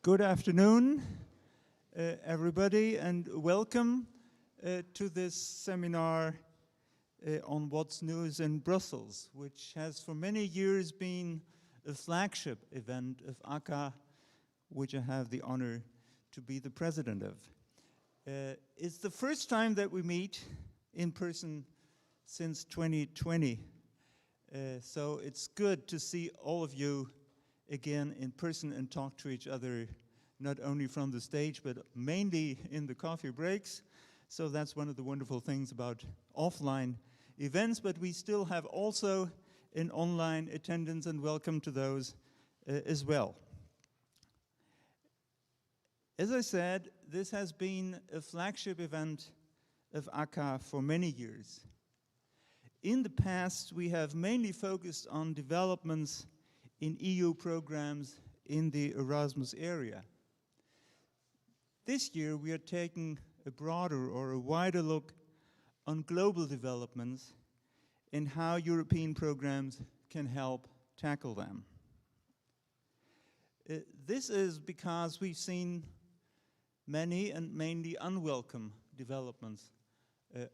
Good afternoon, everybody, and welcome to this seminar on what's news in Brussels, which has for many years been a flagship event of ACA, which I have the honor to be the president of. It's the first time that we meet in person since 2020, so it's good to see all of you again in person and talk to each other, not only from the stage, but mainly in the coffee breaks. So that's one of the wonderful things about offline events, but we still have also an online attendance, and welcome to those as well. As I said, this has been a flagship event of ACA for many years. In the past, we have mainly focused on developments in EU programs in the Erasmus area. This year we are taking a broader or a wider look on global developments and how European programs can help tackle them. This is because we've seen many and mainly unwelcome developments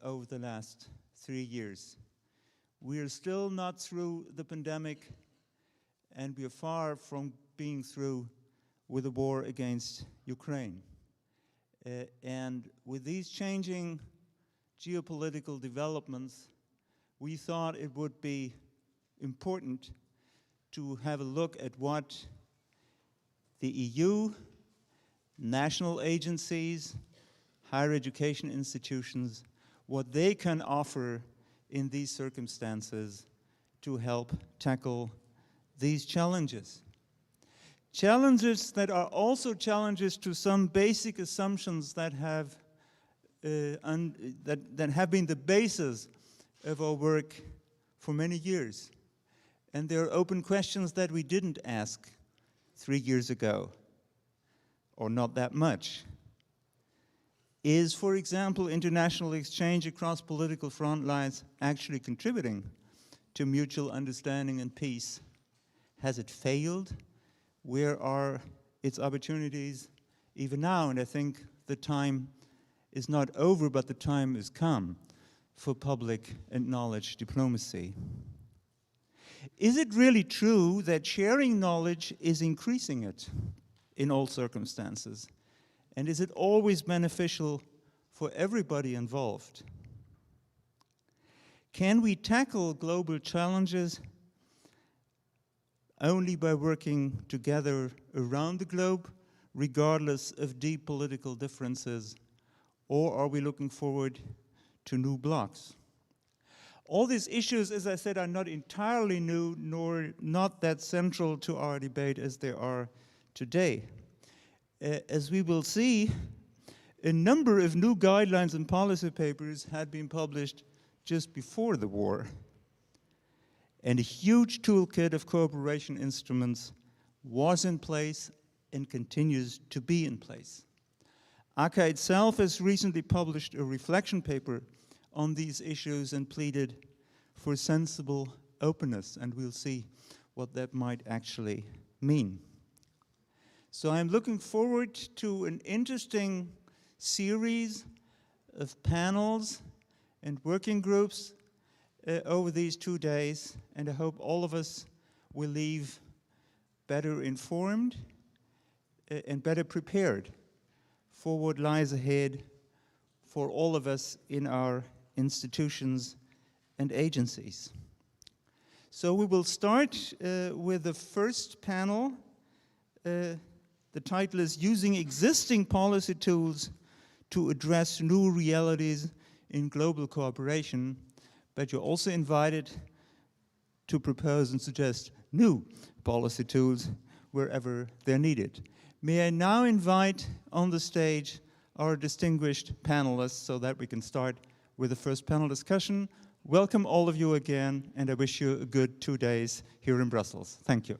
over the last 3 years. We are still not through the pandemic, and we are far from being through with the war against Ukraine. And with these changing geopolitical developments, we thought it would be important to have a look at what the EU, national agencies, higher education institutions, what they can offer in these circumstances to help tackle these challenges. Challenges that are also challenges to some basic assumptions that have been the basis of our work for many years. And there are open questions that we didn't ask 3 years ago, or not that much. Is, for example, international exchange across political front lines actually contributing to mutual understanding and peace? Has it failed? Where are its opportunities even now? And I think the time is not over, but the time has come for public and knowledge diplomacy. Is it really true that sharing knowledge is increasing it in all circumstances? And is it always beneficial for everybody involved? Can we tackle global challenges only by working together around the globe, regardless of deep political differences, or are we looking forward to new blocks? All these issues, as I said, are not entirely new, nor not that central to our debate as they are today. As we will see, a number of new guidelines and policy papers had been published just before the war, and a huge toolkit of cooperation instruments was in place and continues to be in place. ACA itself has recently published a reflection paper on these issues and pleaded for sensible openness, and we'll see what that might actually mean. So I'm looking forward to an interesting series of panels and working groups over these 2 days, and I hope all of us will leave better informed and better prepared for what lies ahead for all of us in our institutions and agencies. So we will start with the first panel. The title is Using Existing Policy Tools to Address New Realities in Global Cooperation, but you're also invited to propose and suggest new policy tools wherever they're needed. May I now invite on the stage our distinguished panelists so that we can start with the first panel discussion. Welcome all of you again, and I wish you a good 2 days here in Brussels. Thank you.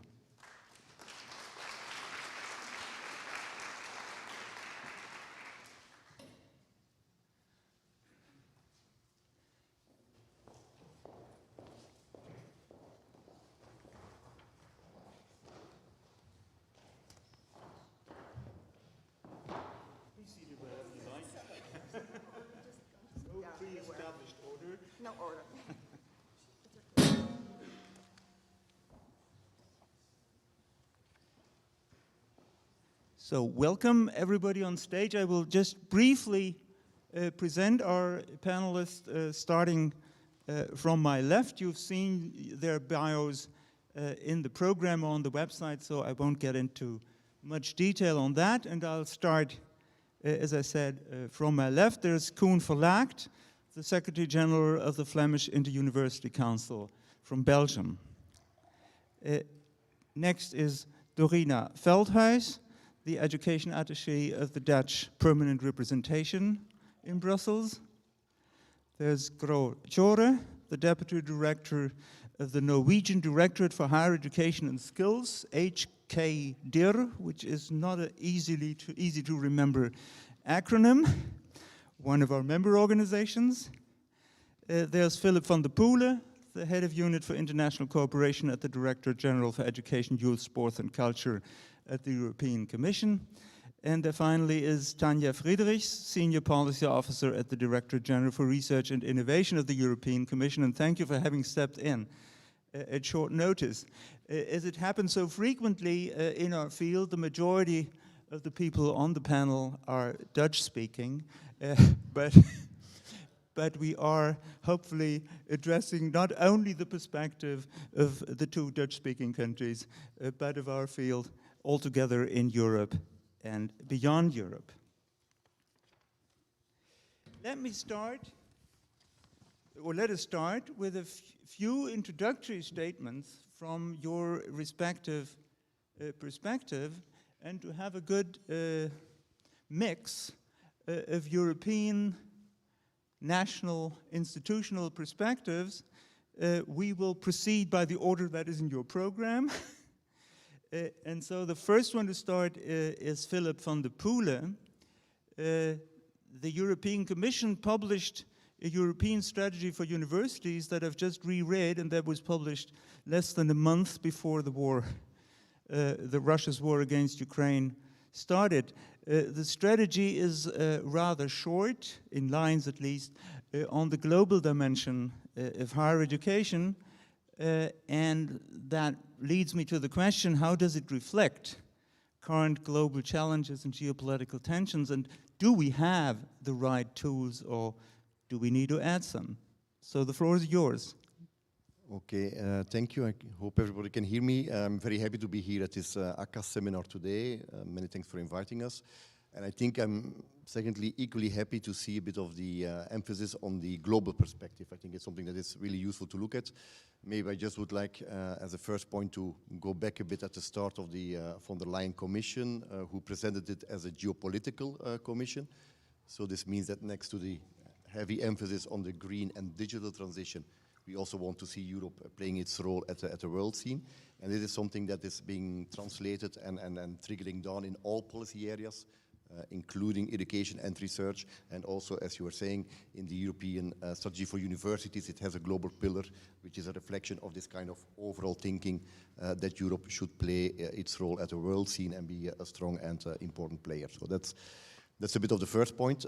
So welcome everybody on stage. I will just briefly present our panelists, starting from my left. You've seen their bios in the program on the website, so I won't get into much detail on that. And I'll start, as I said, from my left. There's Koen Verlaakt, the Secretary-General of the Flemish Inter-University Council from Belgium. Next is Dorina Veldhuis, the Education Attaché of the Dutch Permanent Representation in Brussels. There's Tjore, the Deputy Director of the Norwegian Directorate for Higher Education and Skills, HK-Dir, which is not an easy to remember acronym, one of our member organizations. There's Filip van Depoele, the Head of Unit for International Cooperation at the Directorate-General for Education, Youth, Sport and Culture at the European Commission. And there finally is Tania Friederichs, Senior Policy Officer at the Directorate-General for Research and Innovation of the European Commission. And thank you for having stepped in at short notice. As it happens so frequently in our field, the majority of the people on the panel are Dutch-speaking, but we are hopefully addressing not only the perspective of the two Dutch-speaking countries, but of our field altogether in Europe and beyond Europe. Let us start with a few introductory statements from your respective perspective, and to have a good mix of European, national, institutional perspectives. We will proceed by the order that is in your program. And so the first one to start is Filip van Depoele. The European Commission published a European strategy for universities that I've just reread, and that was published less than a month before the war, Russia's war against Ukraine started. The strategy is rather short, in lines at least, on the global dimension of higher education, and that leads me to the question, how does it reflect current global challenges and geopolitical tensions, and do we have the right tools, or do we need to add some? So the floor is yours. Okay, thank you. I hope everybody can hear me. I'm very happy to be here at this ACA seminar today. Many thanks for inviting us. And I think I'm, secondly, equally happy to see a bit of the emphasis on the global perspective. I think it's something that is really useful to look at. Maybe I just would like, as a first point, to go back a bit at the start of the von der Leyen Commission, who presented it as a geopolitical commission. So this means that next to the heavy emphasis on the green and digital transition, we also want to see Europe playing its role at the world scene. And this is something that is being translated and trickling down in all policy areas, including education and research. And also, as you were saying, in the European strategy for universities, it has a global pillar, which is a reflection of this kind of overall thinking that Europe should play its role at the world scene and be a strong and important player. So that's a bit of the first point.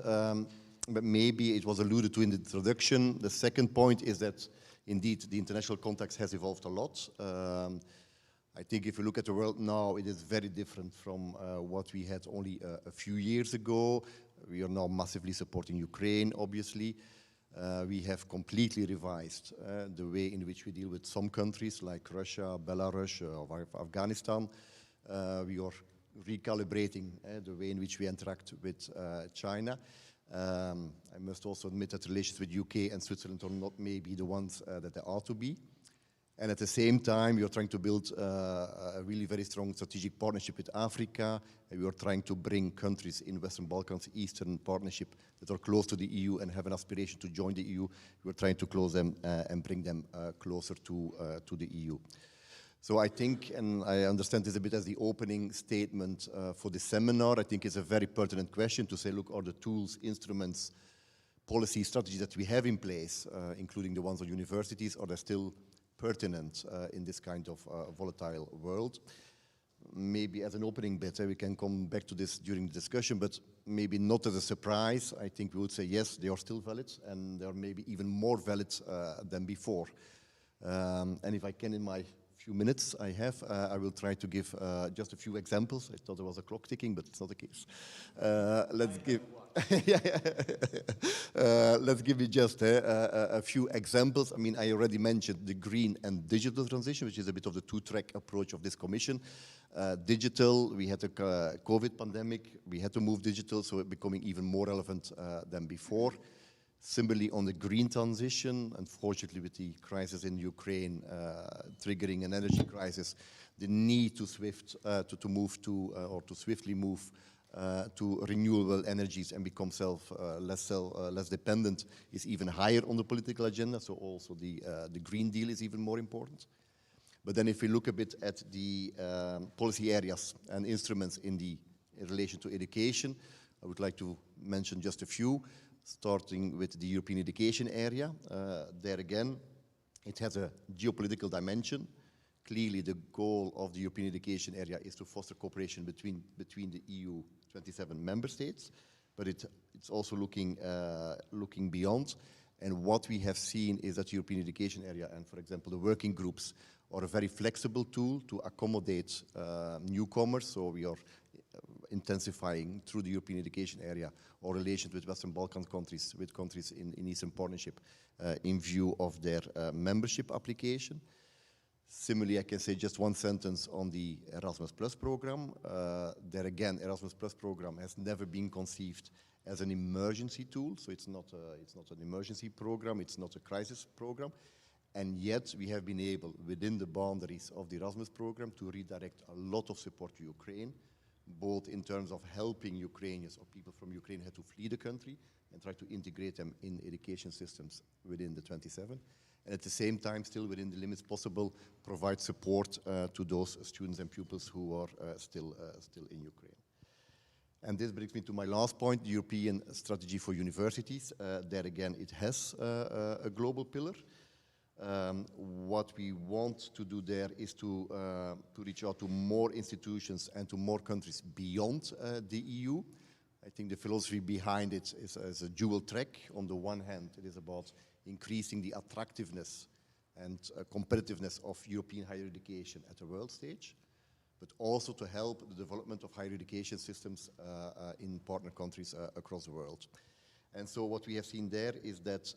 But maybe it was alluded to in the introduction. The second point is that indeed the international context has evolved a lot. I think if you look at the world now, it is very different from what we had only a few years ago. We are now massively supporting Ukraine, obviously. We have completely revised the way in which we deal with some countries like Russia, Belarus, or Afghanistan. We are recalibrating the way in which we interact with China. I must also admit that relations with UK and Switzerland are not maybe the ones that they ought to be. And at the same time, we are trying to build a really very strong strategic partnership with Africa. And we are trying to bring countries in Western Balkans, Eastern Partnership, that are close to the EU and have an aspiration to join the EU. We are trying to close them and bring them closer to the EU. So I think, and I understand this a bit as the opening statement for the seminar, I think it's a very pertinent question to say, look, are the tools, instruments, policy strategies that we have in place, including the ones on universities, are they still pertinent in this kind of volatile world? Maybe as an opening bit, we can come back to this during the discussion, but maybe not as a surprise. I think we would say, yes, they are still valid, and they are maybe even more valid than before. And if I can, in my few minutes I have, I will try to give just a few examples. I thought there was a clock ticking, but it's not the case. Let's give. Let's give you just a few examples. I mean, I already mentioned the green and digital transition, which is a bit of the two-track approach of this commission. Digital, we had a COVID pandemic, we had to move digital, so it's becoming even more relevant than before. Similarly, on the green transition, unfortunately with the crisis in Ukraine triggering an energy crisis, the need to swiftly move to renewable energies and become less dependent is even higher on the political agenda. So also the Green Deal is even more important. But then if we look a bit at the policy areas and instruments in relation to education, I would like to mention just a few, starting with the European education area. There again, it has a geopolitical dimension. Clearly, the goal of the European education area is to foster cooperation between the EU 27 member states, but it's also looking beyond. And what we have seen is that the European education area and, for example, the working groups are a very flexible tool to accommodate newcomers. So we are intensifying through the European education area our relations with Western Balkan countries, with countries in Eastern Partnership in view of their membership application. Similarly, I can say just one sentence on the Erasmus Plus program. There again, Erasmus Plus program has never been conceived as an emergency tool. So it's not an emergency program, it's not a crisis program. And yet we have been able, within the boundaries of the Erasmus program, to redirect a lot of support to Ukraine, both in terms of helping Ukrainians or people from Ukraine who had to flee the country and try to integrate them in education systems within the 27. And at the same time, still within the limits possible, provide support to those students and pupils who are still in Ukraine. And this brings me to my last point, the European Strategy for Universities. There again, it has a global pillar. What we want to do there is to reach out to more institutions and to more countries beyond the EU. I think the philosophy behind it is a dual track. On the one hand, it is about increasing the attractiveness and competitiveness of European higher education at the world stage, but also to help the development of higher education systems in partner countries across the world. And so what we have seen there is that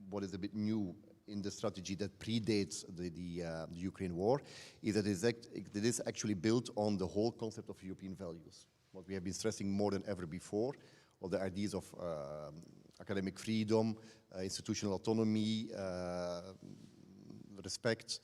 what is a bit new in the strategy that predates the Ukraine war is that it is actually built on the whole concept of European values. What we have been stressing more than ever before, all the ideas of academic freedom, institutional autonomy, respect,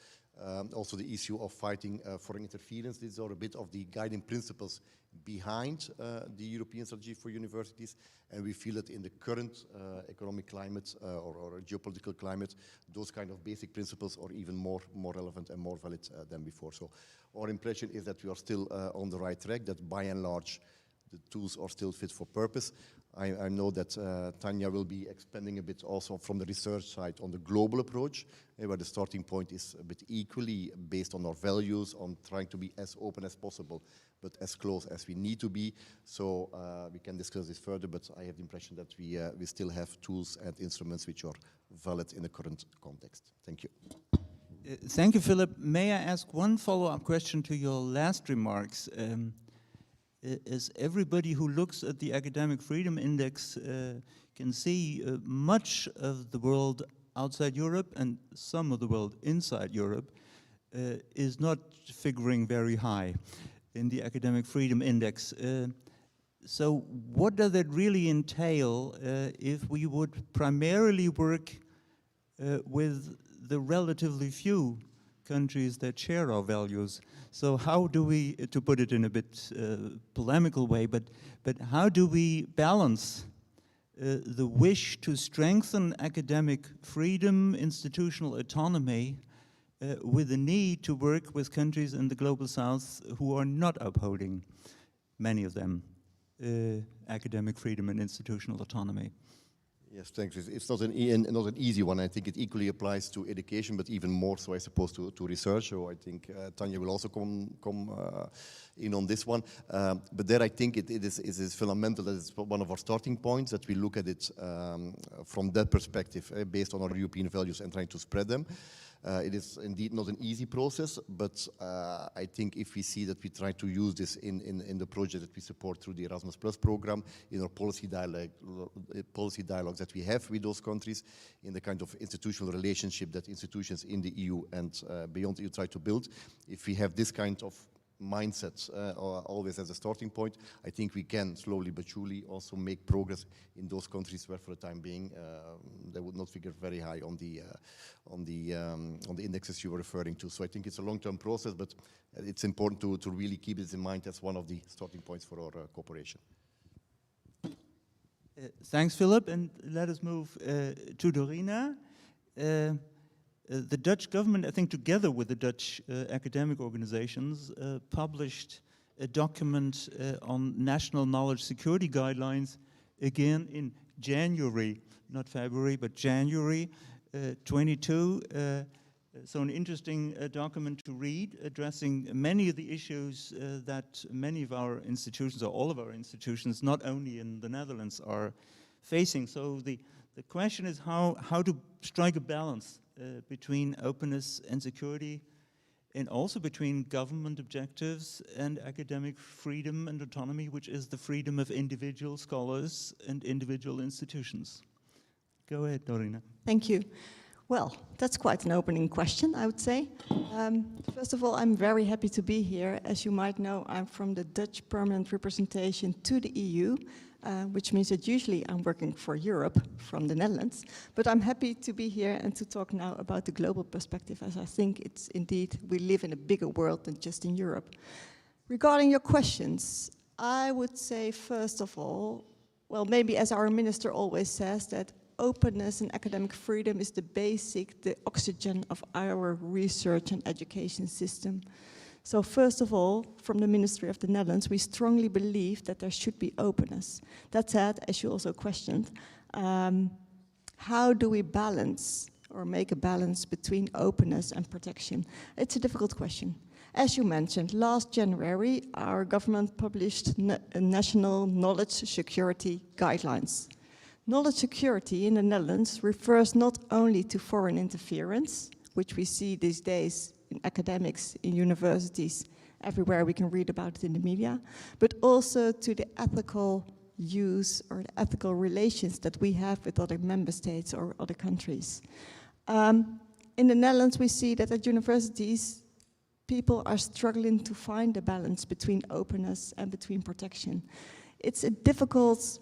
also the issue of fighting foreign interference. These are a bit of the guiding principles behind the European Strategy for Universities, and we feel that in the current economic climate or geopolitical climate, those kind of basic principles are even more relevant and more valid than before. So our impression is that we are still on the right track, that by and large the tools are still fit for purpose. I know that Tania will be expanding a bit also from the research side on the global approach, where the starting point is a bit equally based on our values, on trying to be as open as possible, but as close as we need to be. So we can discuss this further, but I have the impression that we still have tools and instruments which are valid in the current context. Thank you. Thank you, Filip. May I ask one follow-up question to your last remarks? As everybody who looks at the Academic Freedom Index can see, much of the world outside Europe and some of the world inside Europe is not figuring very high in the Academic Freedom Index. So what does it really entail if we would primarily work with the relatively few countries that share our values? So how do we, to put it in a bit polemical way, but how do we balance the wish to strengthen academic freedom, institutional autonomy, with the need to work with countries in the global south who are not upholding, many of them, academic freedom and institutional autonomy? Yes, thanks. It's not an easy one. I think it equally applies to education, but even more so, I suppose, to research. So I think Tania will also come in on this one. But there, I think it is fundamental. That it's one of our starting points, that we look at it from that perspective, based on our European values and trying to spread them. It is indeed not an easy process, but I think if we see that we try to use this in the project that we support through the Erasmus Plus program, in our policy dialogues that we have with those countries, in the kind of institutional relationship that institutions in the EU and beyond the EU try to build, if we have this kind of mindset always as a starting point, I think we can slowly but surely also make progress in those countries where for the time being they would not figure very high on the indexes you were referring to. So I think it's a long-term process, but it's important to really keep this in mind as one of the starting points for our cooperation. Thanks, Filip, and let us move to Dorina. The Dutch government, I think together with the Dutch academic organizations, published a document on national knowledge security guidelines again in January, not February, but January 22. So an interesting document to read, addressing many of the issues that many of our institutions, or all of our institutions, not only in the Netherlands, are facing. So the question is how to strike a balance between openness and security, and also between government objectives and academic freedom and autonomy, which is the freedom of individual scholars and individual institutions. Go ahead, Dorina. Thank you. Well, that's quite an opening question, I would say. First of all, I'm very happy to be here. As you might know, I'm from the Dutch permanent representation to the EU, which means that usually I'm working for Europe from the Netherlands. But I'm happy to be here and to talk now about the global perspective, as I think it's indeed, we live in a bigger world than just in Europe. Regarding your questions, I would say, first of all, well, maybe as our minister always says, that openness and academic freedom is the oxygen of our research and education system. So first of all, from the Ministry of the Netherlands, we strongly believe that there should be openness. That said, as you also questioned, how do we balance or make a balance between openness and protection? It's a difficult question. As you mentioned, last January, our government published national knowledge security guidelines. Knowledge security in the Netherlands refers not only to foreign interference, which we see these days in academics, in universities, everywhere we can read about it in the media, but also to the ethical use or the ethical relations that we have with other member states or other countries. In the Netherlands, we see that at universities, people are struggling to find a balance between openness and between protection. It's a difficult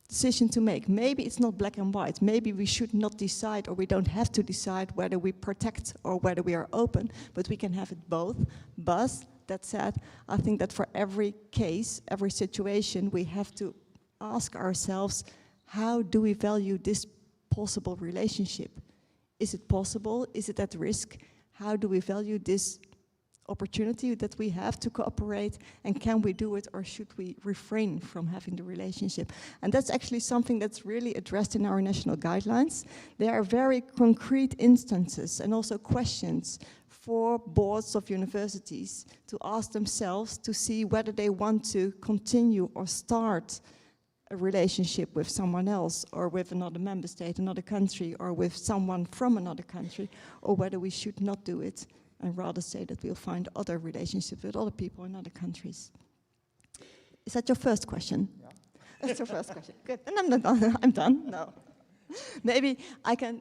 decision to make. Maybe it's not black and white. Maybe we should not decide, or we don't have to decide whether we protect or whether we are open, but we can have it both. But that said, I think that for every case, every situation, we have to ask ourselves, how do we value this possible relationship? Is it possible? Is it at risk? How do we value this opportunity that we have to cooperate, and can we do it, or should we refrain from having the relationship? And that's actually something that's really addressed in our national guidelines. There are very concrete instances and also questions for boards of universities to ask themselves to see whether they want to continue or start a relationship with someone else, or with another member state, another country, or with someone from another country, or whether we should not do it and rather say that we'll find other relationships with other people in other countries. Is that your first question? Yeah. That's your first question. Good. And I'm not done. I'm done. No. Maybe I can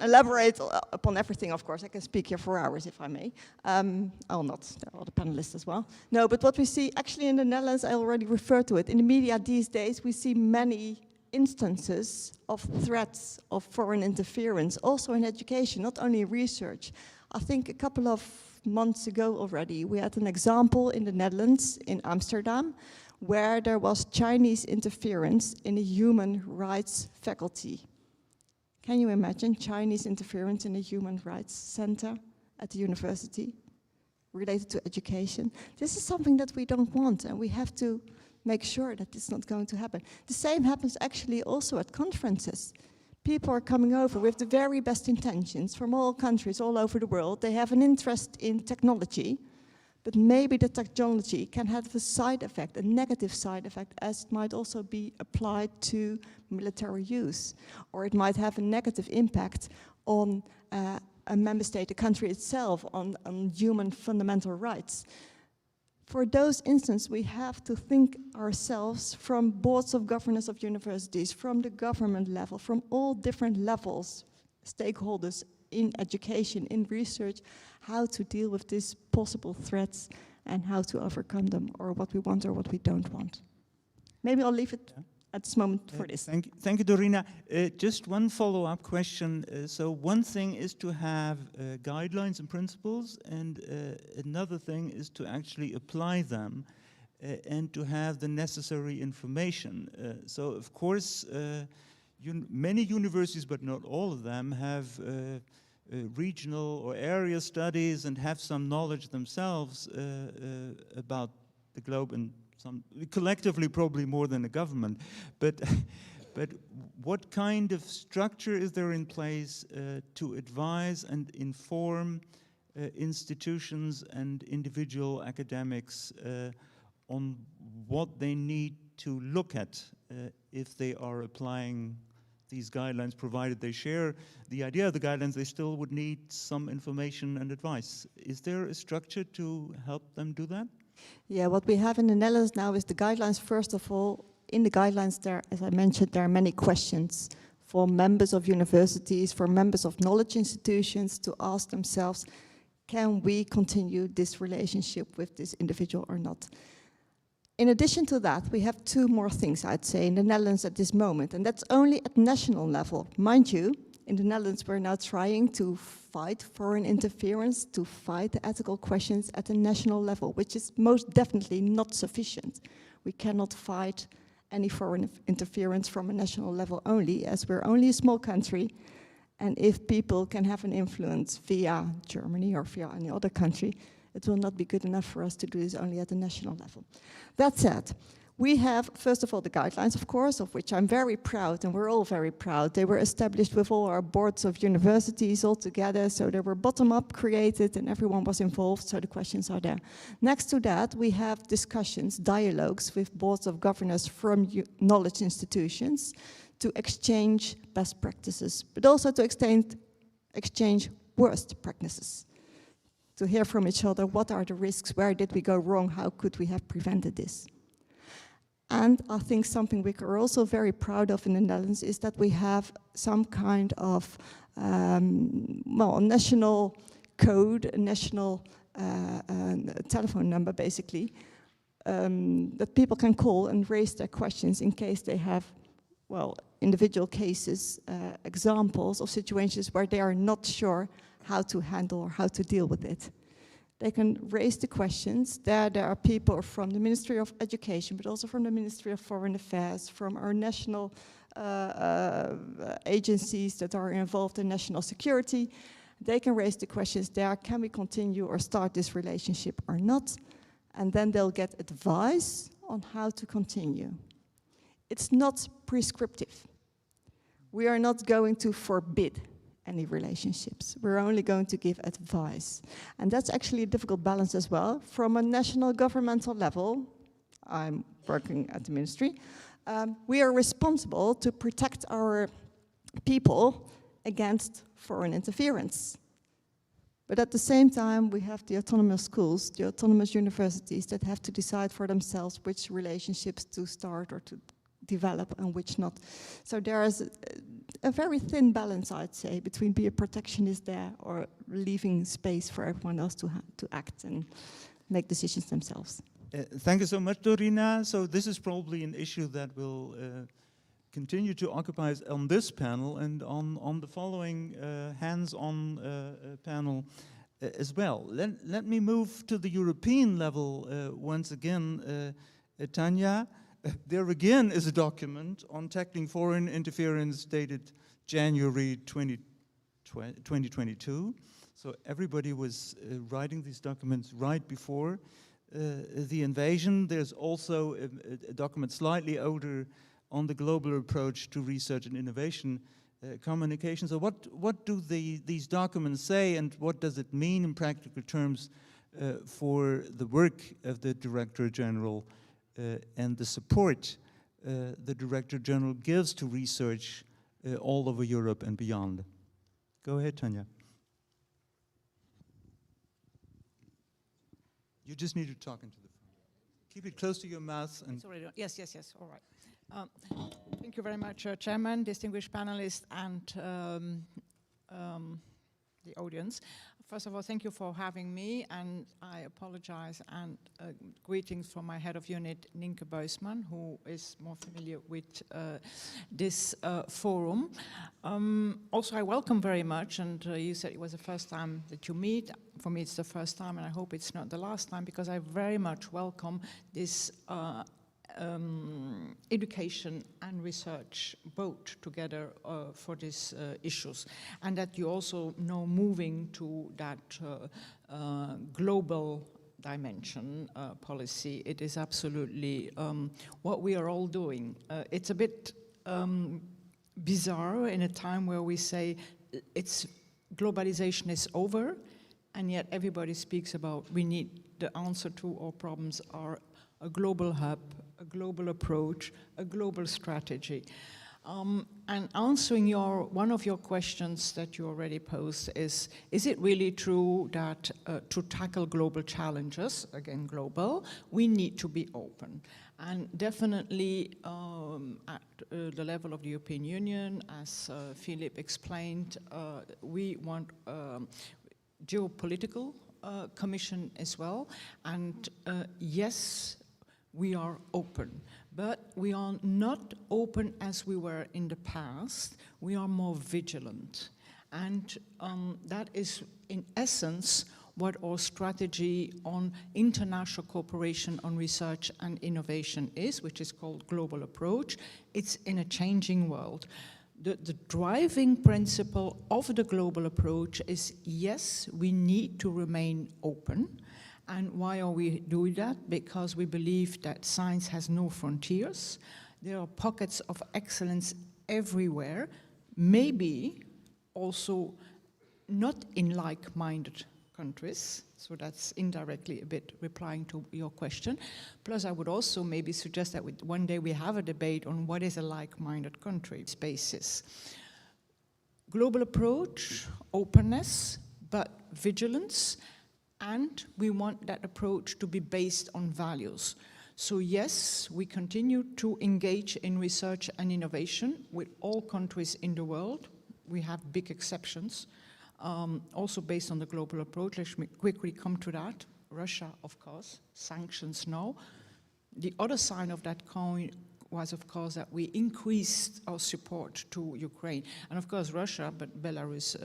elaborate upon everything, of course. I can speak here for hours, if I may. I'll not. There are other panelists as well. No, but what we see actually in the Netherlands, I already referred to it. In the media these days, we see many instances of threats of foreign interference, also in education, not only research. I think a couple of months ago already, we had an example in the Netherlands, in Amsterdam, where there was Chinese interference in a human rights faculty. Can you imagine Chinese interference in a human rights center at the university related to education? This is something that we don't want, and we have to make sure that it's not going to happen. The same happens actually also at conferences. People are coming over with the very best intentions from all countries all over the world. They have an interest in technology, but maybe the technology can have a side effect, a negative side effect, as it might also be applied to military use, or it might have a negative impact on a member state, a country itself, on human fundamental rights. For those instances, we have to think ourselves from boards of governors of universities, from the government level, from all different levels, stakeholders in education, in research, how to deal with these possible threats and how to overcome them, or what we want or what we don't want. Maybe I'll leave it at this moment for this. Thank you, Dorina. Just one follow-up question. So one thing is to have guidelines and principles, and another thing is to actually apply them and to have the necessary information. So of course, many universities, but not all of them, have regional or area studies and have some knowledge themselves about the globe, and collectively probably more than the government. But what kind of structure is there in place to advise and inform institutions and individual academics on what they need to look at if they are applying these guidelines, provided they share the idea of the guidelines, they still would need some information and advice. Is there a structure to help them do that? Yeah, what we have in the Netherlands now is the guidelines. First of all, in the guidelines there, as I mentioned, there are many questions for members of universities, for members of knowledge institutions to ask themselves, can we continue this relationship with this individual or not? In addition to that, we have two more things, I'd say, in the Netherlands at this moment, and that's only at national level. Mind you, in the Netherlands, we're now trying to fight foreign interference, to fight the ethical questions at the national level, which is most definitely not sufficient. We cannot fight any foreign interference from a national level only, as we're only a small country, and if people can have an influence via Germany or via any other country, it will not be good enough for us to do this only at the national level. That said, we have, first of all, the guidelines, of course, of which I'm very proud, and we're all very proud. They were established with all our boards of universities all together, so they were bottom-up created, and everyone was involved, so the questions are there. Next to that, we have discussions, dialogues with boards of governors from knowledge institutions to exchange best practices, but also to exchange worst practices, to hear from each other, what are the risks, where did we go wrong, how could we have prevented this? And I think something we are also very proud of in the Netherlands is that we have some kind of, a national code, a national telephone number, basically, that people can call and raise their questions in case they have, individual cases, examples of situations where they are not sure how to handle or how to deal with it. They can raise the questions. There are people from the Ministry of Education, but also from the Ministry of Foreign Affairs, from our national agencies that are involved in national security. They can raise the questions there, can we continue or start this relationship or not? And then they'll get advice on how to continue. It's not prescriptive. We are not going to forbid any relationships. We're only going to give advice. And that's actually a difficult balance as well. From a national governmental level, I'm working at the ministry, we are responsible to protect our people against foreign interference. But at the same time, we have the autonomous schools, the autonomous universities that have to decide for themselves which relationships to start or to develop and which not. So there is a very thin balance, I'd say, between being a protectionist there or leaving space for everyone else to act and make decisions themselves. Thank you so much, Dorina. So this is probably an issue that will continue to occupy us on this panel and on the following hands-on panel as well. Let me move to the European level once again, Tania. There again is a document on tackling foreign interference dated January 2022. So everybody was writing these documents right before the invasion. There's also a document slightly older on the global approach to research and innovation communication. So what do these documents say, and what does it mean in practical terms for the work of the Directorate-General and the support the Directorate-General gives to research all over Europe and beyond? Go ahead, Tania. You just need to talk into the phone. Keep it close to your mouth. And Sorry, yes, all right. Thank you very much, Chairman, distinguished panelists, and the audience. First of all, thank you for having me, and I apologize, and greetings from my head of unit, Nienke Buisman, who is more familiar with this forum. Also, I welcome very much, and you said it was the first time that you meet. For me, it's the first time, and I hope it's not the last time, because I very much welcome this education and research both together for these issues, and that you also know moving to that global dimension policy. It is absolutely what we are all doing. It's a bit bizarre in a time where we say globalization is over, and yet everybody speaks about we need the answer to our problems are a global hub, a global approach, a global strategy. And answering one of your questions that you already posed is it really true that to tackle global challenges, again global, we need to be open? And definitely at the level of the European Union, as Filip explained, we want geopolitical commission as well. And yes, we are open, but we are not open as we were in the past. We are more vigilant. And that is, in essence, what our strategy on international cooperation on research and innovation is, which is called Global Approach. It's in a changing world. The driving principle of the global approach is, yes, we need to remain open. And why are we doing that? Because we believe that science has no frontiers. There are pockets of excellence everywhere, maybe also not in like-minded countries. So that's indirectly a bit replying to your question. Plus, I would also maybe suggest that one day we have a debate on what is a like-minded country basis. Global approach, openness, but vigilance. And we want that approach to be based on values. So yes, we continue to engage in research and innovation with all countries in the world. We have big exceptions, also based on the global approach. Let me quickly come to that. Russia, of course, sanctions now. The other side of that coin was, of course, that we increased our support to Ukraine. And of course, Russia, but Belarus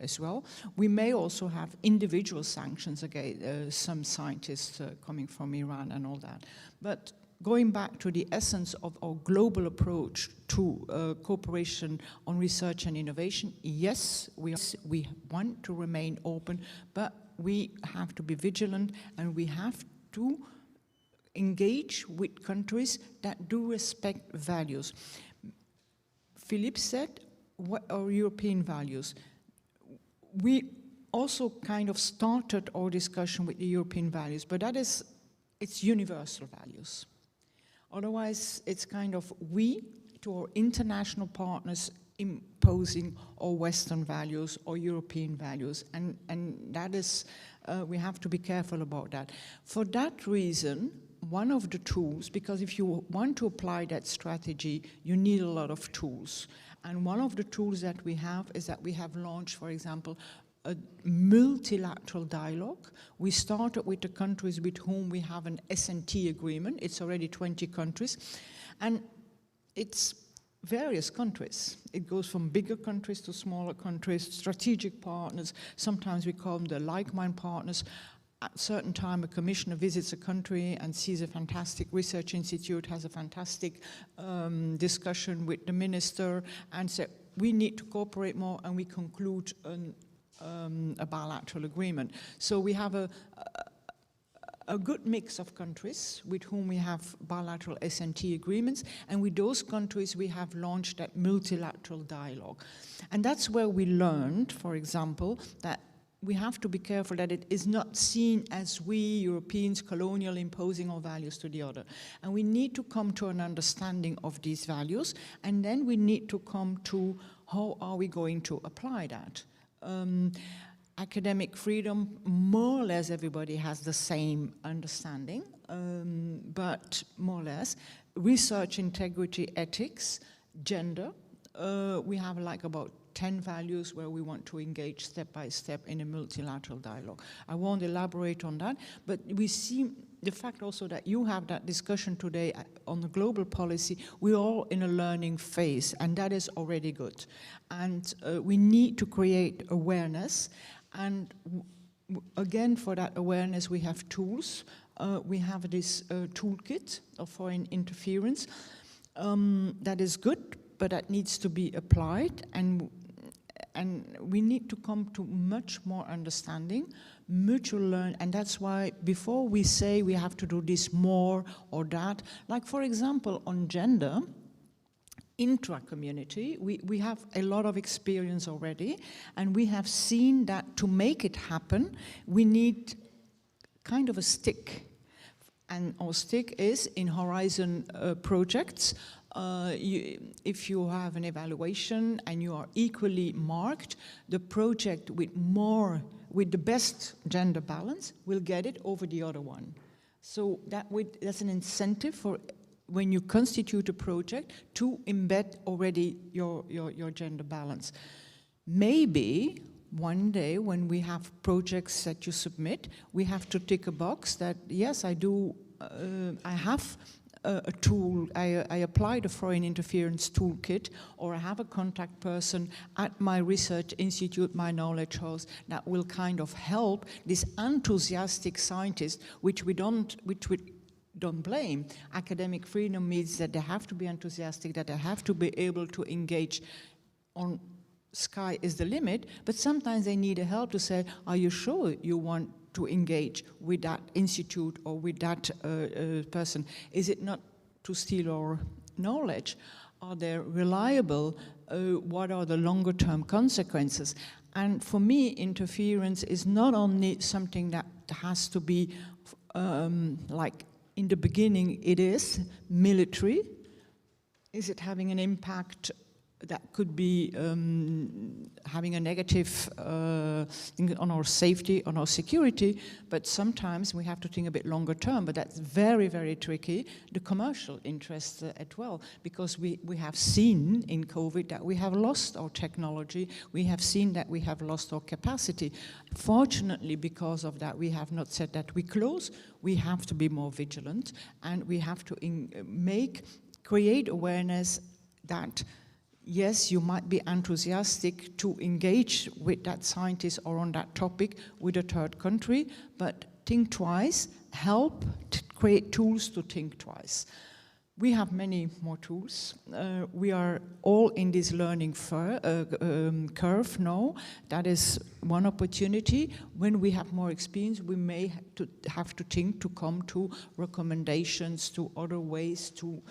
as well. We may also have individual sanctions against some scientists coming from Iran and all that. But going back to the essence of our global approach to cooperation on research and innovation, yes, we want to remain open, but we have to be vigilant, and we have to engage with countries that do respect values. Filip said, what are European values? We also kind of started our discussion with the European values, but it's universal values. Otherwise, it's kind of we to our international partners imposing our Western values or European values, and that is, we have to be careful about that. For that reason, one of the tools, because if you want to apply that strategy, you need a lot of tools. And one of the tools that we have is that we have launched, for example, a multilateral dialogue. We started with the countries with whom we have an S&T agreement. It's already 20 countries. And it's various countries. It goes from bigger countries to smaller countries, strategic partners. Sometimes we call them the like-mind partners. At a certain time, a commissioner visits a country and sees a fantastic research institute, has a fantastic discussion with the minister, and says, we need to cooperate more, and we conclude a bilateral agreement. So we have a good mix of countries with whom we have bilateral S&T agreements, and with those countries we have launched that multilateral dialogue. And that's where we learned, for example, that we have to be careful that it is not seen as we Europeans colonial imposing our values to the other. And we need to come to an understanding of these values, and then we need to come to how are we going to apply that. academic freedom, more or less everybody has the same understanding, but more or less. Research integrity, ethics, gender. We have like about 10 values where we want to engage step by step in a multilateral dialogue. I won't elaborate on that, but we see the fact also that you have that discussion today on the global policy. We're all in a learning phase, and that is already good. And we need to create awareness. And again, for that awareness, we have tools. We have this toolkit of foreign interference that is good, but that needs to be applied, and we need to come to much more understanding, mutual learn, and that's why before we say we have to do this more or that, like for example on gender, intra-community, we have a lot of experience already, and we have seen that to make it happen, we need kind of a stick. And our stick is in Horizon projects. If you have an evaluation and you are equally marked, the project with the best gender balance will get it over the other one. So that's an incentive for when you constitute a project to embed already your gender balance. Maybe one day when we have projects that you submit, we have to tick a box that, yes, I have a tool, I applied a foreign interference toolkit, or I have a contact person at my research institute, my knowledge house, that will kind of help this enthusiastic scientist, which we don't blame. Academic freedom means that they have to be enthusiastic, that they have to be able to engage on sky is the limit, but sometimes they need a help to say, are you sure you want to engage with that institute or with that person? Is it not to steal our knowledge? Are they reliable? What are the longer term consequences? And for me, interference is not only something that has to be like in the beginning it is military. Is it having an impact that could be having a negative thing on our safety, on our security, but sometimes we have to think a bit longer term, but that's very, very tricky, the commercial interests as well, because we have seen in COVID that we have lost our technology, we have seen that we have lost our capacity. Fortunately, because of that, we have not said that we close, we have to be more vigilant, and we have to create awareness that yes, you might be enthusiastic to engage with that scientist or on that topic with a third country, but think twice, help to create tools to think twice. We have many more tools. We are all in this learning curve now. That is one opportunity. When we have more experience, we may have to think to come to recommendations, to other ways to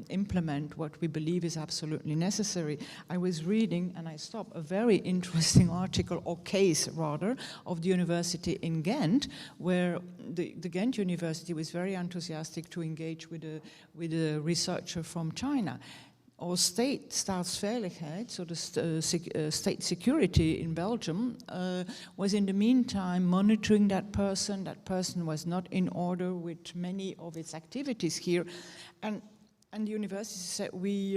implement what we believe is absolutely necessary. I was reading, and I stopped, a very interesting article, or case rather, of the university in Ghent, where the Ghent University was very enthusiastic to engage with a researcher from China. Our staatsveiligheid, so the state security in Belgium, was in the meantime monitoring that person. That person was not in order with many of its activities here. And the university said, we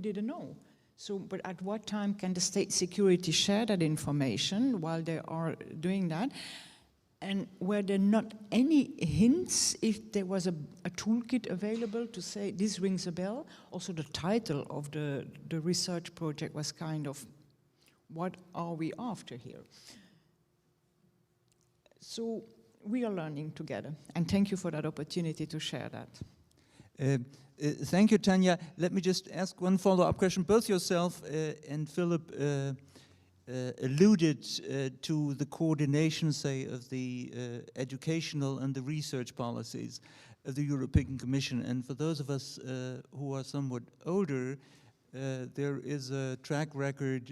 didn't know. So, but at what time can the state security share that information while they are doing that? And were there not any hints if there was a toolkit available to say, this rings a bell? Also the title of the research project was kind of, what are we after here? So we are learning together. And thank you for that opportunity to share that. Thank you, Tania. Let me just ask one follow-up question. Both yourself and Filip alluded to the coordination, say, of the educational and the research policies of the European Commission. And for those of us who are somewhat older, there is a track record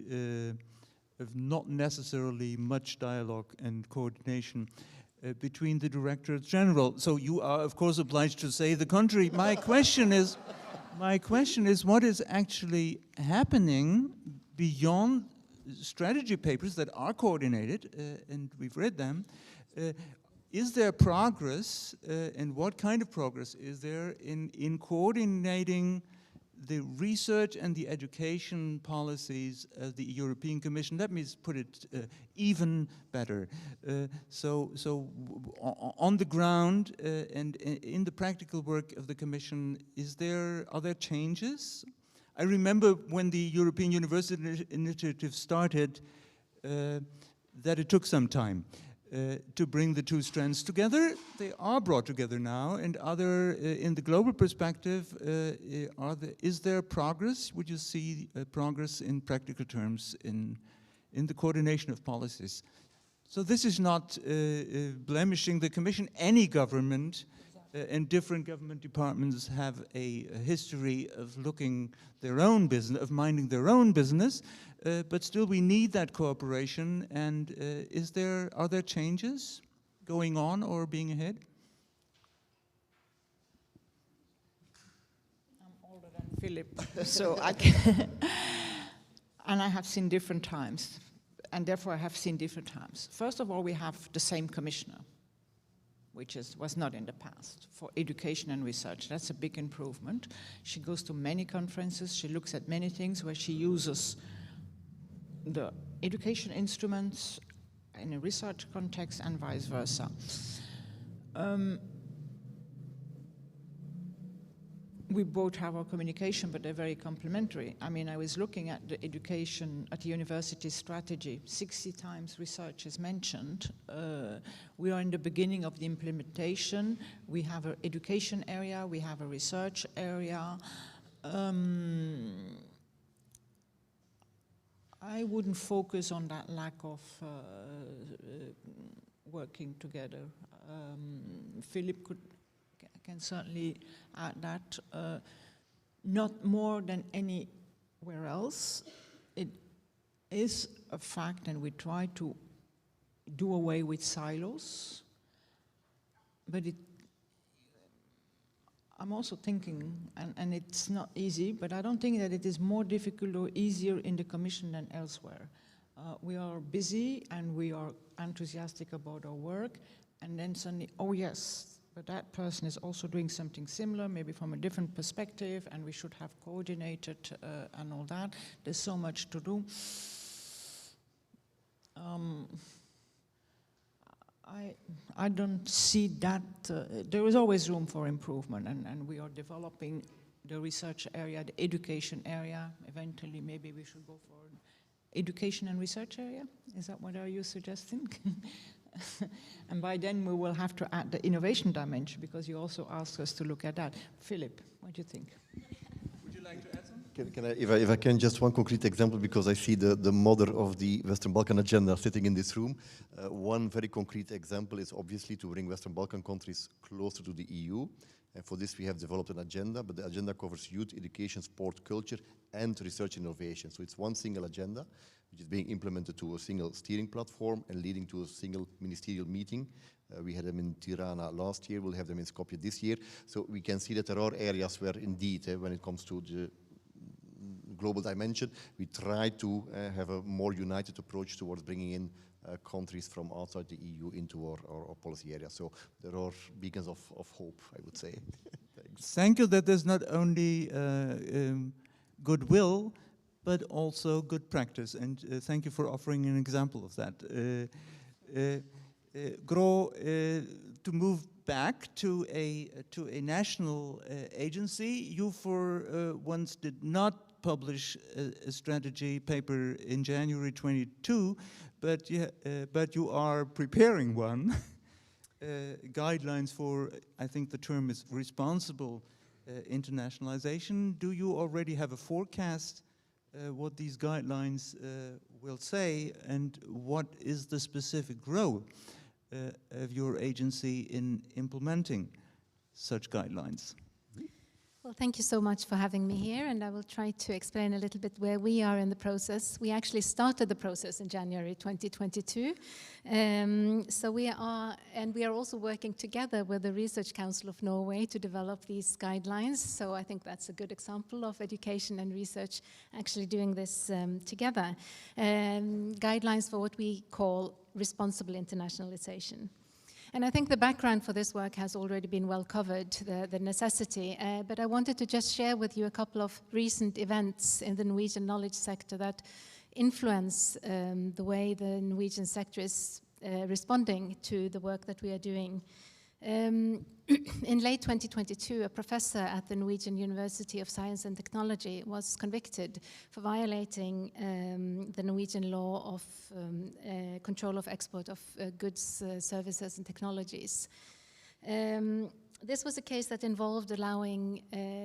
of not necessarily much dialogue and coordination between the Directorate-General. So you are, of course, obliged to say the contrary. My question is, what is actually happening beyond strategy papers that are coordinated, and we've read them. Is there progress, and what kind of progress is there in coordinating the research and the education policies of the European Commission? Let me put it even better. So on the ground and in the practical work of the Commission, are there changes? I remember when the European University Initiative started, that it took some time to bring the two strands together. They are brought together now, and in the global perspective, is there progress? Would you see progress in practical terms in the coordination of policies? So this is not blemishing the Commission. Any government and different government departments have a history of looking their own business, of minding their own business, but still we need that cooperation. And are there changes going on or being ahead? I'm older than Filip, so I can and I have seen different times, and therefore I have seen different times. First of all, we have the same commissioner, which was not in the past, for education and research. That's a big improvement. She goes to many conferences, she looks at many things where she uses the education instruments in a research context and vice versa. We both have our communication, but they're very complementary. I mean, I was looking at the education at the university strategy. 60 times research is mentioned. We are in the beginning of the implementation. We have an education area, we have a research area. I wouldn't focus on that lack of working together. Filip can certainly add that. Not more than anywhere else. It is a fact, and we try to do away with silos, but I'm also thinking, and it's not easy, but I don't think that it is more difficult or easier in the Commission than elsewhere. We are busy and we are enthusiastic about our work, and then suddenly, oh yes, but that person is also doing something similar, maybe from a different perspective, and we should have coordinated and all that. There's so much to do. I don't see that. There is always room for improvement, and we are developing the research area, the education area. Eventually, maybe we should go for an education and research area. Is that what are you suggesting? And by then we will have to add the innovation dimension, because you also asked us to look at that. Filip, what do you think? Would you like to add something? Can I, if I can, just one concrete example, because I see the mother of the Western Balkan agenda sitting in this room. One very concrete example is obviously to bring Western Balkan countries closer to the EU. And for this we have developed an agenda, but the agenda covers youth, education, sport, culture, and research innovation. So it's one single agenda, which is being implemented to a single steering platform and leading to a single ministerial meeting. We had them in Tirana last year, we'll have them in Skopje this year. So we can see that there are areas where indeed, when it comes to the global dimension, we try to have a more united approach towards bringing in countries from outside the EU into our policy area. So there are beacons of hope, I would say. Thanks. Thank you that there's not only goodwill, but also good practice. And thank you for offering an example of that. Gro, to move back to a national agency, you for once did not publish a strategy paper in January 22, but you are preparing one. Guidelines for, I think the term is responsible internationalization. Do you already have a forecast what these guidelines will say, and what is the specific role of your agency in implementing such guidelines? Well, Well, thank you so much for having me here, and I will try to explain a little bit where we are in the process. We actually started the process in January 2022. So we are also working together with the Research Council of Norway to develop these guidelines. So I think that's a good example of education and research actually doing this together. Guidelines for what we call responsible internationalization. And I think the background for this work has already been well covered, the necessity, but I wanted to just share with you a couple of recent events in the Norwegian knowledge sector that influence the way the Norwegian sector is responding to the work that we are doing. In late 2022, a professor at the Norwegian University of Science and Technology was convicted for violating the Norwegian law of control of export of goods, services and technologies. This was a case that involved allowing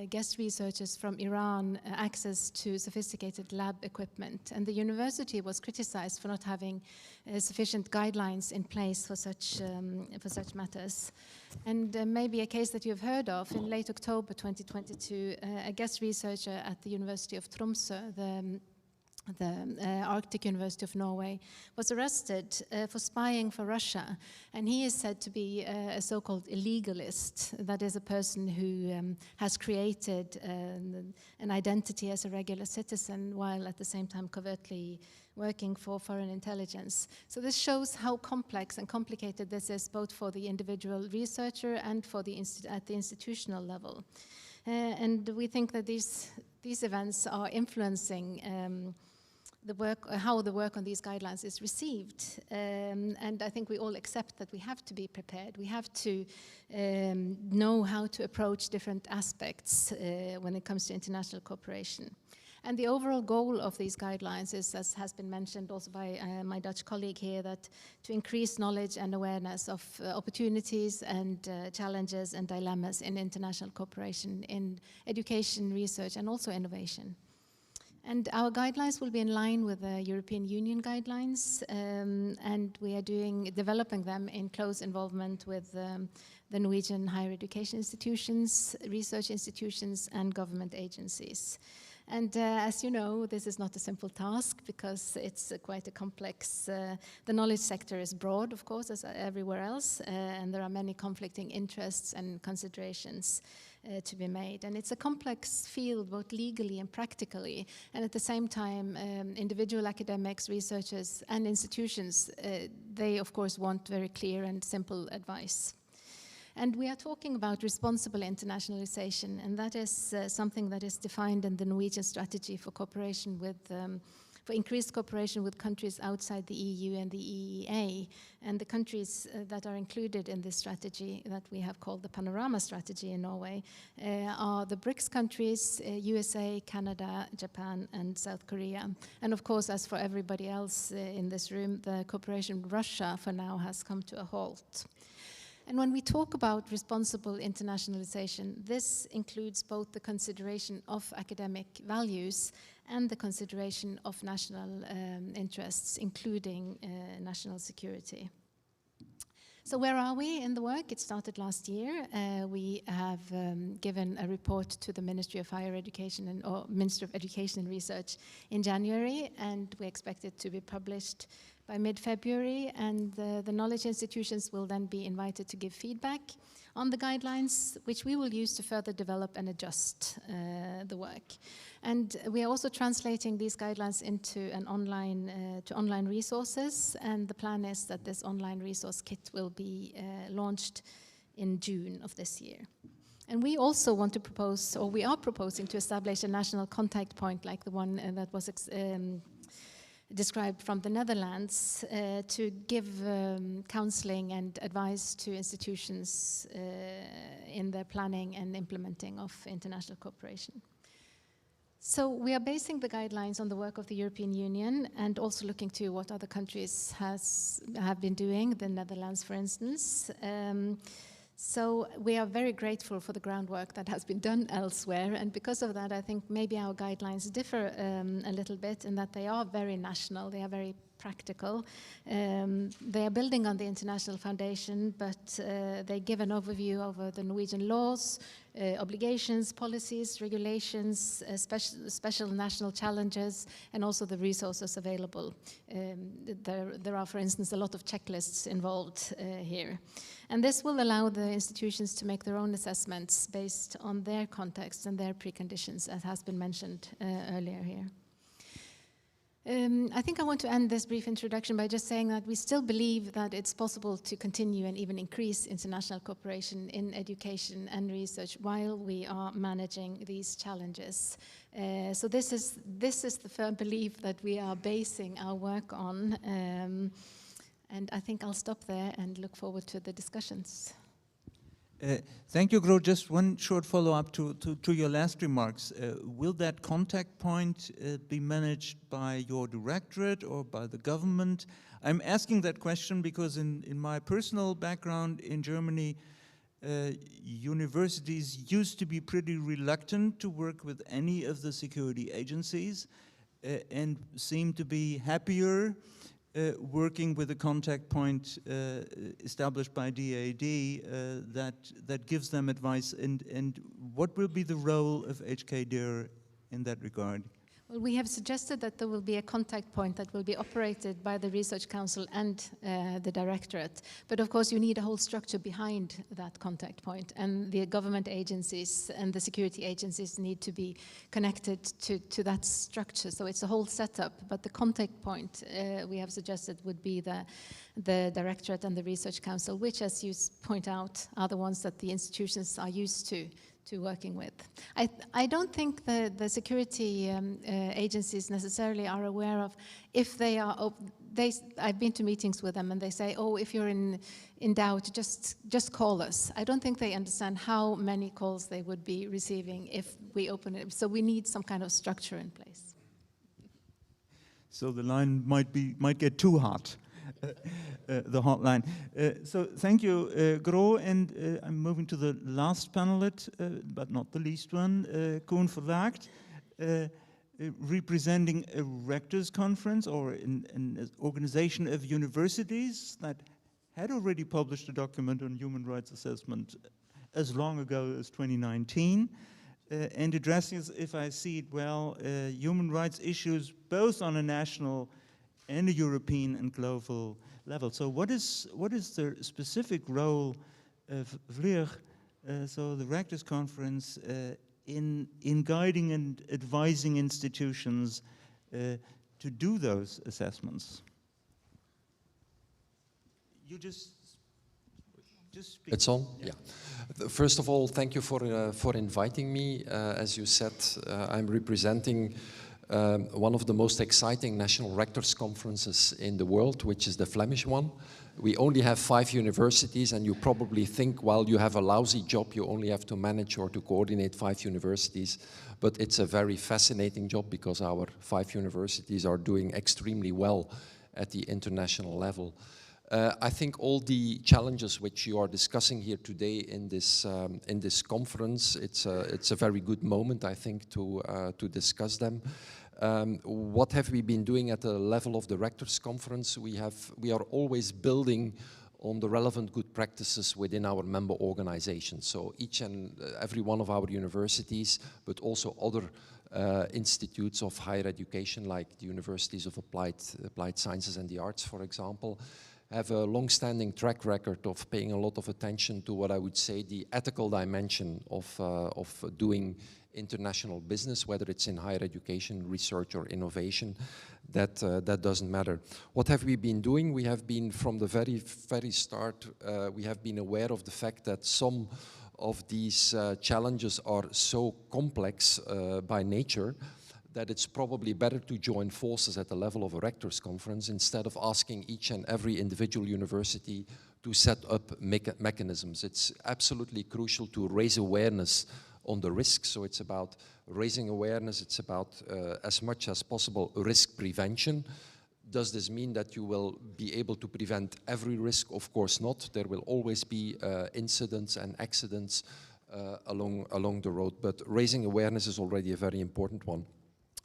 guest researchers from Iran access to sophisticated lab equipment, and the university was criticized for not having sufficient guidelines in place for such matters. And maybe a case that you've heard of, in late October 2022, a guest researcher at the University of Tromsø, the Arctic University of Norway, was arrested for spying for Russia, and he is said to be a so-called illegalist, that is a person who has created an identity as a regular citizen while at the same time covertly working for foreign intelligence. So this shows how complex and complicated this is, both for the individual researcher and for at the institutional level. And we think that these events are influencing how the work on these guidelines is received. And I think we all accept that we have to be prepared. We have to know how to approach different aspects when it comes to international cooperation. And the overall goal of these guidelines is, as has been mentioned also by my Dutch colleague here, that to increase knowledge and awareness of opportunities and challenges and dilemmas in international cooperation in education, research, and also innovation. And our guidelines will be in line with the European Union guidelines, and we are developing them in close involvement with the Norwegian higher education institutions, research institutions, and government agencies. And as you know, this is not a simple task because it's quite a complex, the knowledge sector is broad, of course, as everywhere else, and there are many conflicting interests and considerations to be made. And it's a complex field, both legally and practically, and at the same time, individual academics, researchers, and institutions, they of course want very clear and simple advice. And we are talking about responsible internationalization, and that is something that is defined in the Norwegian strategy for cooperation with, for increased cooperation with countries outside the EU and the EEA. And the countries that are included in this strategy that we have called the Panorama Strategy in Norway are the BRICS countries, USA, Canada, Japan, and South Korea. And of course, as for everybody else in this room, the cooperation with Russia for now has come to a halt. And when we talk about responsible internationalization, this includes both the consideration of academic values and the consideration of national interests, including national security. So where are we in the work? It started last year. We have given a report to the Ministry of Higher Education or Ministry of Education and Research in January, and we expect it to be published by mid-February, and the knowledge institutions will then be invited to give feedback on the guidelines, which we will use to further develop and adjust the work. And we are also translating these guidelines into an online resources, and the plan is that this online resource kit will be launched in June of this year. And we also want to propose, or we are proposing to establish a national contact point like the one that was described from the Netherlands to give counseling and advice to institutions in their planning and implementing of international cooperation. So we are basing the guidelines on the work of the European Union and also looking to what other countries have been doing, the Netherlands, for instance. So we are very grateful for the groundwork that has been done elsewhere, and because of that, I think maybe our guidelines differ a little bit in that they are very national, they are very practical. They are building on the international foundation, but they give an overview over the Norwegian laws, obligations, policies, regulations, special national challenges, and also the resources available. There are, for instance, a lot of checklists involved here. And this will allow the institutions to make their own assessments based on their context and their preconditions, as has been mentioned earlier here. I think I want to end this brief introduction by just saying that we still believe that it's possible to continue and even increase international cooperation in education and research while we are managing these challenges. So this is the firm belief that we are basing our work on. And I think I'll stop there and look forward to the discussions. Thank you, Gro. Just one short follow-up to your last remarks. Will that contact point be managed by your directorate or by the government? I'm asking that question because in my personal background in Germany, universities used to be pretty reluctant to work with any of the security agencies and seem to be happier working with a contact point established by DAD that gives them advice. And what will be the role of HK-Dir in that regard? Well, we have suggested that there will be a contact point that will be operated by the Research Council and the Directorate. But of course, you need a whole structure behind that contact point, and the government agencies and the security agencies need to be connected to that structure. So it's a whole setup, but the contact point we have suggested would be the Directorate and the Research Council, which, as you point out, are the ones that the institutions are used to working with. I don't think the security agencies necessarily are aware of if they are. I've been to meetings with them and they say, "Oh, if you're in doubt, just call us." I don't think they understand how many calls they would be receiving if we open it. So we need some kind of structure in place. So the line might get too hot. The hotline. So thank you, Gro, and I'm moving to the last panelist, but not the least one, Koen Verlaakt, representing a rectors conference or an organization of universities that had already published a document on human rights assessment as long ago as 2019, and addresses, if I see it well, human rights issues both on a national and a European and global level. So what is the specific role of VLIR, so the Rectors Conference, in guiding and advising institutions to do those assessments? You just speak. It's on? Yeah. First of all, thank you for inviting me. As you said, I'm representing one of the most exciting national rectors conferences in the world, which is the Flemish one. We only have 5 universities, and you probably think, well, you have a lousy job, you only have to manage or to coordinate 5 universities. But it's a very fascinating job because our 5 universities are doing extremely well at the international level. I think all the challenges which you are discussing here today in this conference, it's a very good moment, I think, to discuss them. What have we been doing at the level of the Rectors Conference? We are always building on the relevant good practices within our member organizations. So each and every one of our universities, but also other institutes of higher education, like the Universities of Applied Sciences and the Arts, for example, have a long-standing track record of paying a lot of attention to what I would say the ethical dimension of doing international business, whether it's in higher education, research, or innovation. That doesn't matter. What have we been doing? We have been, from the very, very start, we have been aware of the fact that some of these challenges are so complex by nature that it's probably better to join forces at the level of a rectors conference instead of asking each and every individual university to set up mechanisms. It's absolutely crucial to raise awareness on the risks. So it's about raising awareness. It's about, as much as possible, risk prevention. Does this mean that you will be able to prevent every risk? Of course not. There will always be incidents and accidents along the road, but raising awareness is already a very important one.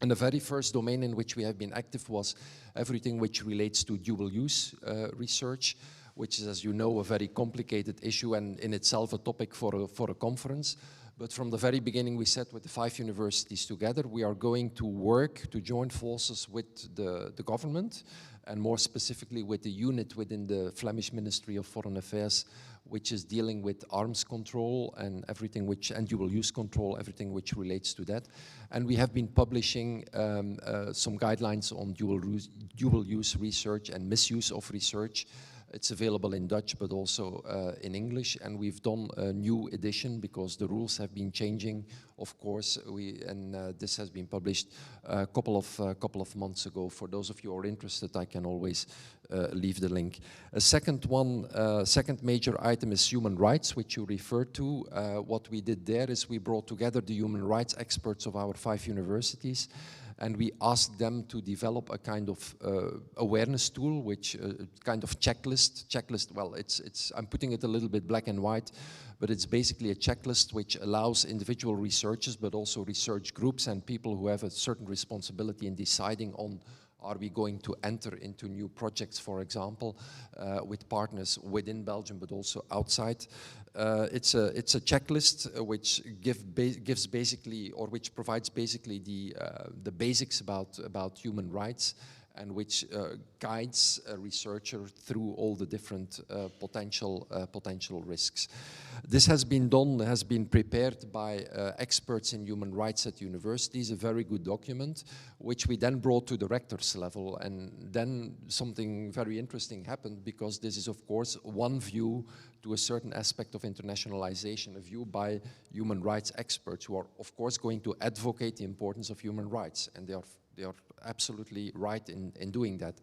And the very first domain in which we have been active was everything which relates to dual-use research, which is, as you know, a very complicated issue and in itself a topic for a conference. But from the very beginning, we said with the 5 universities together, we are going to work to join forces with the government, and more specifically with the unit within the Flemish Ministry of Foreign Affairs, which is dealing with arms control and everything which, and dual-use control, everything which relates to that. And we have been publishing some guidelines on dual-use research and misuse of research. It's available in Dutch, but also in English, and we've done a new edition because the rules have been changing, of course. This has been published a couple of months ago. For those of you who are interested, I can always leave the link. A second major item is human rights, which you referred to. What we did there is we brought together the human rights experts of our 5 universities, and we asked them to develop a kind of awareness tool, which kind of checklist. Well, I'm putting it a little bit black and white, but it's basically a checklist which allows individual researchers, but also research groups and people who have a certain responsibility in deciding on, are we going to enter into new projects, for example, with partners within Belgium, but also outside. It's a checklist which gives basically, or which provides basically the basics about human rights, and which guides a researcher through all the different potential risks. This has been prepared by experts in human rights at universities, a very good document, which we then brought to the rector's level. And then something very interesting happened, because this is, of course, one view to a certain aspect of internationalization, a view by human rights experts who are, of course, going to advocate the importance of human rights, and they are absolutely right in doing that.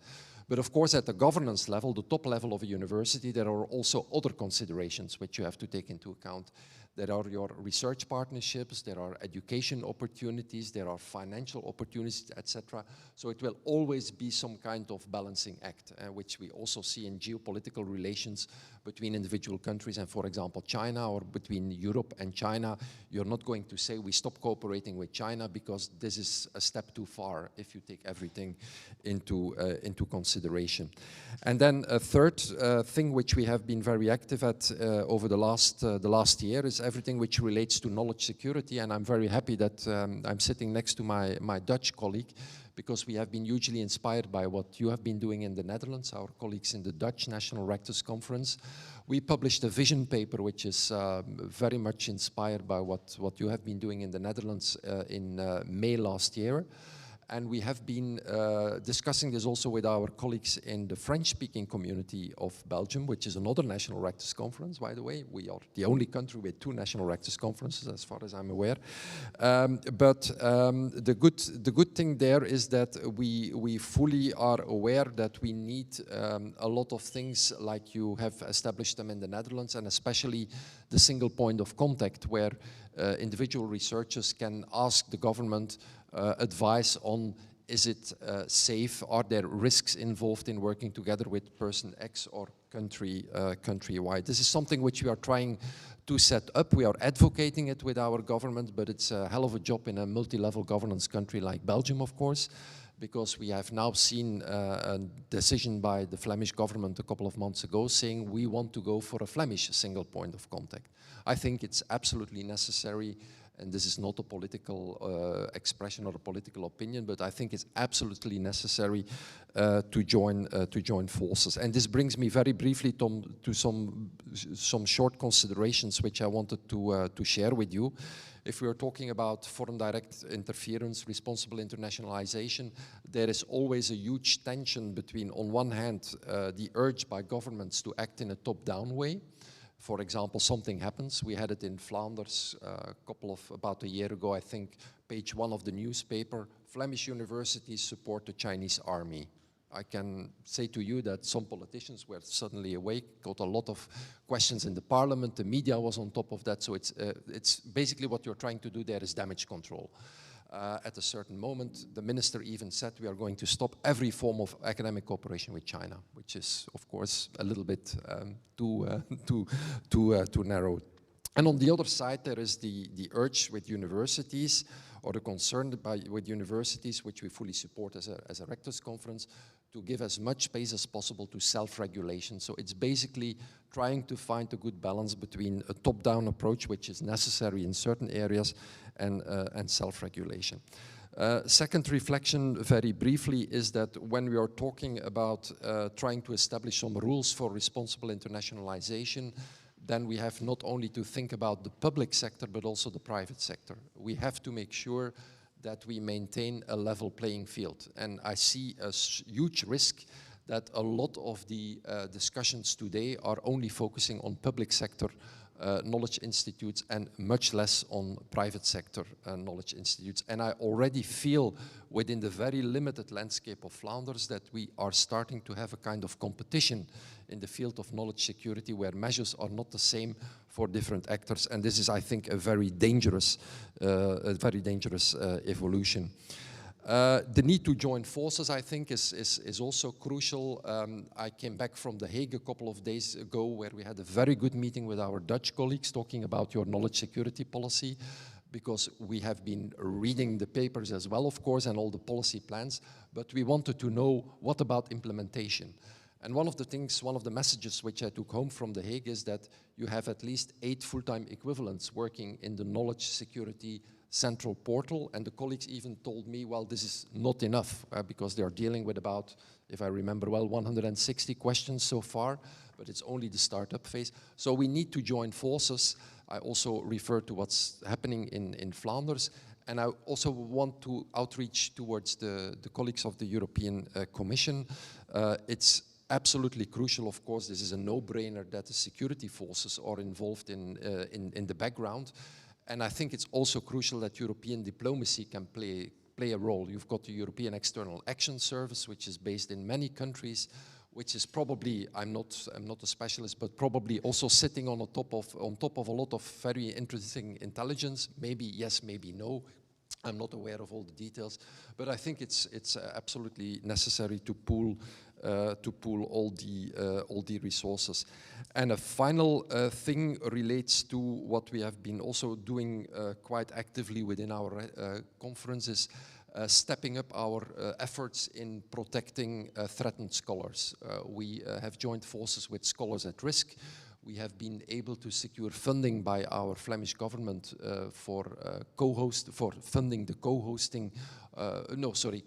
But of course, at the governance level, the top level of a university, there are also other considerations which you have to take into account. There are your research partnerships, there are education opportunities, there are financial opportunities, etc. So it will always be some kind of balancing act, which we also see in geopolitical relations between individual countries and, for example, China, or between Europe and China. You're not going to say we stop cooperating with China, because this is a step too far if you take everything into consideration. And then a third thing which we have been very active at over the last year is everything which relates to knowledge security. And I'm very happy that I'm sitting next to my Dutch colleague, because we have been hugely inspired by what you have been doing in the Netherlands, our colleagues in the Dutch National Rectors Conference. We published a vision paper which is very much inspired by what you have been doing in the Netherlands in May last year. And we have been discussing this also with our colleagues in the French-speaking community of Belgium, which is another National Rectors Conference, by the way. We are the only country with 2 National Rectors Conferences, as far as I'm aware. But the good thing there is that we fully are aware that we need a lot of things like you have established them in the Netherlands, and especially the single point of contact, where individual researchers can ask the government advice on, is it safe? Are there risks involved in working together with person X or country Y? This is something which we are trying to set up. We are advocating it with our government, but it's a hell of a job in a multi-level governance country like Belgium, of course, because we have now seen a decision by the Flemish government a couple of months ago saying we want to go for a Flemish single point of contact. I think it's absolutely necessary, and this is not a political expression or a political opinion, but I think it's absolutely necessary to join forces. And this brings me very briefly to some short considerations which I wanted to share with you. If we are talking about foreign direct interference, responsible internationalization, there is always a huge tension between, on one hand, the urge by governments to act in a top-down way. For example, something happens. We had it in Flanders about a year ago, I think, page 1 of the newspaper. Flemish universities support the Chinese army. I can say to you that some politicians were suddenly awake, got a lot of questions in the parliament, the media was on top of that, so it's basically what you're trying to do there is damage control. At a certain moment, the minister even said we are going to stop every form of academic cooperation with China, which is, of course, a little bit too narrow. And on the other side, there is the urge with universities, or the concern with universities, which we fully support as a rectors conference, to give as much space as possible to self-regulation. So it's basically trying to find a good balance between a top-down approach, which is necessary in certain areas, and self-regulation. Second reflection, very briefly, is that when we are talking about trying to establish some rules for responsible internationalization, then we have not only to think about the public sector, but also the private sector. We have to make sure that we maintain a level playing field. And I see a huge risk that a lot of the discussions today are only focusing on public sector knowledge institutes and much less on private sector knowledge institutes. And I already feel within the very limited landscape of Flanders that we are starting to have a kind of competition in the field of knowledge security where measures are not the same for different actors. And this is, I think, a very dangerous evolution. The need to join forces, I think, is also crucial. I came back from The Hague a couple of days ago where we had a very good meeting with our Dutch colleagues talking about your knowledge security policy, because we have been reading the papers as well, of course, and all the policy plans, but we wanted to know what about implementation. And one of the messages which I took home from The Hague is that you have at least 8 full-time equivalents working in the knowledge security central portal, and the colleagues even told me, well, this is not enough because they are dealing with about, if I remember well, 160 questions so far, but it's only the startup phase. So we need to join forces. I also refer to what's happening in Flanders, and I also want to outreach towards the colleagues of the European Commission. It's absolutely crucial, of course, this is a no-brainer that the security forces are involved in the background. And I think it's also crucial that European diplomacy can play a role. You've got the European External Action Service, which is based in many countries, which is probably, I'm not a specialist, but probably also sitting on top of a lot of very interesting intelligence. Maybe yes, maybe no. I'm not aware of all the details, but I think it's absolutely necessary to pool all the resources. And a final thing relates to what we have been also doing quite actively within our conferences, stepping up our efforts in protecting threatened scholars. We have joined forces with Scholars at Risk. We have been able to secure funding by our Flemish government for funding the co-hosting,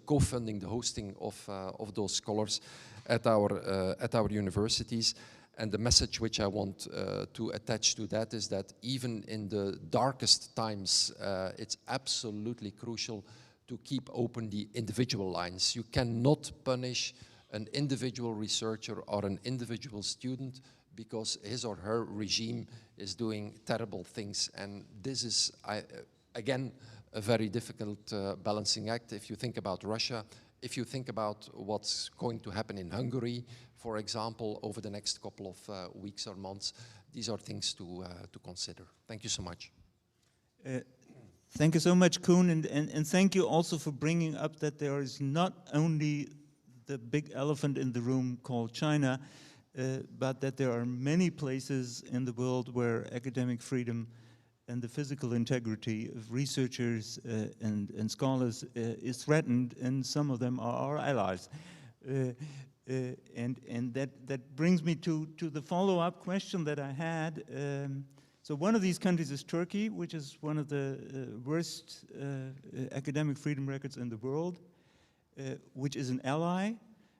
co-funding the hosting of those scholars at our universities. And the message which I want to attach to that is that even in the darkest times, it's absolutely crucial to keep open the individual lines. You cannot punish an individual researcher or an individual student because his or her regime is doing terrible things. And this is, again, a very difficult balancing act. If you think about Russia, if you think about what's going to happen in Hungary, for example, over the next couple of weeks or months, these are things to consider. Thank you so much. Thank you so much, Koen, and thank you also for bringing up that there is not only the big elephant in the room called China, but that there are many places in the world where academic freedom and the physical integrity of researchers and scholars is threatened, and some of them are our allies. And that brings me to the follow-up question that I had. So one of these countries is Turkey, which is one of the worst academic freedom records in the world, which is an ally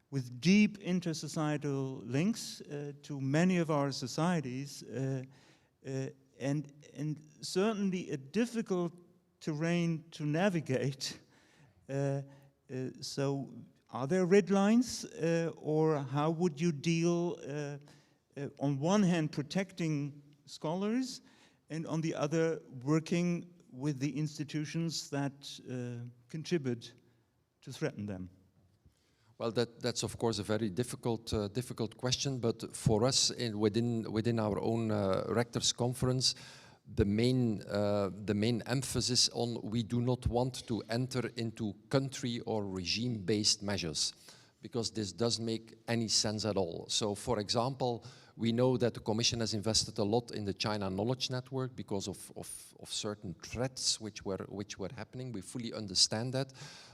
with deep intersocietal links to many of our societies, and certainly a difficult terrain to navigate. So are there red lines, or how would you deal, on one hand, protecting scholars, and on the other, working with the institutions that contribute to threaten them? Well, that's of course a very difficult question, but for us within our own rectors conference, the main emphasis on we do not want to enter into country or regime-based measures, because this doesn't make any sense at all. So, for example, We know that the Commission has invested a lot in the China Knowledge Network because of certain threats which were happening. We fully understand that,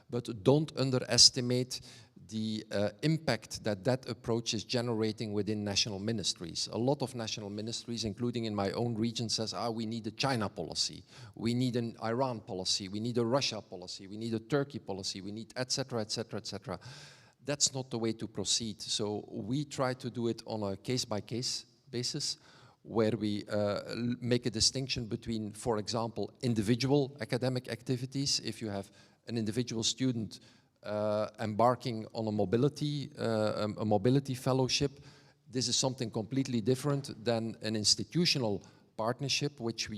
but don't underestimate the impact that approach is generating within national ministries. A lot of national ministries, including in my own region, says, we need a China policy, we need an Iran policy, we need a Russia policy, we need a Turkey policy, we need et cetera, et cetera, et cetera. That's not the way to proceed. So we try to do it on a case-by-case basis, where we make a distinction between, for example, individual academic activities. If you have an individual student embarking on a mobility fellowship, this is something completely different than an institutional partnership which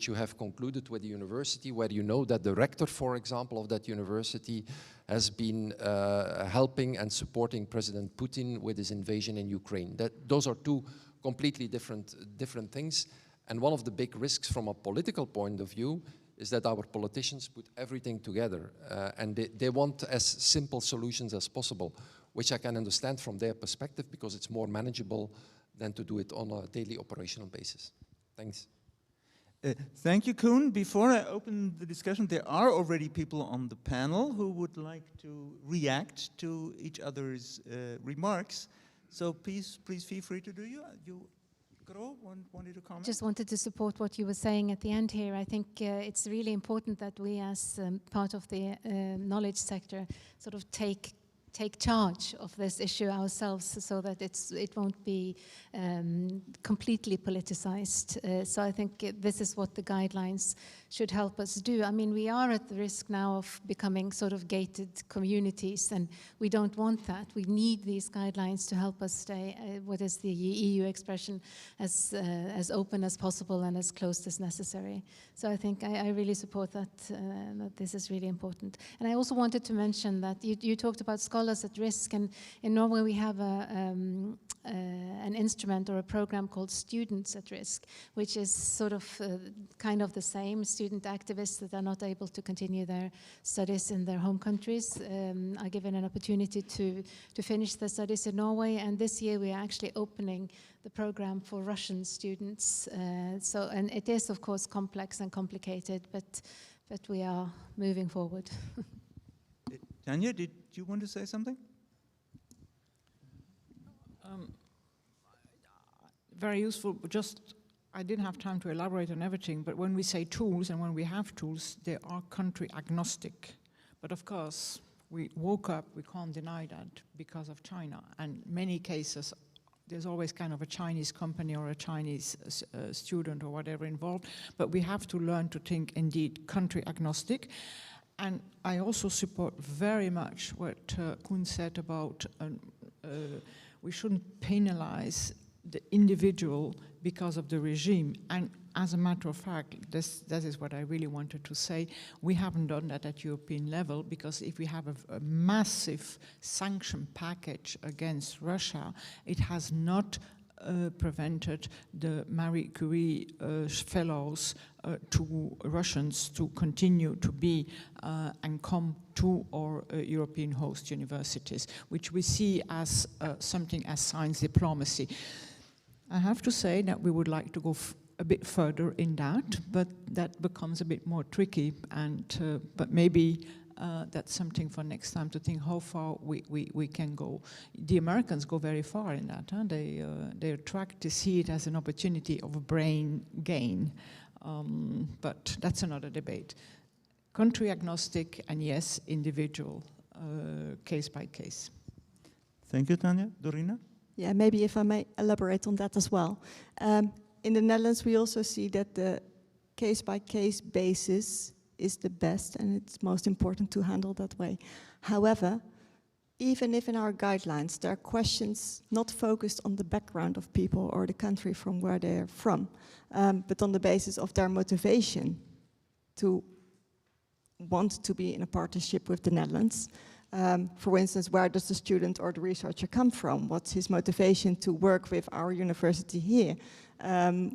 you have concluded with the university, where you know that the rector, for example, of that university has been helping and supporting President Putin with his invasion in Ukraine. Those are two completely different things. And one of the big risks from a political point of view is that our politicians put everything together and they want as simple solutions as possible, which I can understand from their perspective because it's more manageable than to do it on a daily operational basis. Thanks. Thank you, Koen. Before I open the discussion, there are already people on the panel who would like to react to each other's remarks. So please feel free to do you. Gro, wanted to comment? Just wanted to support what you were saying at the end here. I think it's really important that we, as part of the knowledge sector, sort of take charge of this issue ourselves, so that it won't be completely politicized. So I think this is what the guidelines should help us do. I mean, we are at the risk now of becoming sort of gated communities, and we don't want that. We need these guidelines to help us stay, what is the EU expression, as open as possible and as closed as necessary. So I think I really support that, that this is really important. And I also wanted to mention that you talked about scholars at risk, and in Norway we have an instrument or a program called Students at Risk, which is sort of kind of the same. Student activists that are not able to continue their studies in their home countries are given an opportunity to finish their studies in Norway, and this year we are actually opening the program for Russian students. And it is of course complex and complicated, but we are moving forward. Tanya, did you want to say something? Very useful. Just, I didn't have time to elaborate on everything, but when we say tools and when we have tools, they are country agnostic. But of course, we woke up, we can't deny that, because of China. And many cases, there's always kind of a Chinese company or a Chinese student or whatever involved, but we have to learn to think indeed country agnostic. And I also support very much what Koen said about we shouldn't penalize the individual because of the regime. And as a matter of fact, that is what I really wanted to say. We haven't done that at European level, because if we have a massive sanction package against Russia, it has not prevented the Marie Curie fellows to Russians to continue to be and come to our European host universities, which we see as something as science diplomacy. I have to say that we would like to go a bit further in that, but that becomes a bit more tricky, and but maybe that's something for next time to think how far we can go. The Americans go very far in that. Huh? They attract to see it as an opportunity of brain gain, but that's another debate. Country agnostic, and yes, individual, case by case. Thank you, Tanya. Dorina? Yeah, maybe if I may elaborate on that as well. In the Netherlands, we also see that the case-by-case basis is the best, and it's most important to handle that way. However, even if in our guidelines there are questions not focused on the background of people or the country from where they're from, but on the basis of their motivation to want to be in a partnership with the Netherlands. For instance, where does the student or the researcher come from? What's his motivation to work with our university here?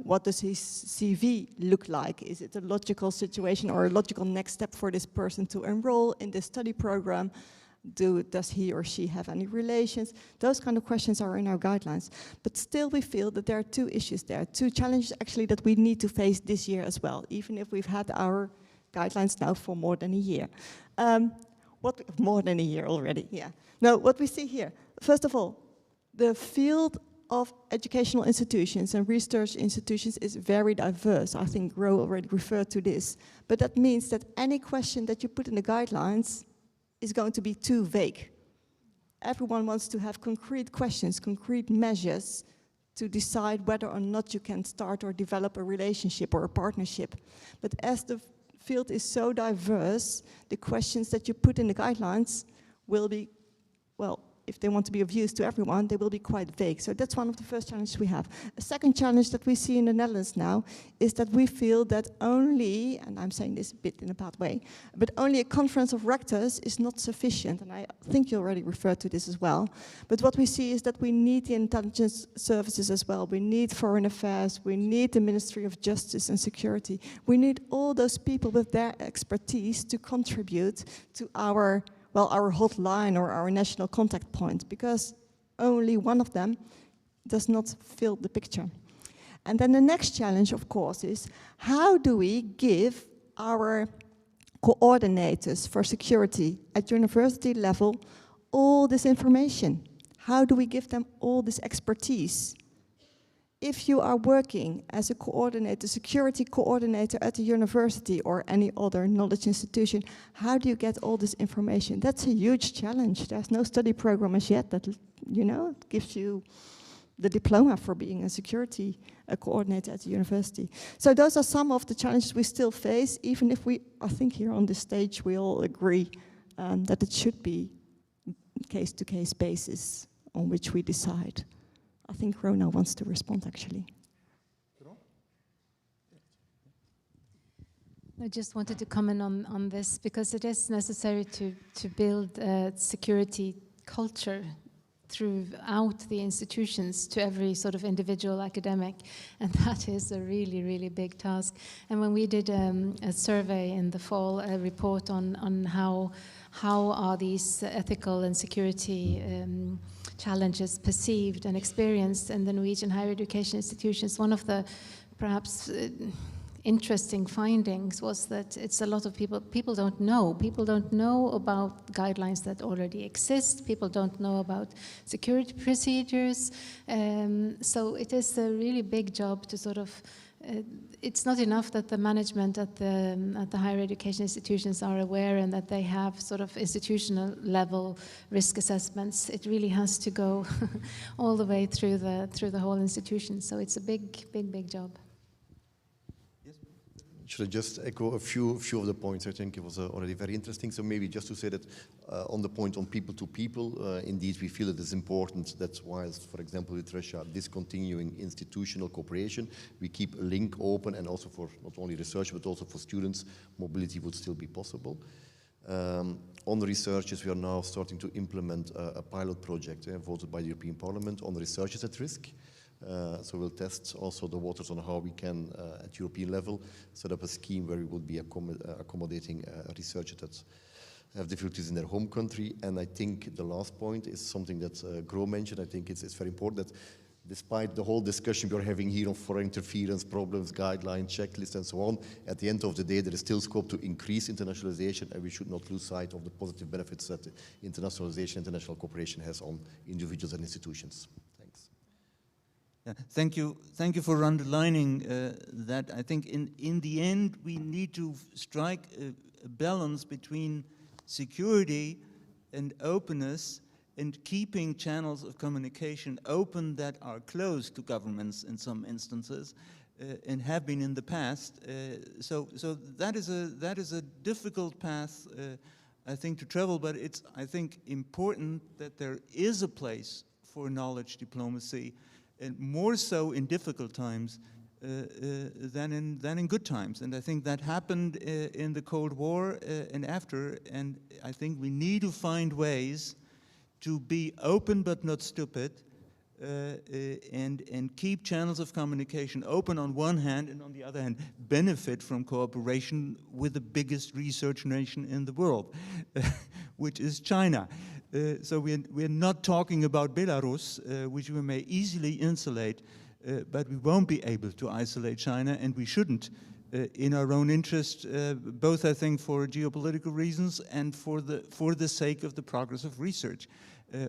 What does his CV look like? Is it a logical situation or a logical next step for this person to enroll in this study program? Does he or she have any relations? Those kind of questions are in our guidelines. But still we feel that there are two issues there, two challenges actually that we need to face this year as well, even if we've had our guidelines now for more than a year. More than a year already, yeah. Now, what we see here, first of all, the field of educational institutions and research institutions is very diverse. I think Ro already referred to this. But that means that any question that you put in the guidelines is going to be too vague. Everyone wants to have concrete questions, concrete measures to decide whether or not you can start or develop a relationship or a partnership. But as the field is so diverse, the questions that you put in the guidelines will be, well, if they want to be of use to everyone, they will be quite vague. So that's one of the first challenges we have. A second challenge that we see in the Netherlands now is that we feel that only, and I'm saying this a bit in a bad way, but only a conference of rectors is not sufficient. And I think you already referred to this as well. But what we see is that we need the intelligence services as well. We need foreign affairs. We need the Ministry of Justice and Security. We need all those people with their expertise to contribute to our hotline or our national contact point, because only one of them does not fill the picture. And then the next challenge, of course, is how do we give our coordinators for security at university level all this information? How do we give them all this expertise? If you are working as a coordinator, security coordinator at a university or any other knowledge institution, how do you get all this information? That's a huge challenge. There's no study program as yet that, gives you the diploma for being a security coordinator at a university. So those are some of the challenges we still face, even if I think here on this stage, we all agree that it should be case-to-case basis on which we decide. I think Rona wants to respond, actually. I just wanted to comment on this, because it is necessary to build a security culture throughout the institutions to every sort of individual academic, and that is a really, really big task. And when we did a survey in the fall, a report on how are these ethical and security challenges perceived and experienced in the Norwegian higher education institutions, one of the perhaps interesting findings was that it's a lot of people don't know about guidelines that already exist. People don't know about security procedures. So it is a really big job to sort of, it's not enough that the management at the higher education institutions are aware and that they have sort of institutional level risk assessments. It really has to go all the way through the whole institution. So it's a big job. Should I just echo a few of the points? I think it was already very interesting. So maybe just to say that on the point on people to people, indeed we feel it is important that whilst, for example, with Russia discontinuing institutional cooperation, we keep a link open, and also for not only research but also for students, mobility would still be possible. On the researchers, we are now starting to implement a pilot project voted by the European Parliament on researchers at risk. So we'll test also the waters on how we can, at European level, set up a scheme where we would be accommodating researchers that have difficulties in their home country. And I think the last point is something that Gro mentioned. I think it's very important that despite the whole discussion we're having here on foreign interference, problems, guidelines, checklists, and so on, at the end of the day, there is still scope to increase internationalization, and we should not lose sight of the positive benefits that internationalization, international cooperation has on individuals and institutions. Yeah, thank you for underlining that. I think in the end we need to strike a balance between security and openness, and keeping channels of communication open that are closed to governments in some instances, and have been in the past. So that is a difficult path, I think, to travel. But it's, I think, important that there is a place for knowledge diplomacy, and more so in difficult times than in good times. And I think that happened in the Cold War and after. And I think we need to find ways to be open but not stupid, and keep channels of communication open on one hand, and on the other hand benefit from cooperation with the biggest research nation in the world, which is China. So we're not talking about Belarus, which we may easily insulate, but we won't be able to isolate China, and we shouldn't, in our own interest, both I think for geopolitical reasons and for the sake of the progress of research,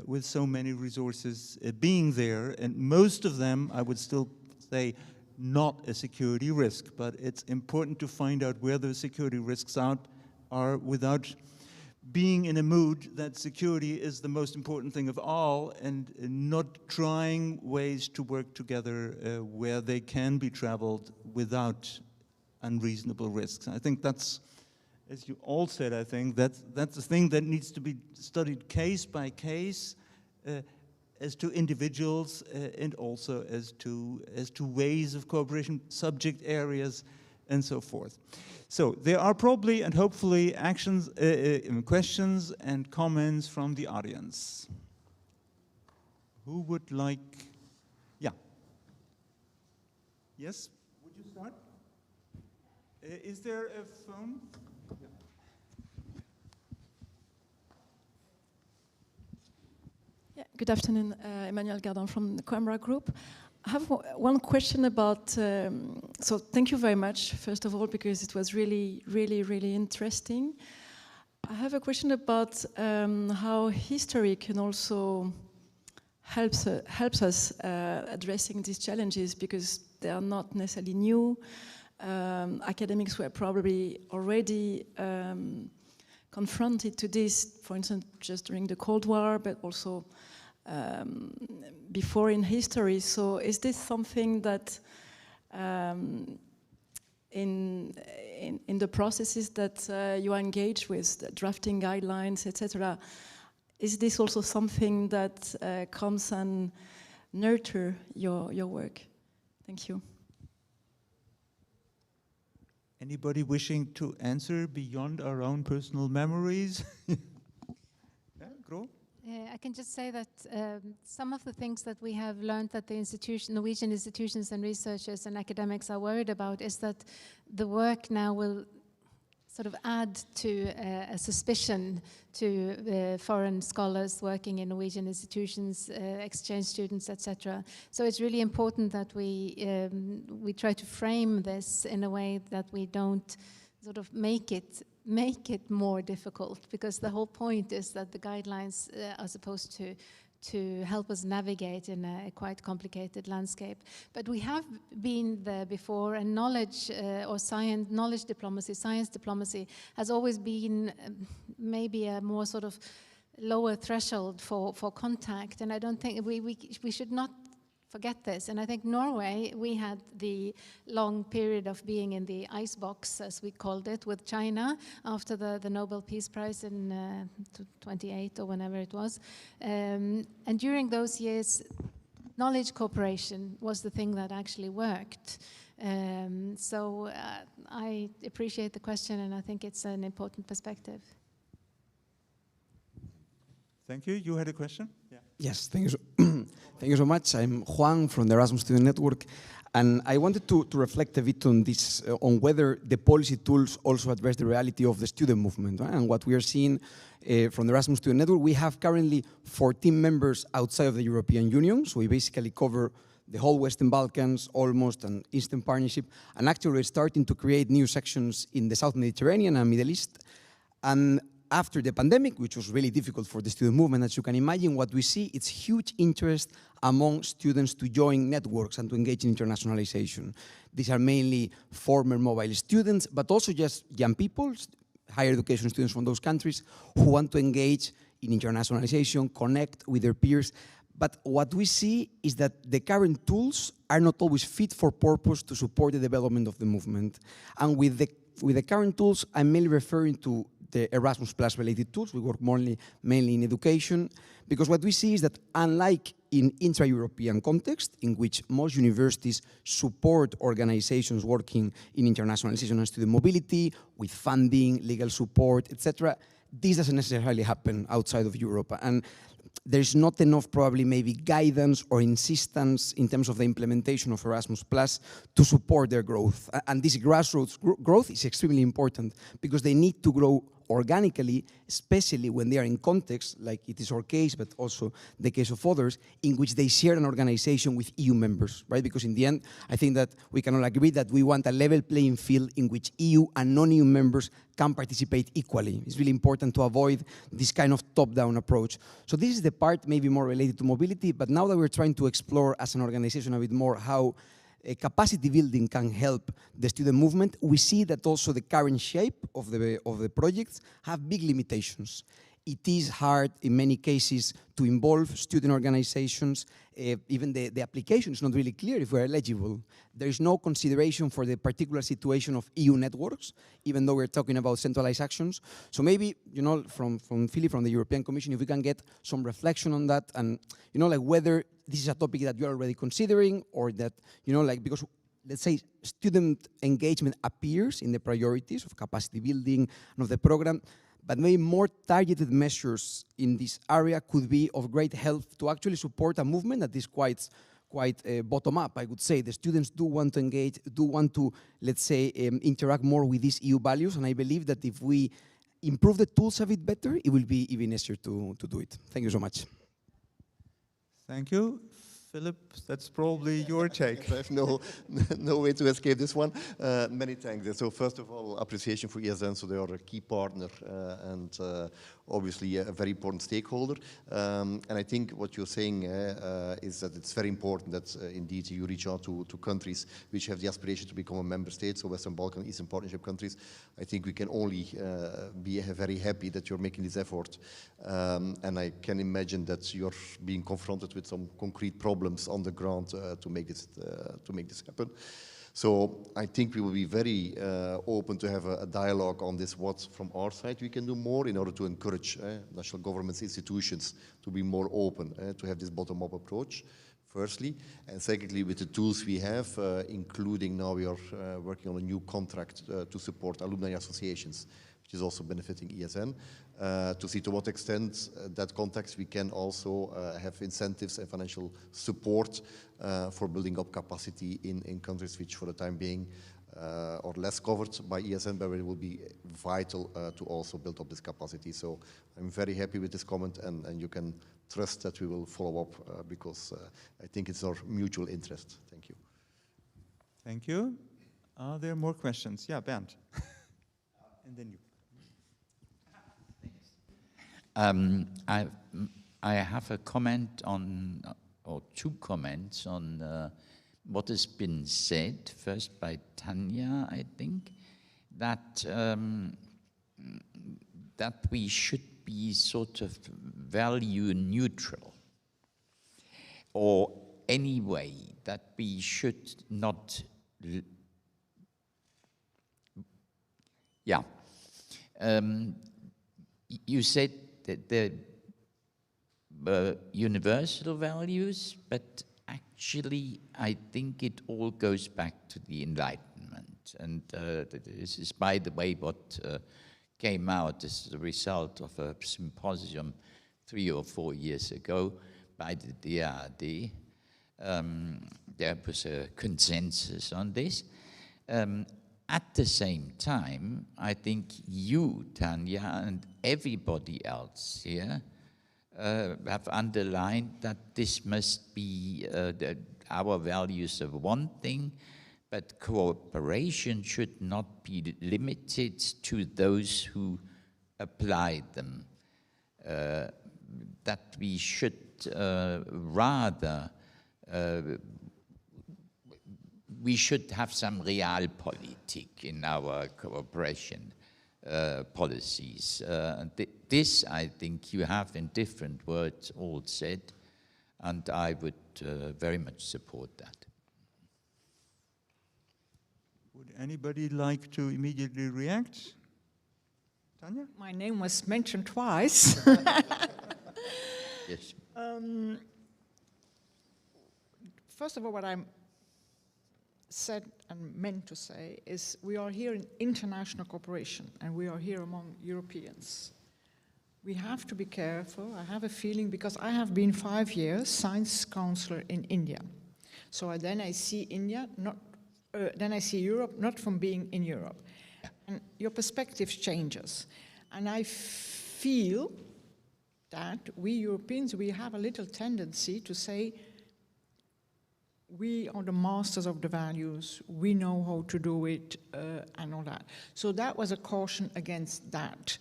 with so many resources being there, and most of them, I would still say, not a security risk, but it's important to find out where those security risks are without being in a mood that security is the most important thing of all, and not trying ways to work together where they can be traveled without unreasonable risks. I think that's, as you all said, I think that's the thing that needs to be studied case by case, as to individuals and also as to ways of cooperation, subject areas, and so forth. So there are probably and hopefully questions and comments from the audience. Who would like? Yeah. Yes. Would you start? Is there a phone? Yeah, good afternoon, Emmanuel Gardin from the Coimbra Group. I have one question about, so thank you very much, first of all, because it was really, really, really interesting. I have a question about how history can also helps us addressing these challenges, because they are not necessarily new. Academics were probably already confronted to this, for instance, just during the Cold War, but also before in history. So is this something that in the processes that you are engaged with, the drafting guidelines, etc., is this also something that comes and nurture your work? Thank you. Anybody wishing to answer beyond our own personal memories? Yeah, Gro? I can just say that some of the things that we have learned that the Norwegian institutions and researchers and academics are worried about is that the work now will sort of add to a suspicion to foreign scholars working in Norwegian institutions, exchange students, etc. So it's really important that we try to frame this in a way that we don't sort of make it more difficult, because the whole point is that the guidelines are supposed to help us navigate in a quite complicated landscape. But we have been there before, and knowledge or knowledge diplomacy, science diplomacy has always been maybe a more sort of lower threshold for contact, and I don't think we should not forget this. And I think Norway, we had the long period of being in the ice box, as we called it, with China after the Nobel Peace Prize in 28 or whenever it was. And during those years, knowledge cooperation was the thing that actually worked. So I appreciate the question, and I think it's an important perspective. Thank you. You had a question? Yeah. Yes, thank you. Thank you so much. I'm Juan from the Erasmus Student Network, and I wanted to reflect a bit on this, on whether the policy tools also address the reality of the student movement, right? And what we are seeing from the Erasmus Student Network, we have currently 14 members outside of the European Union, so we basically cover the whole Western Balkans, almost, and Eastern Partnership, and actually we're starting to create new sections in the South Mediterranean and Middle East. And after the pandemic, which was really difficult for the student movement, as you can imagine, what we see is huge interest among students to join networks and to engage in internationalization. These are mainly former mobile students, but also just young people, higher education students from those countries who want to engage in internationalization, connect with their peers. But what we see is that the current tools are not always fit for purpose to support the development of the movement. And with the current tools, I'm mainly referring to the Erasmus Plus related tools. We work mainly in education, because what we see is that unlike in intra-European context, in which most universities support organizations working in internationalization and student mobility with funding, legal support, etc., this doesn't necessarily happen outside of Europe. And there's not enough probably maybe guidance or insistence in terms of the implementation of Erasmus Plus to support their growth. And this grassroots growth is extremely important, because they need to grow organically, especially when they are in contexts, like it is our case, but also the case of others, in which they share an organization with EU members, right? Because in the end, I think that we can all agree that we want a level playing field in which EU and non-EU members can participate equally. It's really important to avoid this kind of top-down approach. So this is the part maybe more related to mobility, but now that we're trying to explore as an organization a bit more how capacity building can help the student movement, we see that also the current shape of the projects have big limitations. It is hard in many cases to involve student organizations. Even the application is not really clear if we're eligible. There is no consideration for the particular situation of EU networks, even though we're talking about centralized actions. So maybe, you know, from Filip, from the European Commission, if we can get some reflection on that, and, you know, like whether this is a topic that you're already considering, or that, you know, like, because let's say student engagement appears in the priorities of capacity building and of the program, but maybe more targeted measures in this area could be of great help to actually support a movement that is quite bottom-up, I would say. The students do want to engage, do want to, let's say, interact more with these EU values, and I believe that if we improve the tools a bit better, it will be even easier to do it. Thank you so much. Thank you. Filip, that's probably your take. I have no way to escape this one. Many thanks. So first of all, appreciation for ESN. So they are a key partner and obviously a very important stakeholder. And I think what you're saying is that it's very important that indeed you reach out to countries which have the aspiration to become a member state, so Western Balkan, Eastern Partnership countries. I think we can only be very happy that you're making this effort. And I can imagine that you're being confronted with some concrete problems on the ground to make this happen. So I think we will be very open to have a dialogue on this, what from our side we can do more in order to encourage national governments, institutions to be more open, to have this bottom-up approach, firstly. And secondly, with the tools we have, including now we are working on a new contract to support alumni associations, which is also benefiting ESN, to see to what extent that context we can also have incentives and financial support for building up capacity in countries which for the time being are less covered by ESN, but it will be vital to also build up this capacity. So I'm very happy with this comment, and you can trust that we will follow up because I think it's our mutual interest. Thank you. Thank you. Are there more questions? Yeah, Bernd. And then you. I have a comment on, or two comments on what has been said, first by Tania, I think, that that we should be sort of value neutral, or anyway, that we should not, you said that the universal values, but actually I think it all goes back to the Enlightenment. And this is, by the way, what came out as a result of a symposium 3 or 4 years ago by the DRD. There was a consensus on this. At the same time, I think you, Tania, and everybody else here have underlined that this must be our values of one thing, but cooperation should not be limited to those who apply them. That we should rather we should have some realpolitik in our cooperation policies. This, I think, you have in different words all said, and I would very much support that. Would anybody like to immediately react? Tania? My name was mentioned twice. Yes. First of all, what I'm said and meant to say is we are here in international cooperation, and we are here among Europeans. We have to be careful. I have a feeling, because I have been 5 years science counselor in India. So then I see India, then I see Europe not from being in Europe. And your perspective changes. And I feel that we Europeans, we have a little tendency to say, we are the masters of the values, we know how to do it, and all that. So that was a caution against that.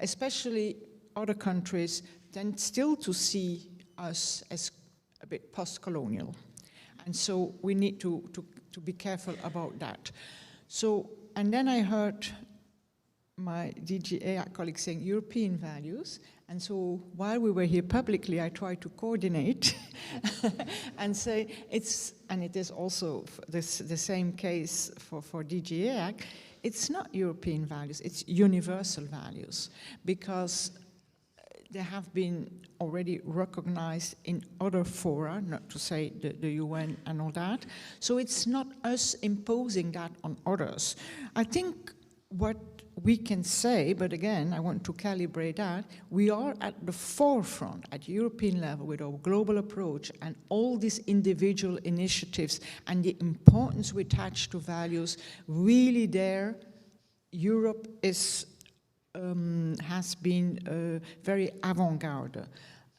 Especially other countries tend still to see us as a bit post-colonial. And so we need to be careful about that. So, and then I heard my DGA colleague saying European values. And so while we were here publicly, I tried to coordinate and say and it is also the same case for DGA, it's not European values, it's universal values, because they have been already recognized in other fora, not to say the UN and all that. So it's not us imposing that on others. I think what we can say, but again, I want to calibrate that, we are at the forefront at European level with our global approach and all these individual initiatives and the importance we attach to values, really there, Europe is, has been very avant-garde.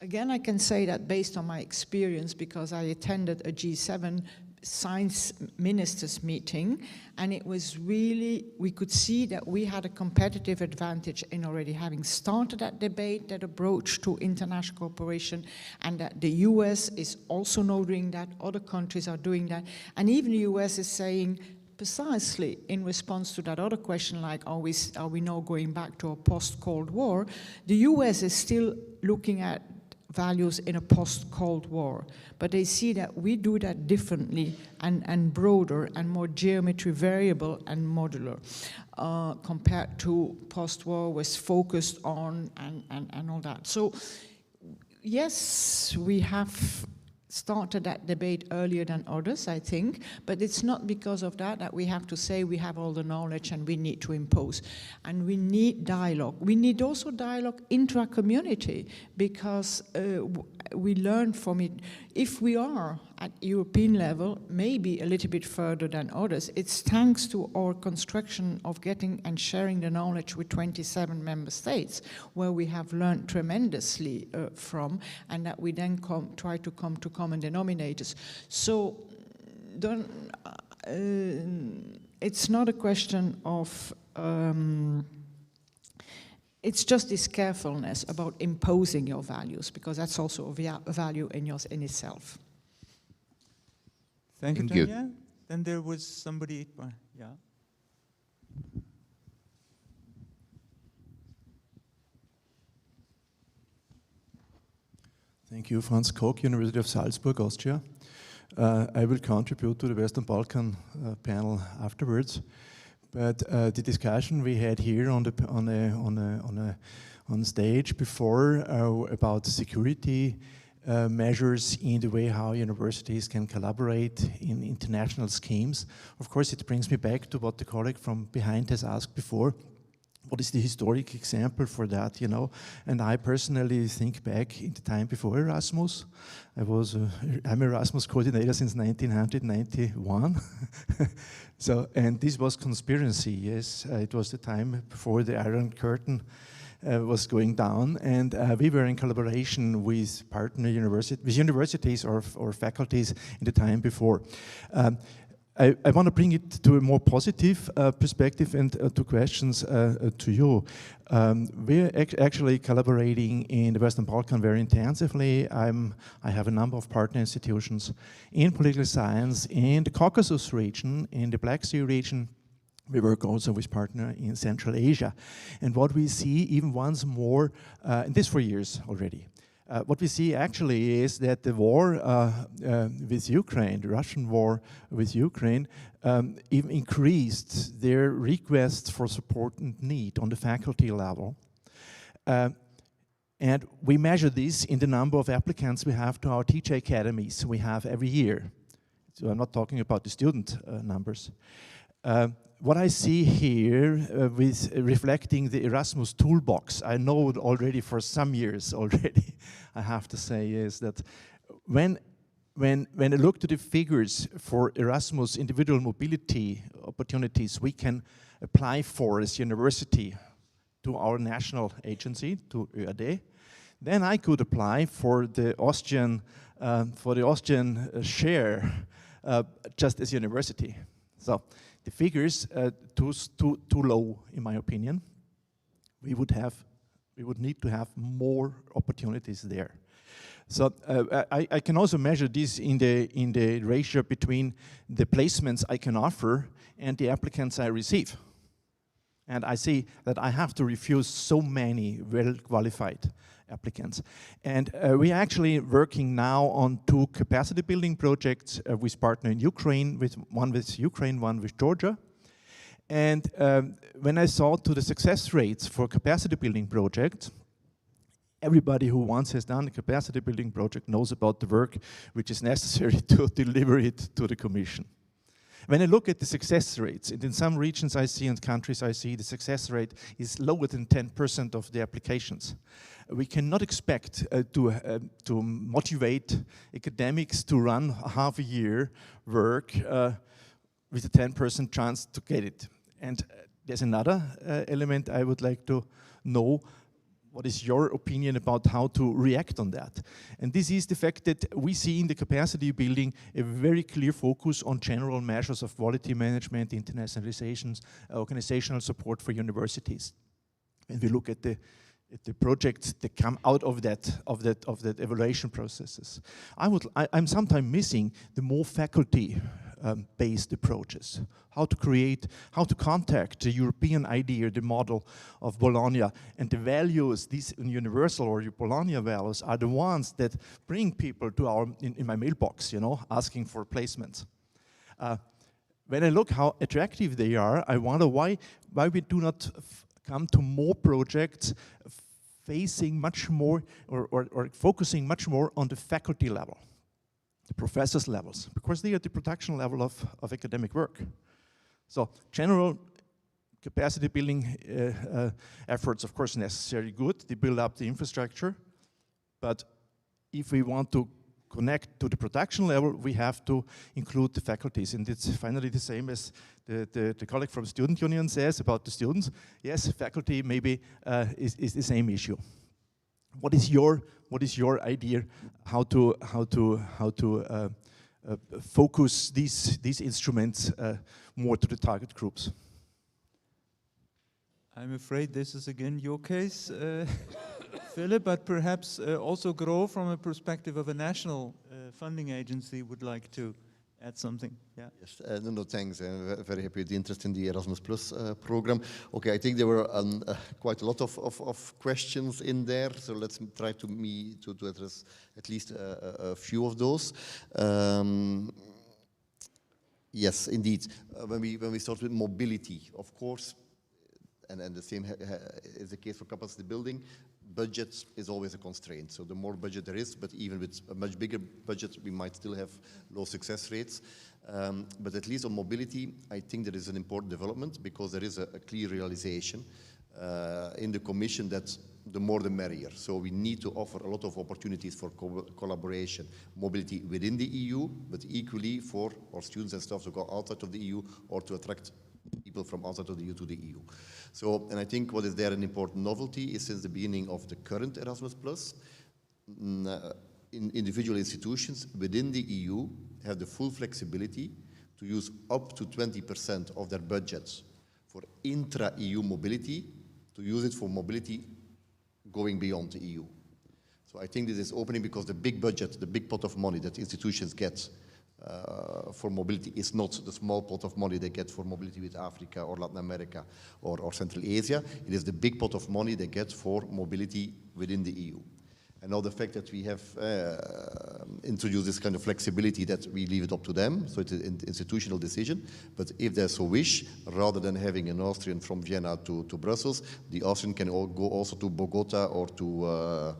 Again, I can say that based on my experience, because I attended a G7 science ministers meeting, and it was really, we could see that we had a competitive advantage in already having started that debate, that approach to international cooperation, and that the US is also now doing that, other countries are doing that, and even the US is saying, precisely in response to that other question, like are we now going back to a post-Cold War, the US is still looking at values in a post-Cold War. But they see that we do that differently and broader and more geometry variable and modular compared to post-war was focused on and all that. So yes, we have started that debate earlier than others, I think, but it's not because of that we have to say we have all the knowledge and we need to impose. And we need dialogue. We need also dialogue intra-community, because we learn from it. If we are at European level, maybe a little bit further than others, it's thanks to our construction of getting and sharing the knowledge with 27 member states, where we have learned tremendously from, and that we then try to come to common denominators. So it's not a question of, it's just this carefulness about imposing your values, because that's also a value in itself. Thank you, Thank you. Tania. Then there was somebody, yeah. Thank you, Franz Koch, University of Salzburg, Austria. I will contribute to the Western Balkan panel afterwards, but the discussion we had here on stage before about security measures in the way how universities can collaborate in international schemes. Of course, it brings me back to what the colleague from behind has asked before. What is the historic example for that, you know? And I personally think back in the time before Erasmus. I'm Erasmus coordinator since 1991. And this was conspiracy, yes. It was the time before the Iron Curtain was going down, and we were in collaboration with partner universities or faculties in the time before. I want to bring it to a more positive perspective and two questions to you. We're actually collaborating in the Western Balkan very intensively. I have a number of partner institutions in political science in the Caucasus region, in the Black Sea region. We work also with partner in Central Asia. And what we see even once more, and this for years already, what we see actually is that the war with Ukraine, the Russian war with Ukraine, even increased their requests for support and need on the faculty level. And we measure this in the number of applicants we have to our teacher academies we have every year. So I'm not talking about the student numbers. What I see here with reflecting the Erasmus toolbox, I know it already for some years already, I have to say, is that when I look to the figures for Erasmus individual mobility opportunities we can apply for as university to our national agency, to ÖAD. Then I could apply for the Austrian share just as university. So the figures too low, in my opinion. We would need to have more opportunities there. So I can also measure this in the ratio between the placements I can offer and the applicants I receive. And I see that I have to refuse so many well-qualified applicants. And we are actually working now on 2 capacity building projects with partner in Ukraine, one with Ukraine, one with Georgia. And when I saw to the success rates for capacity building projects, everybody who once has done a capacity building project knows about the work which is necessary to deliver it to the Commission. When I look at the success rates, and in some regions I see and countries I see the success rate is lower than 10% of the applications. We cannot expect to motivate academics to run half a year work with a 10% chance to get it. And there's another element I would like to know. What is your opinion about how to react on that? And this is the fact that we see in the capacity building a very clear focus on general measures of quality management, internationalizations, organizational support for universities. When we look at the projects that come out of that evaluation processes, I'm sometimes missing the more faculty-based approaches. How to contact the European idea, the model of Bologna, and the values, these universal or Bologna values, are the ones that bring people to in my mailbox, you know, asking for placements. When I look how attractive they are, I wonder why we do not come to more projects facing much more or focusing much more on the faculty level, the professors' levels, because they are the production level of academic work. So general capacity building efforts, of course, necessary, good. They build up the infrastructure. But if we want to connect to the production level, we have to include the faculties. And it's finally the same as the colleague from Student Union says about the students. Yes, faculty maybe is the same issue. What is your idea how to focus these instruments more to the target groups? I'm afraid this is again your case, Filip, but perhaps also Gro, from a perspective of a national funding agency, would like to add something. Yeah. Yes, no, thanks. I'm very happy with the interest in the Erasmus Plus program. Okay, I think there were quite a lot of questions in there, so let's try to address at least a few of those. Yes, indeed. When we start with mobility, of course, and the same is the case for capacity building, budget is always a constraint. So the more budget there is, but even with a much bigger budget, we might still have low success rates. But at least on mobility, I think there is an important development because there is a clear realization in the Commission that the more the merrier. So we need to offer a lot of opportunities for collaboration, mobility within the EU, but equally for our students and staff to go outside of the EU or to attract people from outside of the EU to the EU. So, and I think what is there an important novelty is since the beginning of the current Erasmus Plus, individual institutions within the EU have the full flexibility to use up to 20% of their budgets for intra-EU mobility, to use it for mobility going beyond the EU. So I think this is opening because the big budget, the big pot of money that institutions get for mobility is not the small pot of money they get for mobility with Africa or Latin America or Central Asia. It is the big pot of money they get for mobility within the EU. And now the fact that we have introduced this kind of flexibility that we leave it up to them, so it's an institutional decision, but if they so wish, rather than having an Austrian from Vienna to Brussels, the Austrian can go also to Bogota or to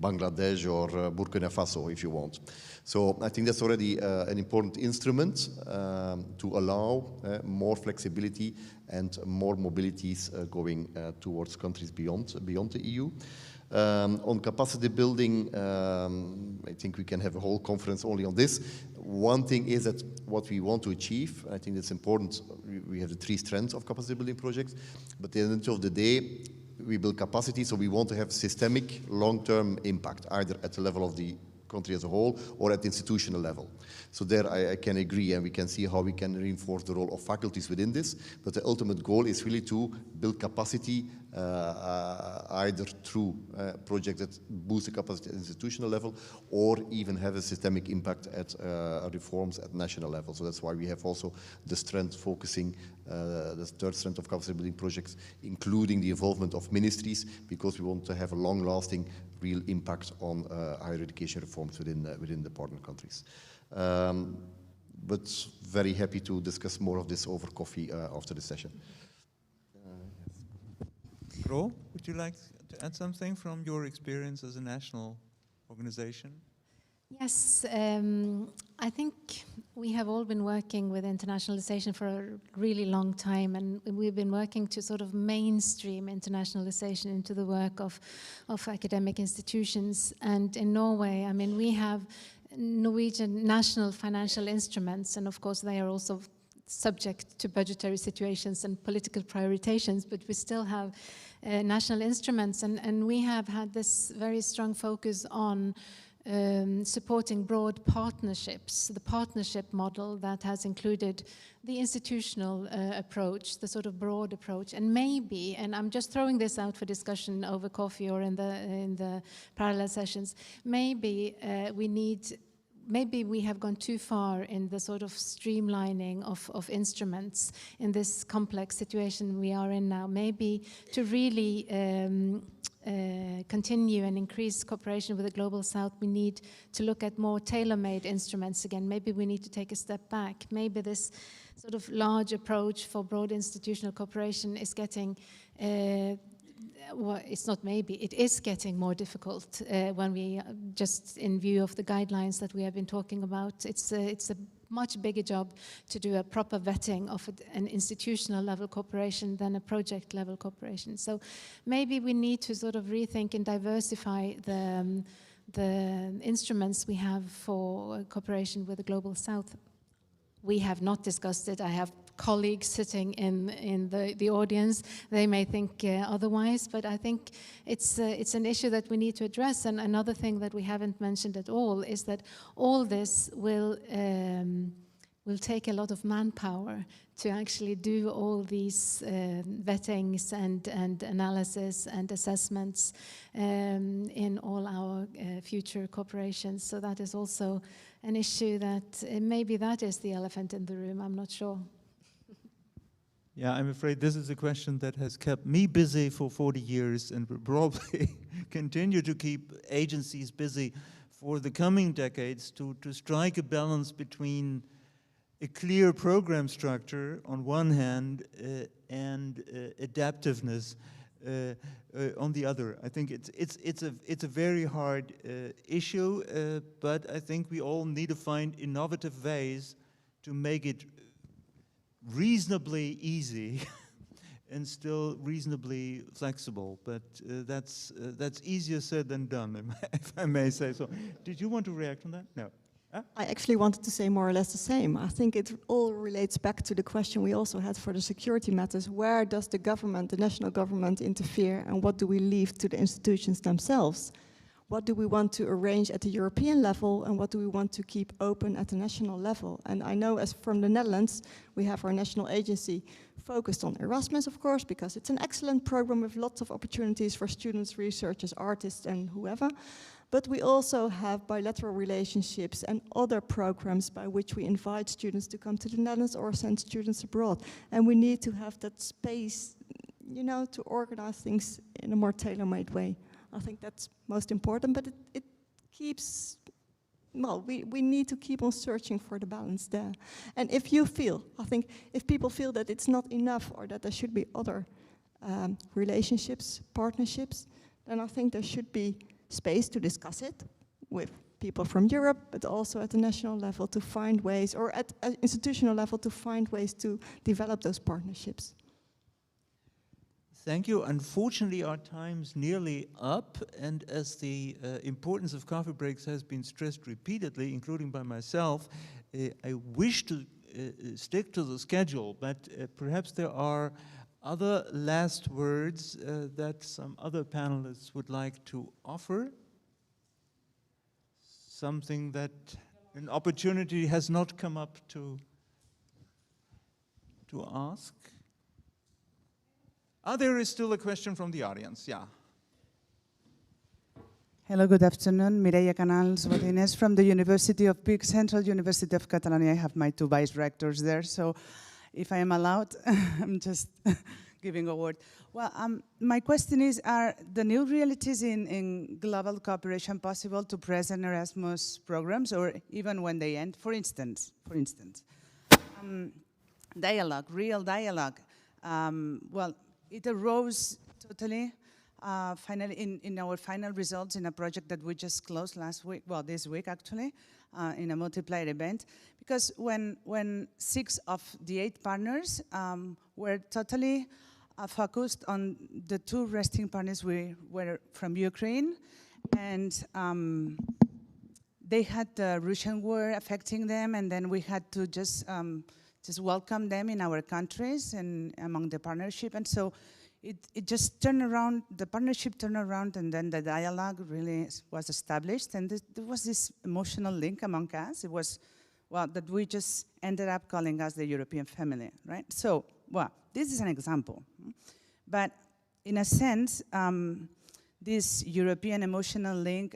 Bangladesh or Burkina Faso if you want. So I think that's already an important instrument to allow more flexibility and more mobilities going towards countries beyond the EU. On capacity building, I think we can have a whole conference only on this. One thing is that what we want to achieve, I think it's important, we have the 3 strands of capacity building projects, but at the end of the day, we build capacity, so we want to have systemic long-term impact, either at the level of the country as a whole or at the institutional level. So there I can agree, and we can see how we can reinforce the role of faculties within this, but the ultimate goal is really to build capacity either through projects that boost the capacity at the institutional level or even have a systemic impact at reforms at national level. So that's why we have also the strength focusing, the third strength of capacity building projects, including the involvement of ministries, because we want to have a long-lasting real impact on higher education reforms within the partner countries. But very happy to discuss more of this over coffee after the session. Ro, would you like to add something from your experience as a national organization? Yes, I think we have all been working with internationalization for a really long time, and we've been working to sort of mainstream internationalization into the work of academic institutions. And in Norway, I mean, we have Norwegian national financial instruments, and of course they are also subject to budgetary situations and political prioritizations, but we still have national instruments, and we have had this very strong focus on supporting broad partnerships, the partnership model that has included the institutional approach, the sort of broad approach, and maybe, and I'm just throwing this out for discussion over coffee or in the parallel sessions, maybe maybe we have gone too far in the sort of streamlining of instruments in this complex situation we are in now. Maybe to really continue and increase cooperation with the Global South, we need to look at more tailor-made instruments again. Maybe we need to take a step back. Maybe this sort of large approach for broad institutional cooperation is getting well, it's not maybe, it is getting more difficult when we, just in view of the guidelines that we have been talking about. It's a much bigger job to do a proper vetting of an institutional level cooperation than a project level cooperation. So maybe we need to sort of rethink and diversify the instruments we have for cooperation with the Global South. We have not discussed it. I have colleagues sitting in the audience. They may think otherwise, but I think it's an issue that we need to address. And another thing that we haven't mentioned at all is that all this will take a lot of manpower to actually do all these vettings and analysis and assessments in all our future corporations. So that is also an issue that maybe that is the elephant in the room. I'm not sure. Yeah, I'm afraid this is a question that has kept me busy for 40 years and will probably continue to keep agencies busy for the coming decades, to strike a balance between a clear program structure on one hand and adaptiveness on the other. I think it's a very hard issue, but I think we all need to find innovative ways to make it reasonably easy and still reasonably flexible, but that's easier said than done, if I may say so. Did you want to react on that? No. Huh? I actually wanted to say more or less the same. I think it all relates back to the question we also had for the security matters. Where does the government, the national government, interfere, and what do we leave to the institutions themselves? What do we want to arrange at the European level, and what do we want to keep open at the national level? And I know, as from the Netherlands, we have our national agency focused on Erasmus, of course, because it's an excellent program with lots of opportunities for students, researchers, artists, and whoever. But we also have bilateral relationships and other programs by which we invite students to come to the Netherlands or send students abroad. And we need to have that space, you know, to organize things in a more tailor-made way. I think that's most important, but it keeps, well, we need to keep on searching for the balance there. And if you feel, I think, if people feel that it's not enough or that there should be other relationships, partnerships, then I think there should be space to discuss it with people from Europe, but also at the national level to find ways, or at an institutional level to find ways to develop those partnerships. Thank you. Unfortunately, our time's nearly up, and as the importance of coffee breaks has been stressed repeatedly, including by myself, I wish to stick to the schedule, but perhaps there are other last words that some other panelists would like to offer? Something that an opportunity has not come up to ask? There is still a question from the audience, yeah. Hello, good afternoon. Mireia Canals Botines from the University of Vic, Central University of Catalonia. I have my two vice rectors there, so if I am allowed, I'm just giving a word. Well, my question is, are the new realities in global cooperation possible to present Erasmus programs, or even when they end? For instance, dialogue, real dialogue. Well, it arose totally finally in our final results in a project that we just closed last week, well, this week actually, in a multiplier event, because when 6 of the 8 partners were totally focused on the 2 resting partners were from Ukraine, and they had the Russian war affecting them, and then we had to just welcome them in our countries and among the partnership, and so it just turned around, the partnership turned around, and then the dialogue really was established, and there was this emotional link among us. It was, well, that we just ended up calling us the European family, right? So, well, this is an example. But in a sense, this European emotional link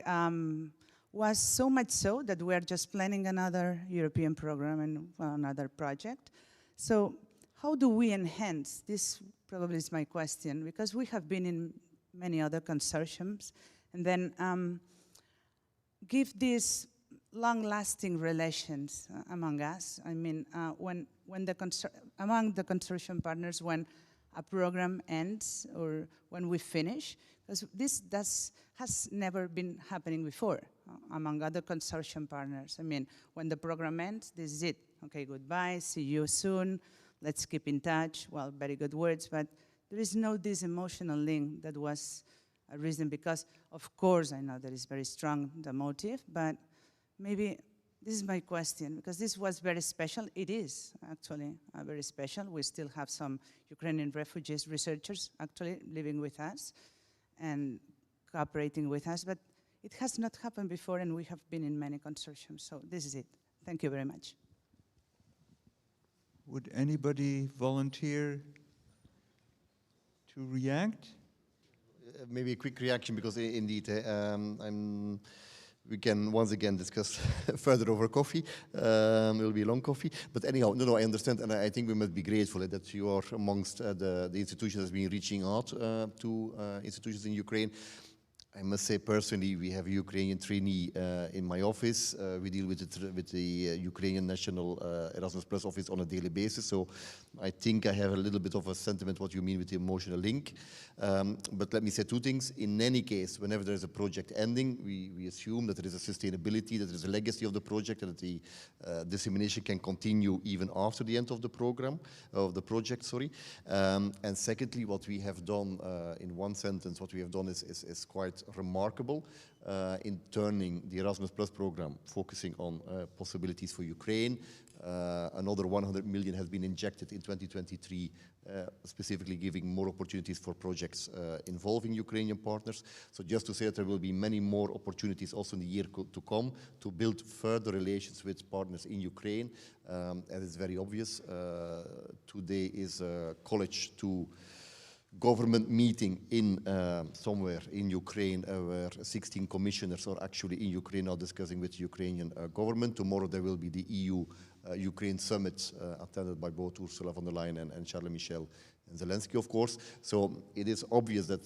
was so much so that we are just planning another European program and another project. So how do we enhance, this probably is my question, because we have been in many other consortiums, and then give these long-lasting relations among us. I mean, when among the consortium partners, when a program ends or when we finish, because this has never been happening before among other consortium partners. I mean, when the program ends, this is it. Okay, goodbye, see you soon, let's keep in touch. Well, very good words, but there is no this emotional link that was a reason, because of course I know that is very strong, the motive, but maybe this is my question, because this was very special. It is actually very special. We still have some Ukrainian refugees researchers actually living with us and cooperating with us, but it has not happened before, and we have been in many consortiums, so this is it. Thank you very much. Would anybody volunteer to react? Maybe a quick reaction, because indeed, we can once again discuss further over coffee. It will be a long coffee. But anyhow, no, I understand, and I think we must be grateful that you are amongst the institutions that have been reaching out to institutions in Ukraine. I must say personally, we have a Ukrainian trainee in my office. We deal with the Ukrainian National Erasmus Plus office on a daily basis. So I think I have a little bit of a sentiment what you mean with the emotional link. But let me say 2 things. In any case, whenever there is a project ending, we assume that there is a sustainability, that there is a legacy of the project, and that the dissemination can continue even after the end of the program, of the project, sorry. And secondly, what we have done, in one sentence, what we have done is quite remarkable in turning the Erasmus Plus program, focusing on possibilities for Ukraine. Another 100 million has been injected in 2023, specifically giving more opportunities for projects involving Ukrainian partners. So just to say that there will be many more opportunities also in the year to come to build further relations with partners in Ukraine. As is very obvious, today is a college to government meeting in somewhere in Ukraine where 16 commissioners are actually in Ukraine now discussing with the Ukrainian government. Tomorrow there will be the EU-Ukraine summit attended by both Ursula von der Leyen and Charles Michel and Zelensky, of course. So it is obvious that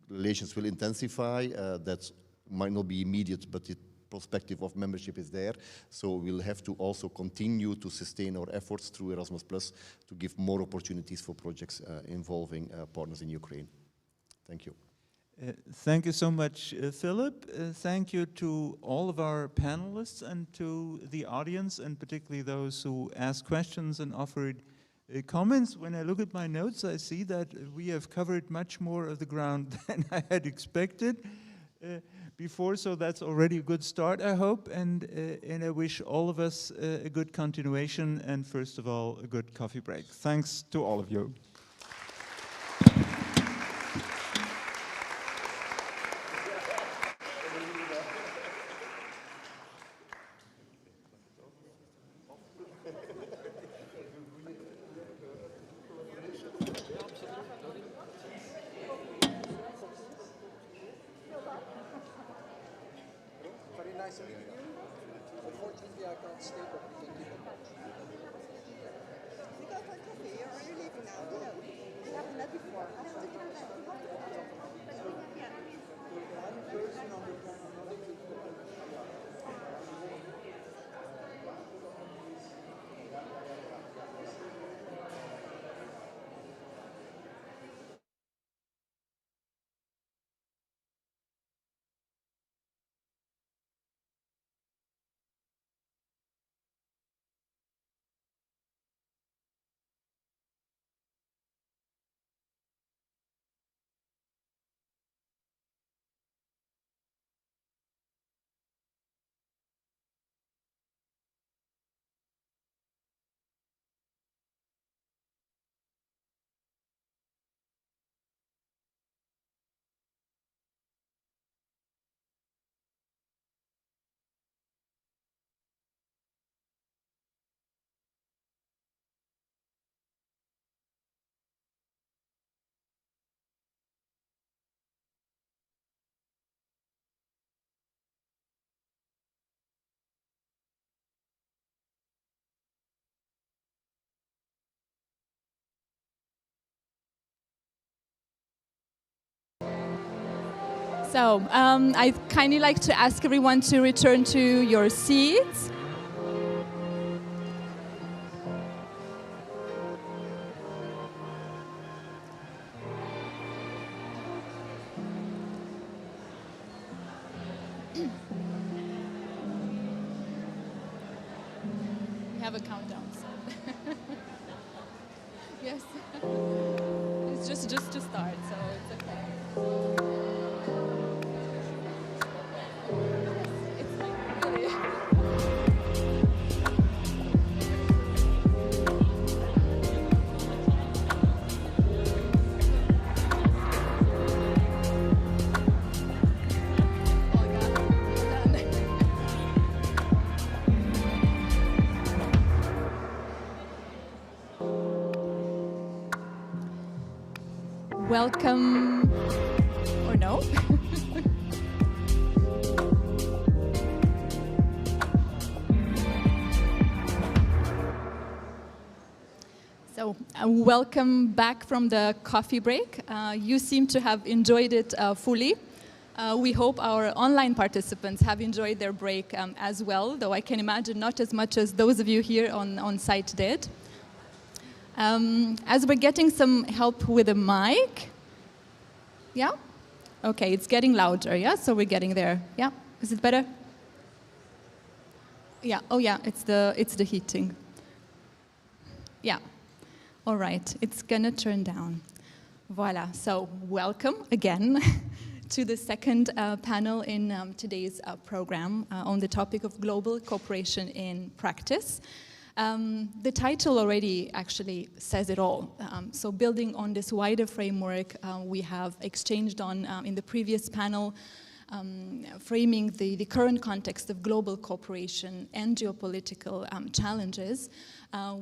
relations will intensify. That might not be immediate, but the perspective of membership is there. So we'll have to also continue to sustain our efforts through Erasmus Plus to give more opportunities for projects involving partners in Ukraine. Thank you. Thank you so much, Filip. Thank you to all of our panelists and to the audience, and particularly those who asked questions and offered comments. When I look at my notes, I see that we have covered much more of the ground than I had expected before, so that's already a good start, I hope, and I wish all of us a good continuation, and first of all, a good coffee break. Thanks to all of you. So I'd kindly like to ask everyone to return to your seats. We have a countdown. So. Yes. It's just to start, so it's okay. It's like really. Welcome, or no? So, welcome back from the coffee break. You seem to have enjoyed it fully. We hope our online participants have enjoyed their break as well, though I can imagine not as much as those of you here on site did. As we're getting some help with a mic, yeah? Okay, it's getting louder, yeah? So we're getting there, yeah? Is it better? Yeah, oh yeah, it's the heating. Yeah, all right, it's gonna turn down. Voila, so welcome again to the second panel in today's program on the topic of global cooperation in practice. The title already actually says it all. So building on this wider framework we have exchanged on in the previous panel, framing the current context of global cooperation and geopolitical challenges,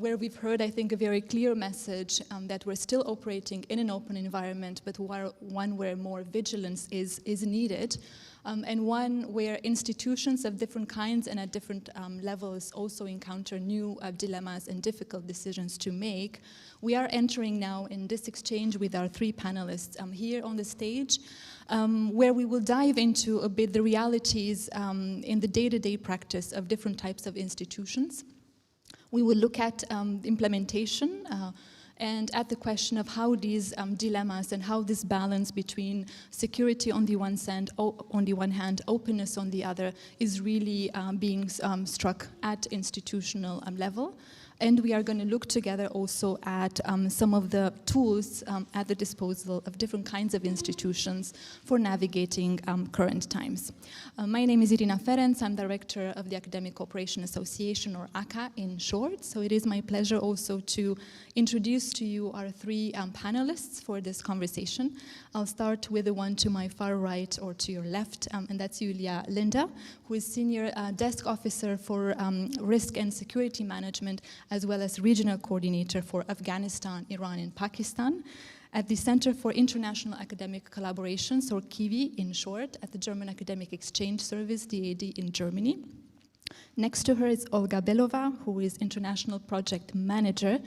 where we've heard, I think, a very clear message that we're still operating in an open environment, but one where more vigilance is needed. And one where institutions of different kinds and at different levels also encounter new dilemmas and difficult decisions to make. We are entering now in this exchange with our three panelists here on the stage, where we will dive into a bit the realities in the day-to-day practice of different types of institutions. We will look at implementation, and at the question of how these dilemmas and how this balance between security on the one hand, openness on the other, is really being struck at institutional level. And we are going to look together also at some of the tools at the disposal of different kinds of institutions for navigating current times. My name is Irina Ferenc. I'm director of the Academic Cooperation Association, or ACA in short. So it is my pleasure also to introduce to you our three panelists for this conversation. I'll start with the one to my far right or to your left, and that's Julia Linda, who is Senior Desk Officer for Risk and Security Management, as well as Regional Coordinator for Afghanistan, Iran, and Pakistan, at the Center for International Academic Collaborations, or KIWI in short, at the German Academic Exchange Service, DAD, in Germany. Next to her is Olga Belova, who is International Project Manager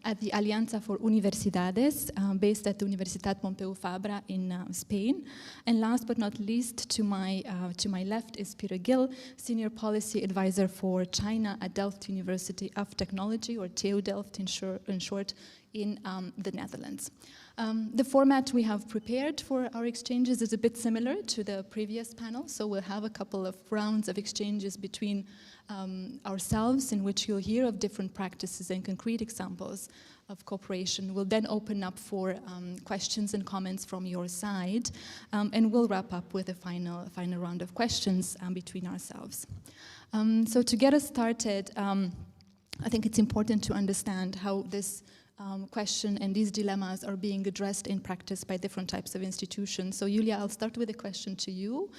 at the Alianza for Universidades, based at the Universitat Pompeu Fabra in Spain. And last but not least, to my left is Peter Gill, Senior Policy Advisor for China at Delft University of Technology, or TU Delft in short, in the Netherlands. The format we have prepared for our exchanges is a bit similar to the previous panel, so we'll have a couple of rounds of exchanges between ourselves, in which you'll hear of different practices and concrete examples of cooperation. We'll then open up for questions and comments from your side, and we'll wrap up with a final round of questions between ourselves. So to get us started, I think it's important to understand how this question and these dilemmas are being addressed in practice by different types of institutions. So Julia, I'll start with a question to you,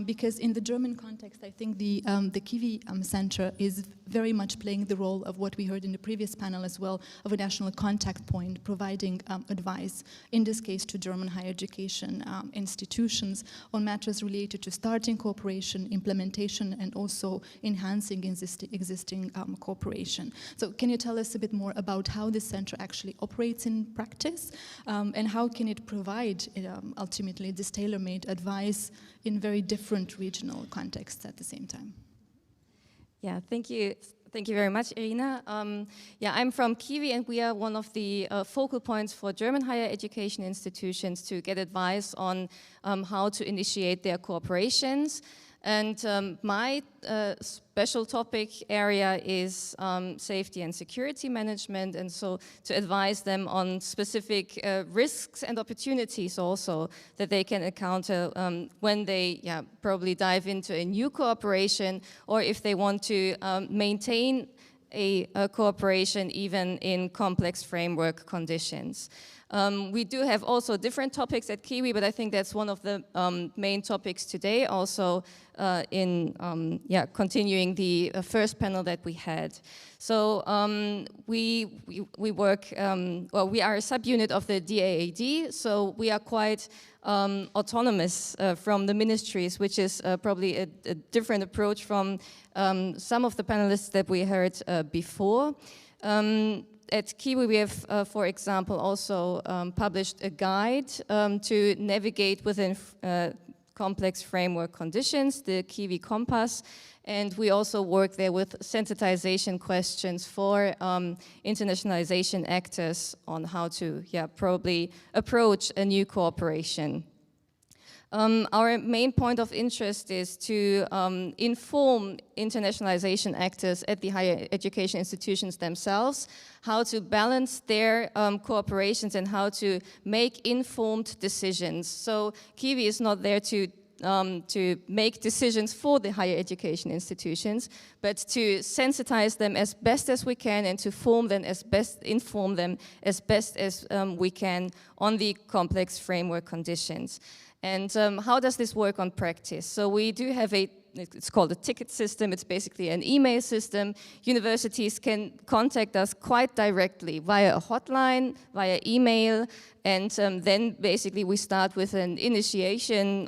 because in the German context, I think the KIWI Center is very much playing the role of what we heard in the previous panel as well, of a national contact point, providing advice, in this case to German higher education institutions, on matters related to starting cooperation, implementation, and also enhancing existing cooperation. So can you tell us a bit more about how this center Center actually operates in practice, and how can it provide ultimately this tailor-made advice in very different regional contexts at the same time? Yeah, thank you. Thank you very much, Irina. Yeah, I'm from Kiwi, and we are one of the focal points for German higher education institutions to get advice on how to initiate their cooperations. And my special topic area is safety and security management, and so to advise them on specific risks and opportunities also that they can encounter when they probably dive into a new cooperation, or if they want to maintain a cooperation even in complex framework conditions. We do have also different topics at Kiwi, but I think that's one of the main topics today, also in continuing the first panel that we had. So we work, well, we are a subunit of the DAAD, so we are quite autonomous from the ministries, which is probably a different approach from some of the panelists that we heard before. At Kiwi, we have, for example, also published a guide to navigate within complex framework conditions, the Kiwi Compass, and we also work there with sensitization questions for internationalization actors on how to, probably approach a new cooperation. Our main point of interest is to inform internationalization actors at the higher education institutions themselves, how to balance their cooperations and how to make informed decisions. So Kiwi is not there to make decisions for the higher education institutions, but to sensitize them as best as we can and to inform them as best as we can on the complex framework conditions. And how does this work on practice? So we do have it's called a ticket system. It's basically an email system. Universities can contact us quite directly via a hotline, via email, and then basically we start with an initiation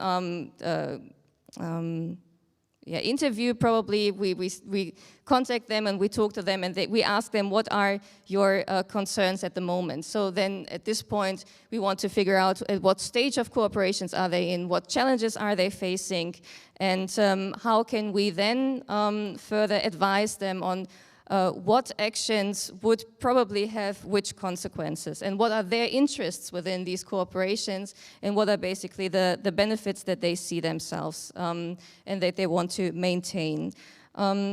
interview probably. We contact them and we talk to them and we ask them, what are your concerns at the moment? So then at this point, we want to figure out at what stage of cooperations are they in, what challenges are they facing, and how can we then further advise them on what actions would probably have which consequences, and what are their interests within these cooperations, and what are basically the benefits that they see themselves and that they want to maintain.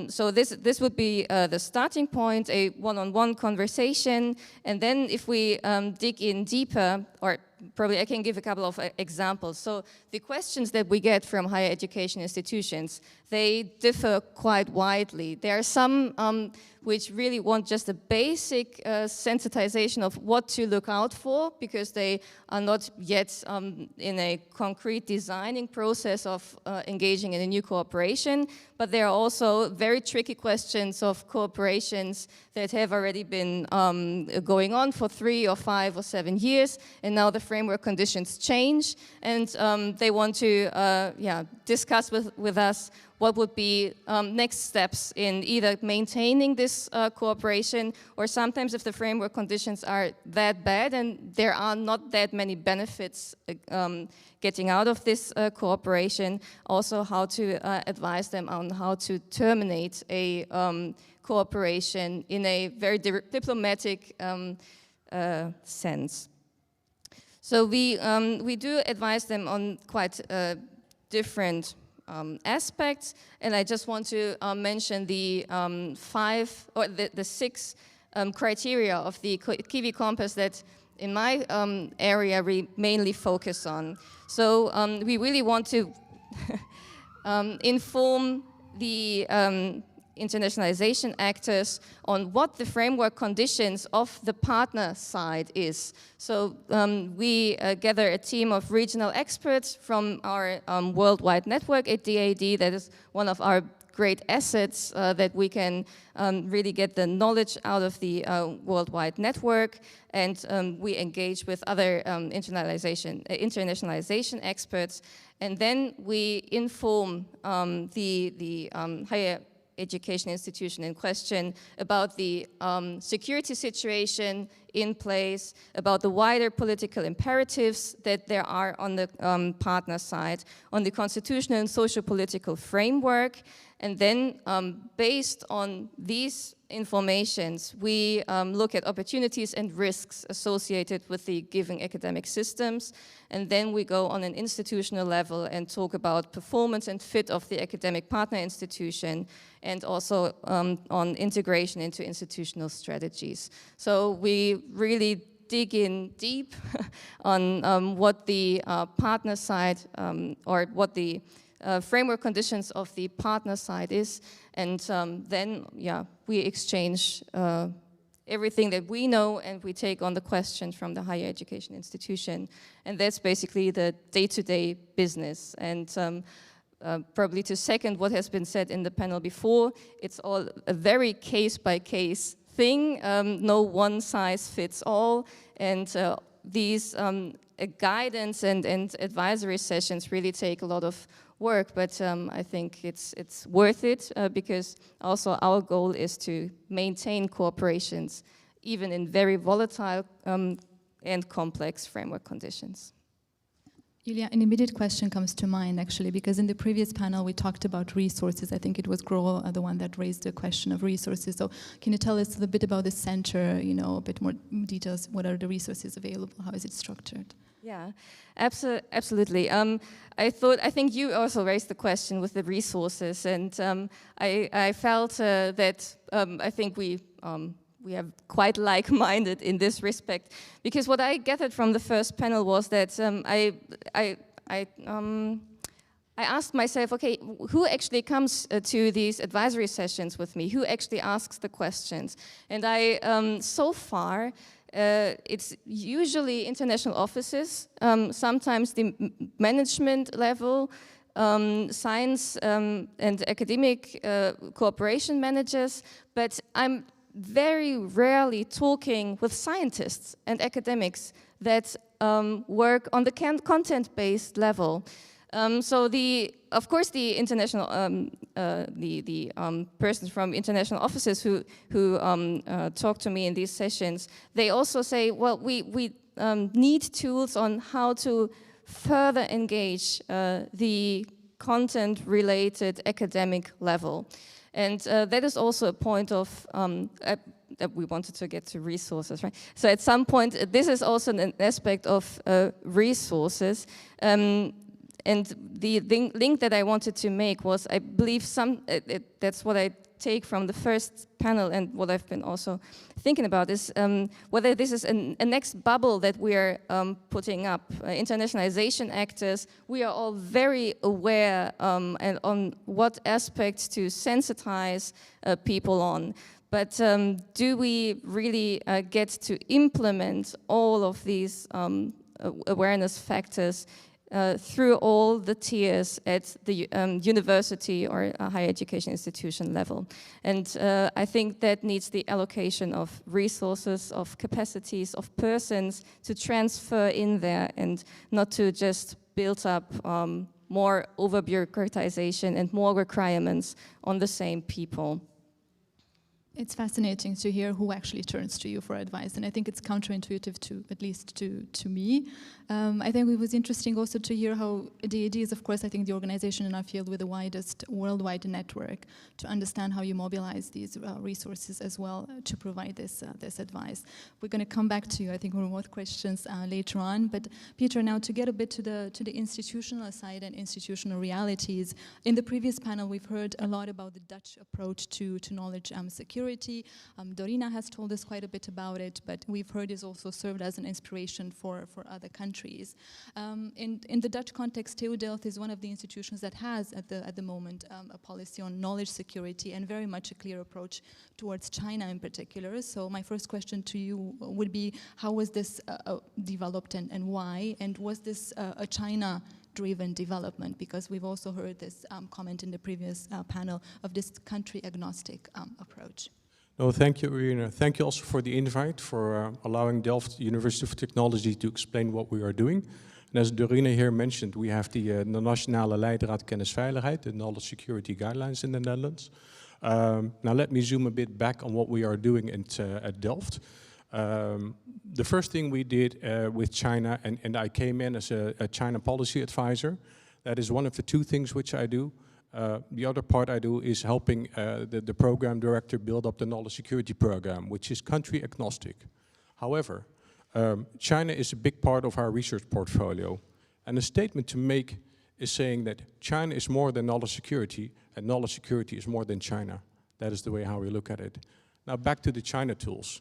So this would be the starting point, a one-on-one conversation, and then if we dig in deeper, or probably I can give a couple of examples. So the questions that we get from higher education institutions, they differ quite widely. There are some which really want just a basic sensitization of what to look out for, because they are not yet in a concrete designing process of engaging in a new cooperation. But there are also very tricky questions of cooperations that have already been going on for 3 or 5 or 7 years, and now the framework conditions change, and they want to discuss with us what would be next steps in either maintaining this cooperation, or sometimes if the framework conditions are that bad and there are not that many benefits getting out of this cooperation, also how to advise them on how to terminate a cooperation in a very diplomatic sense. So we do advise them on quite different aspects, and I just want to mention the 6 criteria of the Kiwi Compass that in my area we mainly focus on. So we really want to inform the internationalization actors on what the framework conditions of the partner side is. So we gather a team of regional experts from our worldwide network at DAD. That is one of our great assets that we can really get the knowledge out of the worldwide network, and we engage with other internationalization experts, and then we inform the higher education institution in question about the security situation in place, about the wider political imperatives that there are on the partner side, on the constitutional and socio-political framework. And then based on these informations, we look at opportunities and risks associated with the given academic systems. And then we go on an institutional level and talk about performance and fit of the academic partner institution, and also on integration into institutional strategies. So we really dig in deep on what the partner side or what the framework conditions of the partner side is, and then we exchange everything that we know, and we take on the questions from the higher education institution, and that's basically the day-to-day business. And probably to second what has been said in the panel before, it's all a very case-by-case thing, no one size fits all, and these guidance and advisory sessions really take a lot of work, but I think it's worth it because also our goal is to maintain cooperations even in very volatile and complex framework conditions. Julia, an immediate question comes to mind actually, because in the previous panel we talked about resources. I think it was Gro, the one that raised the question of resources. So can you tell us a bit about the center, you know, a bit more details? What are the resources available? How is it structured? Yeah, absolutely. I think you also raised the question with the resources, and I felt that I think we have quite like-minded in this respect, because what I gathered from the first panel was that I asked myself, okay, who actually comes to these advisory sessions with me? Who actually asks the questions? And so far, it's usually international offices, sometimes the management level, science and academic cooperation managers, but I'm very rarely talking with scientists and academics that work on the content-based level. So of course the international, persons from international offices who talk to me in these sessions, they also say, well, we need tools on how to further engage the content-related academic level. And that is also a point of, that we wanted to get to resources, right? So at some point, this is also an aspect of resources. And the link that I wanted to make was, I believe that's what I take from the first panel, and what I've been also thinking about is whether this is a next bubble that we are putting up. Internationalization actors, we are all very aware and on what aspects to sensitize people on. But do we really get to implement all of these awareness factors through all the tiers at the university or a higher education institution level? And I think that needs the allocation of resources, of capacities, of persons to transfer in there, and not to just build up more over-bureaucratization and more requirements on the same people. It's fascinating to hear who actually turns to you for advice, and I think it's counterintuitive to, at least to me. I think it was interesting also to hear how DAD is, of course, I think the organization in our field with the widest worldwide network, to understand how you mobilize these resources as well to provide this advice. We're going to come back to you, I think, with more questions later on. But Peter, now to get a bit to the institutional side and institutional realities. In the previous panel, we've heard a lot about the Dutch approach to knowledge security. Dorina has told us quite a bit about it, but we've heard it's also served as an inspiration for other countries. In the Dutch context, TU Delft is one of the institutions that has at the moment a policy on knowledge security, and very much a clear approach towards China in particular. So my first question to you would be, how was this developed and why? And was this a China-driven development? Because we've also heard this comment in the previous panel of this country-agnostic approach. No, thank you, Irina. Thank you also for the invite, for allowing Delft University of Technology to explain what we are doing. And as Dorina here mentioned, we have the Nationale Leidraad Kennisveiligheid, the Knowledge Security Guidelines in the Netherlands. Now let me zoom a bit back on what we are doing at Delft. The first thing we did with China, and I came in as a China policy advisor. That is one of the two things which I do. The other part I do is helping the program director build up the knowledge security program, which is country agnostic. However, China is a big part of our research portfolio. And a statement to make is saying that China is more than knowledge security, and knowledge security is more than China. That is the way how we look at it. Now back to the China tools.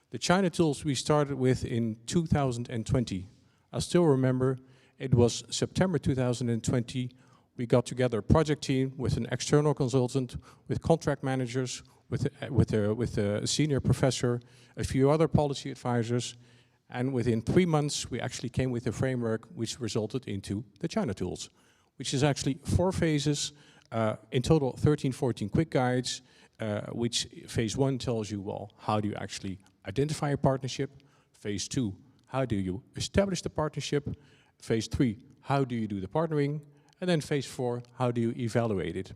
The China tools we started with in 2020. I still remember it was September 2020. We got together a project team with an external consultant, with contract managers, with a senior professor, a few other policy advisors, and within 3 months we actually came with a framework which resulted into the China tools, which is actually 4 phases, in total 13, 14 quick guides, which phase 1 tells you, well, how do you actually identify a partnership? Phase 2, how do you establish the partnership? Phase 3, how do you do the partnering? And then phase 4, how do you evaluate it?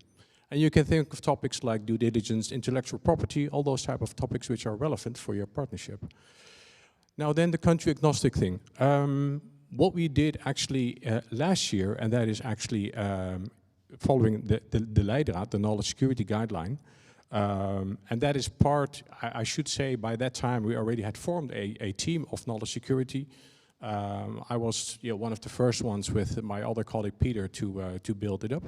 And you can think of topics like due diligence, intellectual property, all those type of topics which are relevant for your partnership. Now then the country agnostic thing. What we did actually last year, and that is actually following the Leidraad, the knowledge security guideline, and that is part, I should say, by that time we already had formed a team of knowledge security. I was one of the first ones with my other colleague Peter to build it up.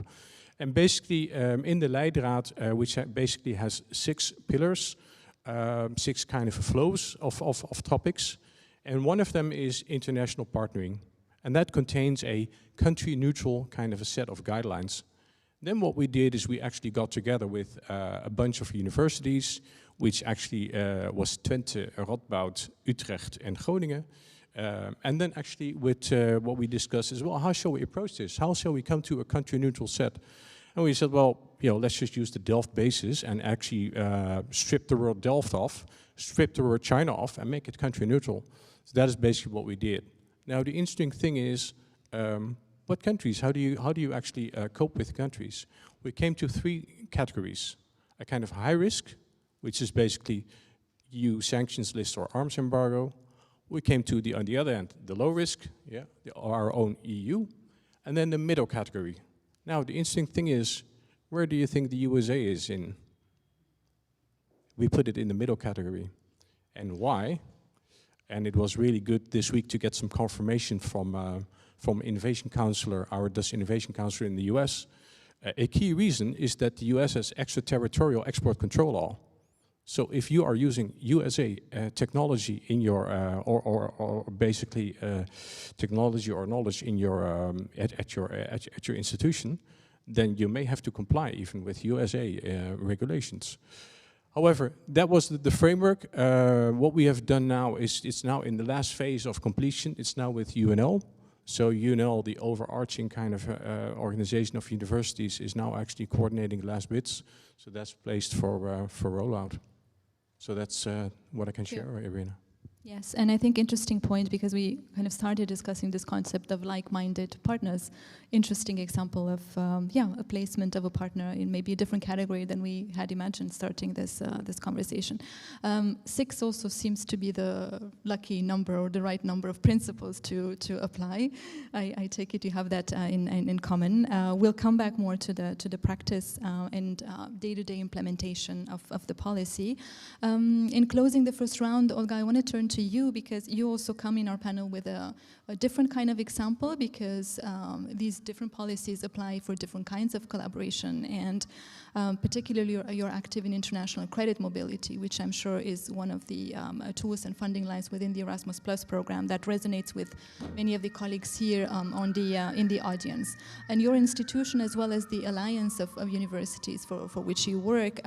And basically in the Leidraad, which basically has 6 pillars, 6 kind of flows of topics, and one of them is international partnering, and that contains a country-neutral kind of a set of guidelines. Then what we did is we actually got together with a bunch of universities, which actually was Twente, Radboud, Utrecht and Groningen, and then actually with what we discussed is, well, how shall we approach this? How shall we come to a country-neutral set? And we said, well, let's just use the Delft basis and actually strip the word Delft off, strip the word China off, and make it country neutral. So that is basically what we did. Now the interesting thing is, what countries? How do you actually cope with countries? We came to 3 categories: a kind of high risk, which is basically EU sanctions list or arms embargo. We came to on the other end, the low risk, our own EU, and then the middle category. Now, the interesting thing is, where do you think the USA is in? We put it in the middle category. And why? And it was really good this week to get some confirmation from Innovation Counselor, our Dutch Innovation Counselor in the US. A key reason is that the US has extraterritorial export control law. So if you are using USA technology in your, or basically technology or knowledge in your, at your institution, then you may have to comply even with USA regulations. However, that was the framework. What we have done now is it's now in the last phase of completion. It's now with UNL. So UNL, the overarching kind of organization of universities, is now actually coordinating the last bits. So that's placed for rollout. So that's what I can share, Irina. Yes, and I think interesting point, because we kind of started discussing this concept of like-minded partners. Interesting example of a placement of a partner in maybe a different category than we had imagined starting this this conversation. 6 also seems to be the lucky number or the right number of principles to apply. I take it you have that in common. We'll come back more to the practice and day-to-day implementation of the policy. In closing the first round, Olga, I want to turn to you, because you also come in our panel with a different kind of example, because these different policies apply for different kinds of collaboration, and particularly you're active in international credit mobility, which I'm sure is one of the tools and funding lines within the Erasmus Plus program that resonates with many of the colleagues here in the audience. And your institution, as well as the Alliance of Universities for which you work,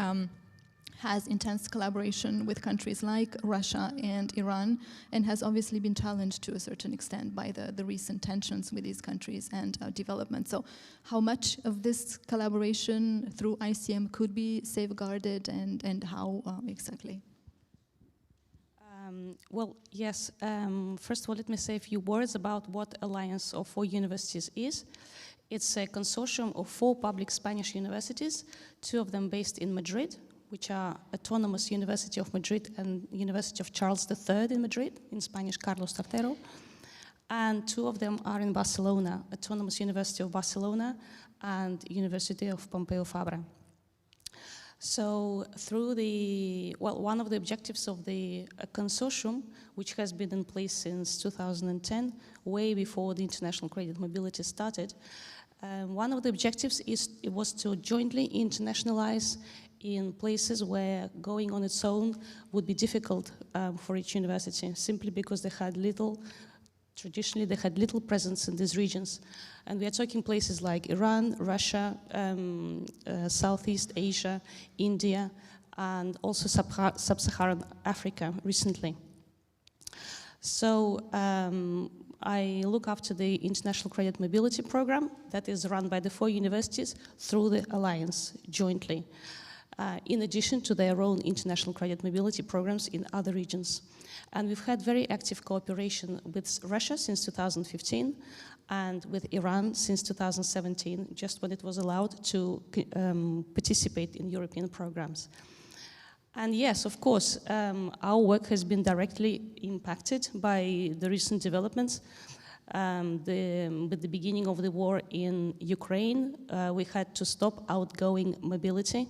has intense collaboration with countries like Russia and Iran, and has obviously been challenged to a certain extent by the recent tensions with these countries and development. So how much of this collaboration through ICM could be safeguarded, and how exactly? Well, yes. First of all, let me say a few words about what Alliance of 4 Universities is. It's a consortium of 4 public Spanish universities, 2 of them based in Madrid, which are Autonomous University of Madrid and University of Charles III in Madrid, in Spanish Carlos III. And 2 of them are in Barcelona, Autonomous University of Barcelona and University of Pompeu Fabra. So through one of the objectives of the consortium, which has been in place since 2010, way before the international credit mobility started, one of the objectives was to jointly internationalize in places where going on its own would be difficult for each university, simply because traditionally they had little presence in these regions. And we are talking places like Iran, Russia, Southeast Asia, India, and also Sub-Saharan Africa recently. So I look after the International Credit Mobility Program that is run by the 4 universities through the Alliance jointly, in addition to their own international credit mobility programs in other regions. And we've had very active cooperation with Russia since 2015 and with Iran since 2017, just when it was allowed to participate in European programs. And yes, of course, our work has been directly impacted by the recent developments. With the beginning of the war in Ukraine, we had to stop outgoing mobility.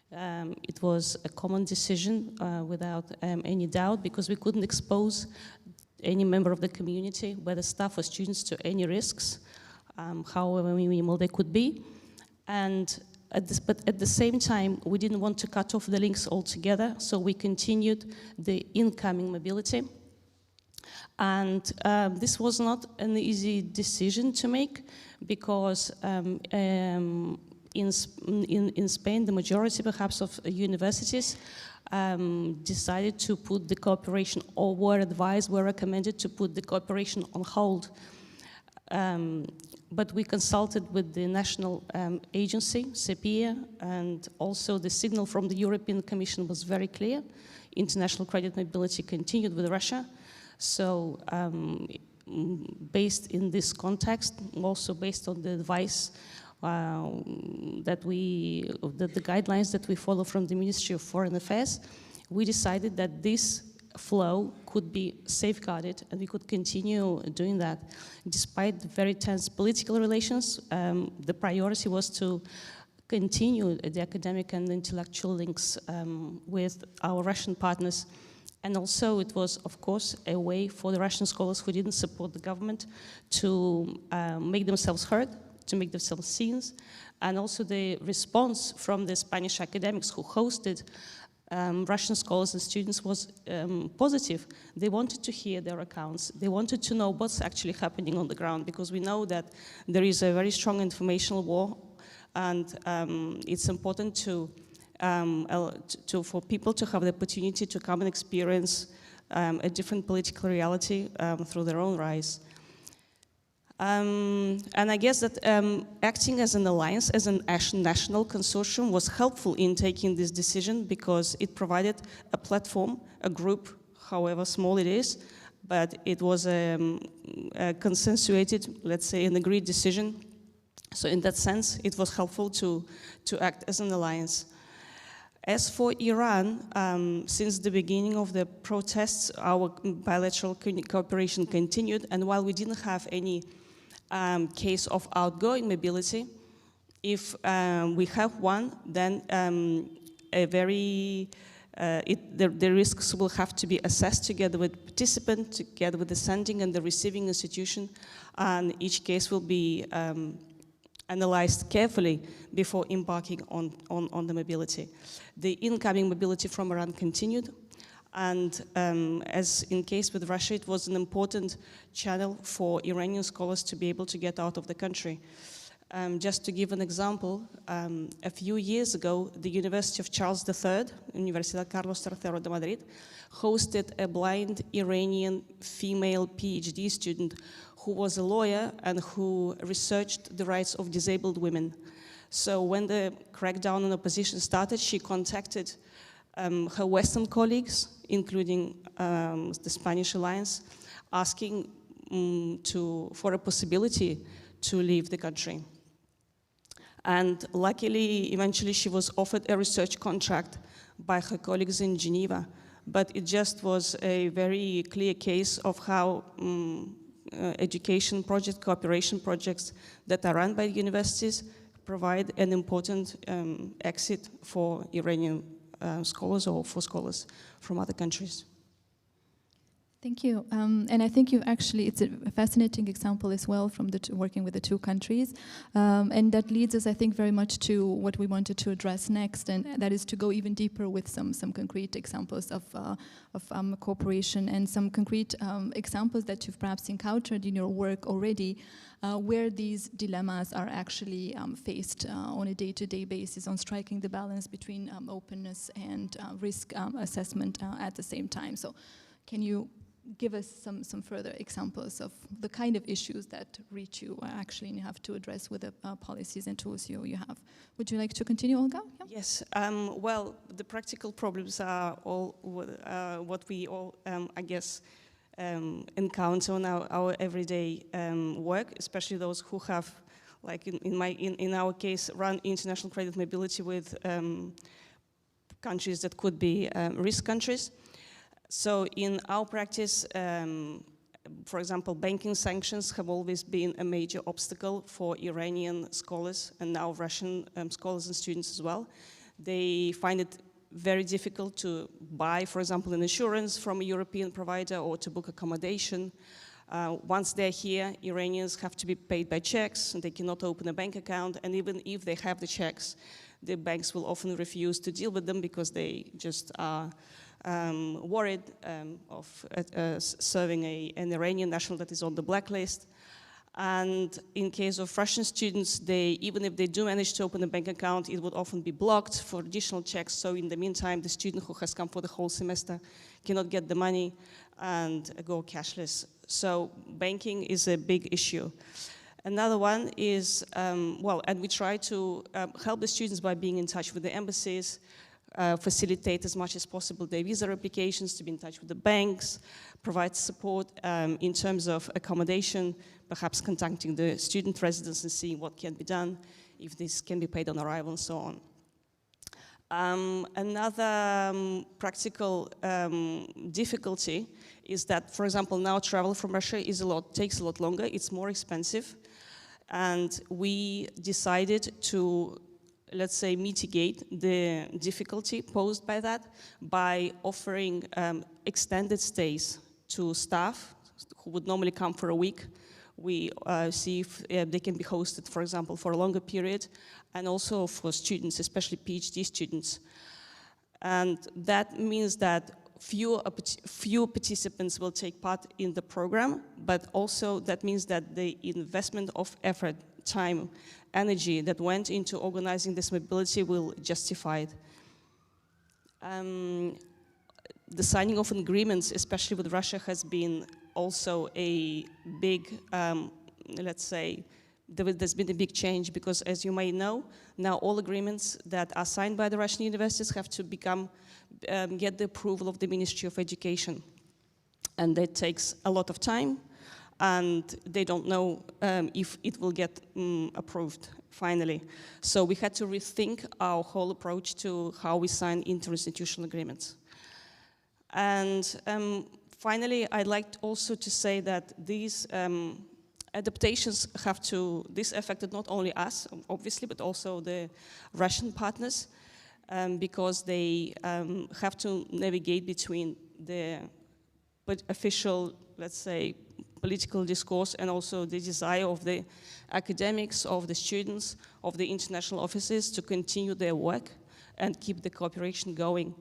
It was a common decision without any doubt, because we couldn't expose any member of the community, whether staff or students, to any risks, however minimal they could be. But at the same time, we didn't want to cut off the links altogether, so we continued the incoming mobility. And this was not an easy decision to make, because in Spain, the majority perhaps of universities decided to put the cooperation, or were recommended to put the cooperation on hold. But we consulted with the national agency, CEPIA, and also the signal from the European Commission was very clear. International credit mobility continued with Russia. So based in this context, also based on the advice the guidelines that we follow from the Ministry of Foreign Affairs, we decided that this flow could be safeguarded and we could continue doing that. Despite the very tense political relations, the priority was to continue the academic and intellectual links with our Russian partners. And also it was, of course, a way for the Russian scholars who didn't support the government to make themselves heard, to make themselves seen. And also the response from the Spanish academics who hosted Russian scholars and students was positive. They wanted to hear their accounts. They wanted to know what's actually happening on the ground, because we know that there is a very strong informational war, and it's important for people to have the opportunity to come and experience a different political reality through their own eyes. And I guess that acting as an alliance, as a national consortium, was helpful in taking this decision, because it provided a platform, a group, however small it is, but it was a consensuated, let's say, an agreed decision. So in that sense, it was helpful to act as an alliance. As for Iran, since the beginning of the protests, our bilateral cooperation continued, and while we didn't have any case of outgoing mobility, if we have one, then the risks will have to be assessed together with participant, together with the sending and the receiving institution, and each case will be analyzed carefully before embarking on the mobility. The incoming mobility from Iran continued, and as in case with Russia, it was an important channel for Iranian scholars to be able to get out of the country. Just to give an example, a few years ago, the University of Charles III, Universidad Carlos III de Madrid, hosted a blind Iranian female PhD student who was a lawyer and who researched the rights of disabled women. So when the crackdown on opposition started, she contacted her Western colleagues, including the Spanish Alliance, asking for a possibility to leave the country. And luckily, eventually she was offered a research contract by her colleagues in Geneva. But it just was a very clear case of how education projects, cooperation projects that are run by universities provide an important exit for Iranian scholars or for scholars from other countries. Thank you. And I think it's a fascinating example as well from working with the two countries. And that leads us, I think, very much to what we wanted to address next, and that is to go even deeper with some concrete examples of cooperation and some concrete examples that you've perhaps encountered in your work already, where these dilemmas are actually faced on a day-to-day basis on striking the balance between openness and risk assessment at the same time. So can you give us some further examples of the kind of issues that reach you actually and you have to address with the policies and tools you have? Would you like to continue, Olga? Yeah. Yes. Well, the practical problems are all what we all, I guess, encounter on our everyday work, especially those who have, like in our case, run international credit mobility with countries that could be risk countries. So in our practice, for example, banking sanctions have always been a major obstacle for Iranian scholars and now Russian scholars and students as well. They find it very difficult to buy, for example, an insurance from a European provider or to book accommodation. Once they're here, Iranians have to be paid by checks, and they cannot open a bank account, and even if they have the checks, the banks will often refuse to deal with them because they just are worried of serving an Iranian national that is on the blacklist. And in case of Russian students, even if they do manage to open a bank account, it would often be blocked for additional checks. So in the meantime, the student who has come for the whole semester cannot get the money and go cashless. So banking is a big issue. Another one is, and we try to help the students by being in touch with the embassies, facilitate as much as possible their visa applications, to be in touch with the banks, provide support in terms of accommodation, perhaps contacting the student residents and seeing what can be done, if this can be paid on arrival and so on. Another practical difficulty is that, for example, now travel from Russia takes a lot longer, it's more expensive, and we decided to, let's say, mitigate the difficulty posed by that by offering extended stays to staff who would normally come for a week. We see if they can be hosted, for example, for a longer period, and also for students, especially PhD students. And that means that few participants will take part in the program, but also that means that the investment of effort, time, energy that went into organizing this mobility will justify it. The signing of agreements, especially with Russia, has been also a big, let's say, there's been a big change because, as you may know, now all agreements that are signed by the Russian universities have to get the approval of the Ministry of Education. And that takes a lot of time, and they don't know if it will get approved finally. So we had to rethink our whole approach to how we sign interinstitutional agreements. And finally, I'd like also to say that these adaptations this affected not only us, obviously, but also the Russian partners, because they have to navigate between the official, let's say, political discourse and also the desire of the academics, of the students, of the international offices to continue their work and keep the cooperation going.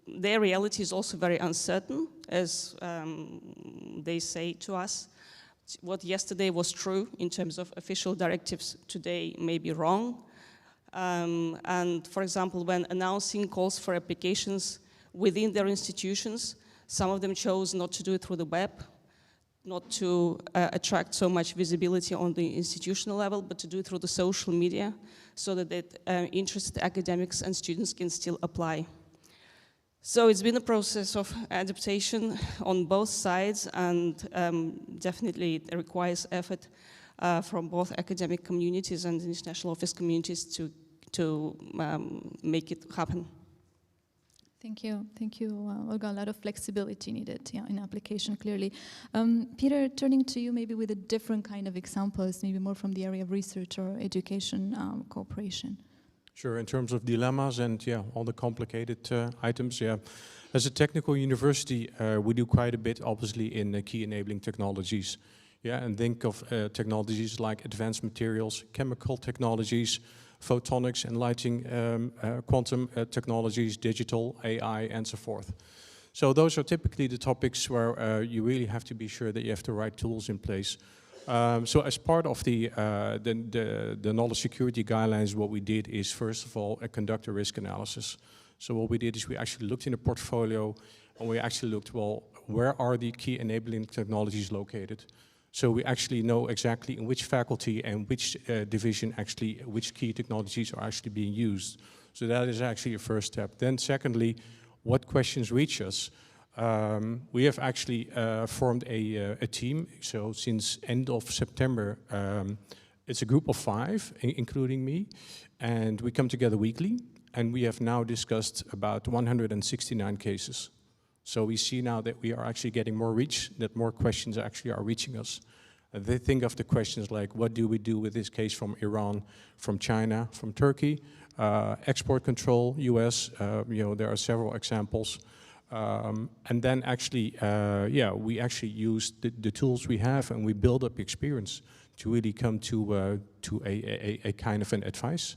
Their reality is also very uncertain, as they say to us. What yesterday was true in terms of official directives today may be wrong. And for example, when announcing calls for applications within their institutions, some of them chose not to do it through the web, not to attract so much visibility on the institutional level, but to do it through the social media so that interested academics and students can still apply. So it's been a process of adaptation on both sides, and definitely it requires effort from both academic communities and international office communities to make it happen. Thank you, Olga. A lot of flexibility needed, yeah, in application, clearly. Peter, turning to you maybe with a different kind of examples, maybe more from the area of research or education cooperation. Sure, in terms of dilemmas and all the complicated items, As a technical university, we do quite a bit, obviously, in key enabling technologies. And think of technologies like advanced materials, chemical technologies, photonics and lighting, quantum technologies, digital, AI, and so forth. So those are typically the topics where you really have to be sure that you have the right tools in place. So as part of the knowledge security guidelines, what we did is, first of all, conduct a risk analysis. So what we did is we actually looked in a portfolio and we actually looked, well, where are the key enabling technologies located? So we actually know exactly in which faculty and which division actually, which key technologies are actually being used. So that is actually a first step. Then secondly, what questions reach us? We have actually formed a team. So since end of September, it's a group of 5, including me, and we come together weekly. And we have now discussed about 169 cases. So we see now that we are actually getting more reach, that more questions actually are reaching us. They think of the questions like, what do we do with this case from Iran, from China, from Turkey, export control, US, there are several examples. And then actually, we actually use the tools we have and we build up experience to really come to a kind of an advice.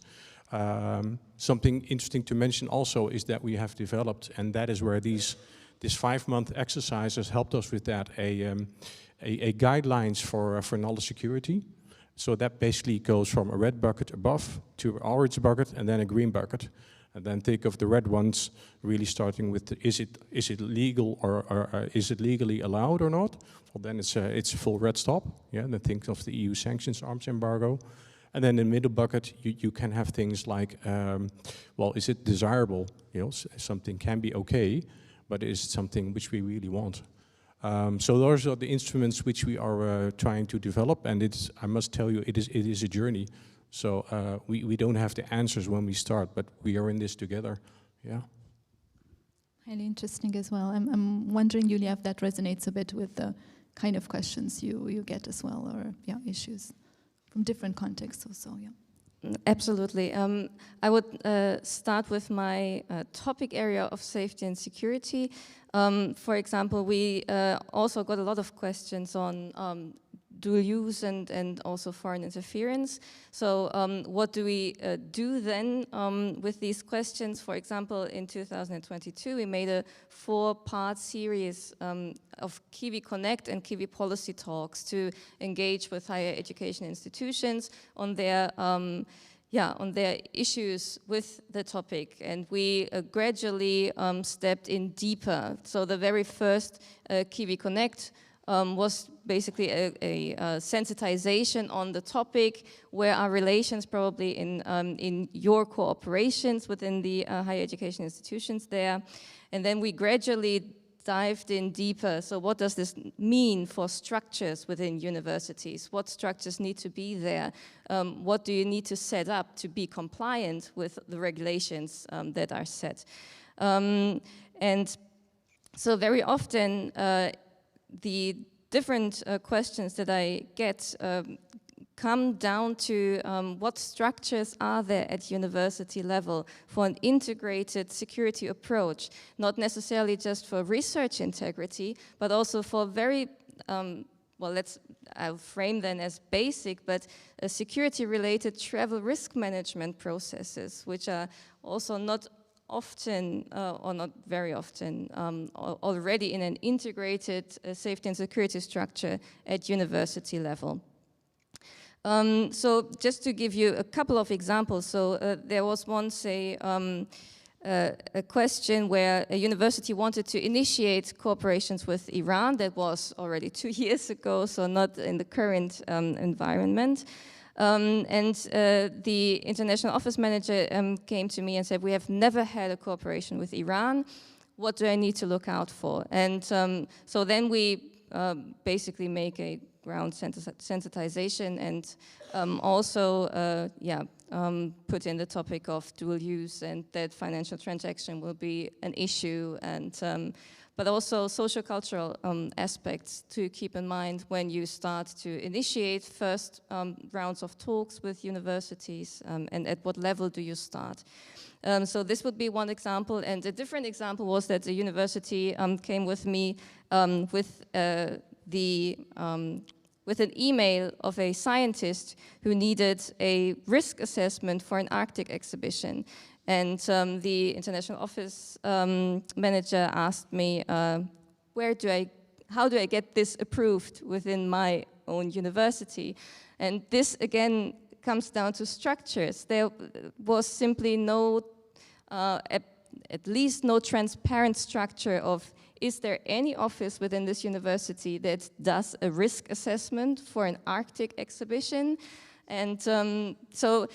Something interesting to mention also is that we have developed, and that is where this 5-month exercise has helped us with that, a guidelines for knowledge security. So that basically goes from a red bucket above to an orange bucket and then a green bucket. And then think of the red ones really starting with, is it legal or is it legally allowed or not? Well, then it's a full red stop. Then think of the EU sanctions, arms embargo. And then in the middle bucket, you can have things like, well, is it desirable? Something can be okay, but is it something which we really want? So those are the instruments which we are trying to develop, and I must tell you, it is a journey. So we don't have the answers when we start, but we are in this together. Yeah. Highly interesting as well. I'm wondering, Julia, if that resonates a bit with the kind of questions you get as well, or issues from different contexts also. Absolutely. I would start with my topic area of safety and security. For example, we also got a lot of questions on dual use and also foreign interference. So what do we do then with these questions? For example, in 2022, we made a 4-part series of Kiwi Connect and Kiwi Policy Talks to engage with higher education institutions on their issues with the topic, and we gradually stepped in deeper. So the very first Kiwi Connect was basically a sensitization on the topic, where our relations probably in your cooperations within the higher education institutions there. And then we gradually dived in deeper. So what does this mean for structures within universities? What structures need to be there? What do you need to set up to be compliant with the regulations that are set? And so very often the different questions that I get come down to what structures are there at university level for an integrated security approach, not necessarily just for research integrity, but also for very, I'll frame them as basic, but security-related travel risk management processes, which are also not often, or not very often, already in an integrated safety and security structure at university level. So just to give you a couple of examples, so there was once a question where a university wanted to initiate cooperations with Iran. That was already 2 years ago, so not in the current environment. And the international office manager came to me and said, we have never had a cooperation with Iran. What do I need to look out for? And so then we basically make a background sensitization, and also put in the topic of dual use, and that financial transaction will be an issue, and but also social-cultural aspects to keep in mind when you start to initiate first rounds of talks with universities, and at what level do you start. So this would be one example, and a different example was that the university came with me with an email of a scientist who needed a risk assessment for an Arctic exhibition. And the international office manager asked me, how do I get this approved within my own university? And this, again, comes down to structures. There was simply no, at least no transparent structure of, is there any office within this university that does a risk assessment for an Arctic exhibition? And so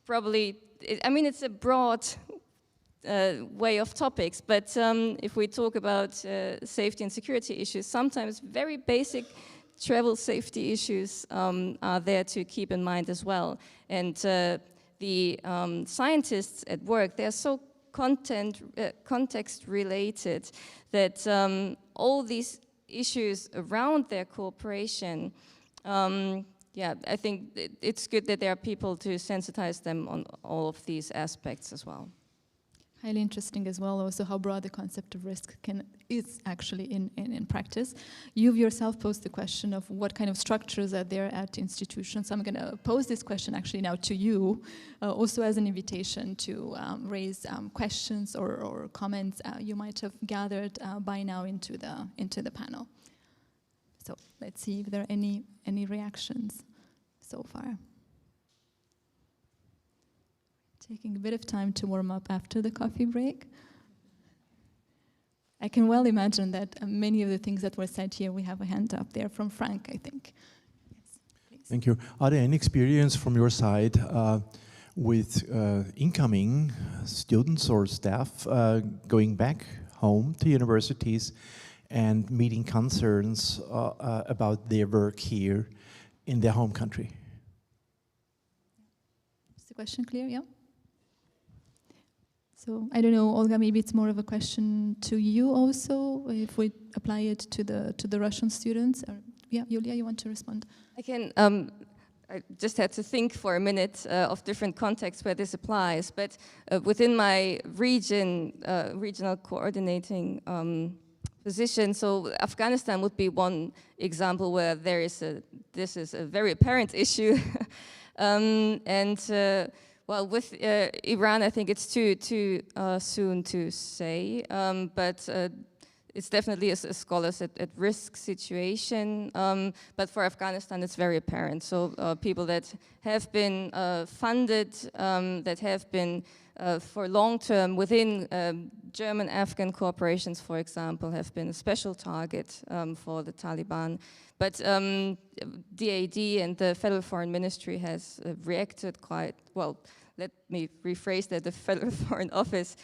probably, I mean, it's a broad way of topics, but if we talk about safety and security issues, sometimes very basic travel safety issues are there to keep in mind as well. And the scientists at work, they're so context related that all these issues around their cooperation, yeah, I think it's good that there are people to sensitize them on all of these aspects as well. Highly interesting as well, also how broad the concept of risk is actually in practice. You've yourself posed the question of what kind of structures are there at institutions. I'm going to pose this question actually now to you, also as an invitation to raise questions or comments you might have gathered by now into the panel. So let's see if there are any reactions so far. Taking a bit of time to warm up after the coffee break. I can well imagine that many of the things that were said here, we have a hand up there from Frank, I think. Yes, please. Thank you. Are there any experience from your side with incoming students or staff going back home to universities and meeting concerns about their work here in their home country? Is the question clear? Yeah. So I don't know, Olga, maybe it's more of a question to you also, if we apply it to the Russian students. Or, yeah, Julia, you want to respond? I can. I just had to think for a minute of different contexts where this applies, but within my regional coordinating position, so Afghanistan would be one example where this is a very apparent issue, and. Well, with Iran, I think it's too soon to say, but it's definitely a scholars at risk situation. But for Afghanistan, it's very apparent. So people that have been funded, that have been for long term within German-Afghan corporations, for example, have been a special target for the Taliban. But DAD and the Federal Foreign Ministry has reacted quite well. Let me rephrase that: the Federal Foreign Office,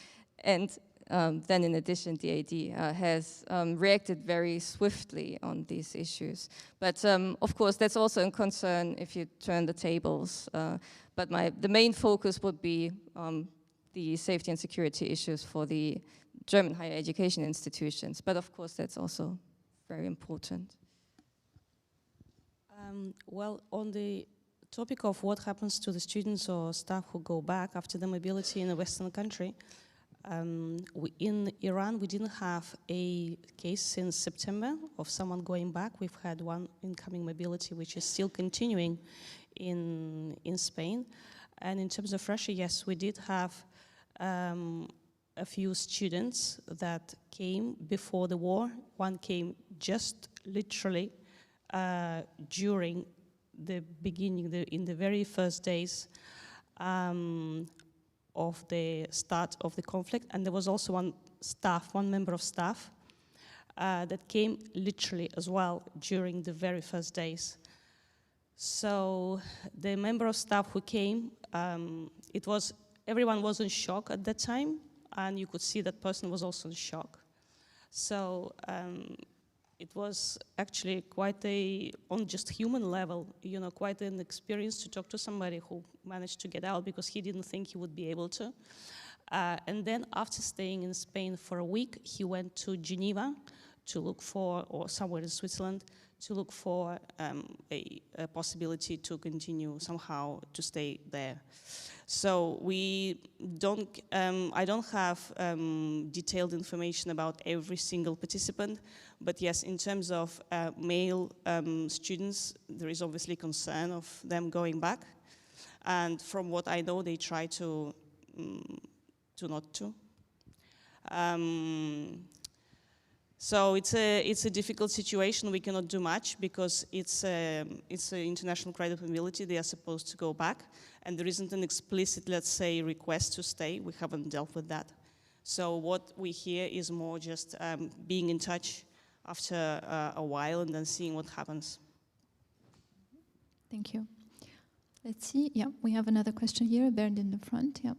and then in addition, DAD has reacted very swiftly on these issues. But of course, that's also a concern if you turn the tables. But the main focus would be the safety and security issues for the German higher education institutions. But of course, that's also very important. Well, on the topic of what happens to the students or staff who go back after the mobility in a Western country, in Iran, we didn't have a case since September of someone going back. We've had one incoming mobility, which is still continuing in Spain. And in terms of Russia, yes, we did have a few students that came before the war. One came just literally during the beginning, in the very first days of the start of the conflict, and there was also one member of staff that came literally as well during the very first days. So the member of staff who came, everyone was in shock at that time, and you could see that person was also in shock. So it was actually quite on just human level, you know, quite an experience to talk to somebody who managed to get out because he didn't think he would be able to. And then after staying in Spain for a week, he went to Geneva to look for, or somewhere in Switzerland, to look for a possibility to continue somehow to stay there. So I don't have detailed information about every single participant, but yes, in terms of male students, there is obviously concern of them going back. And from what I know, they try to not to. So it's a difficult situation. We cannot do much because it's an international credit mobility. They are supposed to go back, and there isn't an explicit, let's say, request to stay. We haven't dealt with that. So what we hear is more just being in touch after a while and then seeing what happens. Thank you. Let's see. Yeah, we have another question here, Bernd in the front. Yeah.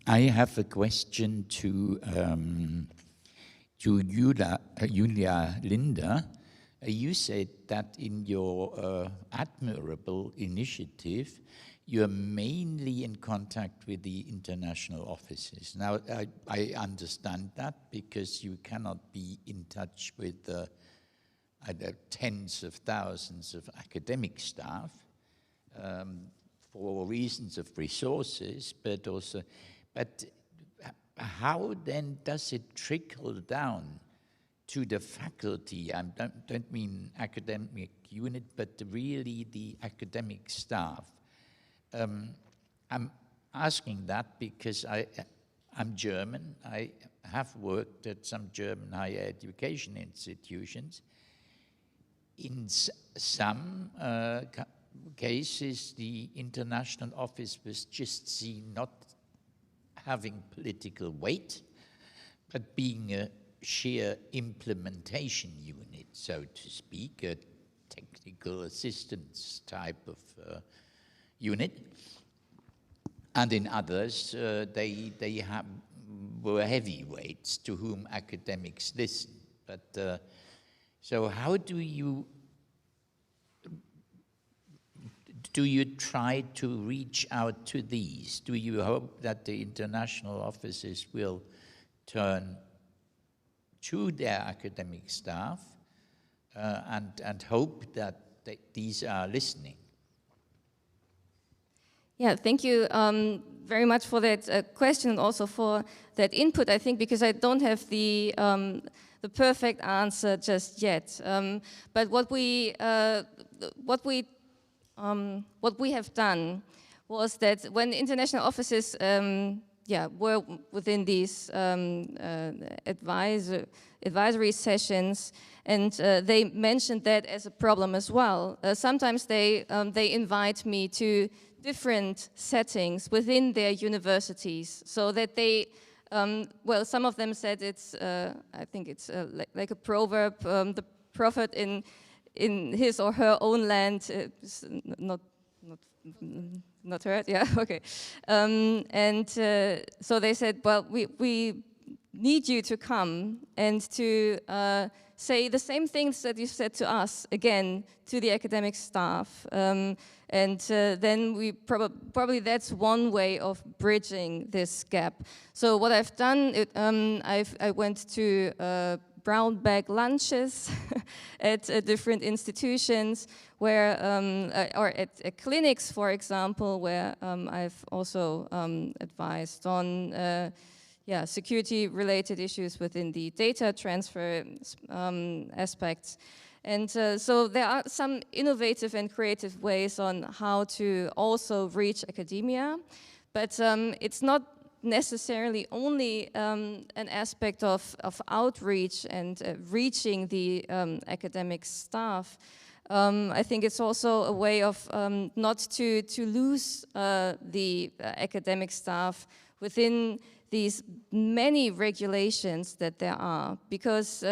I have a question to Julia Linda. You said that in your admirable initiative, you're mainly in contact with the international offices. Now, I understand that because you cannot be in touch with the tens of thousands of academic staff for reasons of resources, but also, but how then does it trickle down to the faculty? I don't mean academic unit, but really the academic staff. I'm asking that because I'm German. I have worked at some German higher education institutions. In some cases, the international office was just seen not having political weight, but being a sheer implementation unit, so to speak, a technical assistance type of unit. And in others, they were heavyweights to whom academics listened. But so how do you try to reach out to these? Do you hope that the international offices will turn to their academic staff and hope that these are listening? Yeah, thank you very much for that question and also for that input, I think, because I don't have the perfect answer just yet. But what we have done was that when international offices were within these advisory sessions, and they mentioned that as a problem as well. Sometimes they invite me to different settings within their universities, so that they, well, some of them said it's, I think it's like a proverb, the prophet in his or her own land, not heard, yeah, okay. And so they said, well, we need you to come and to say the same things that you said to us, again, to the academic staff. And then we probably that's one way of bridging this gap. So what I've done, I went to brown bag lunches at different institutions where, or at clinics, for example, where I've also advised on security-related issues within the data transfer aspects. And so there are some innovative and creative ways on how to also reach academia, but it's not necessarily only an aspect of outreach and reaching the academic staff. I think it's also a way of not to lose the academic staff within these many regulations that there are, because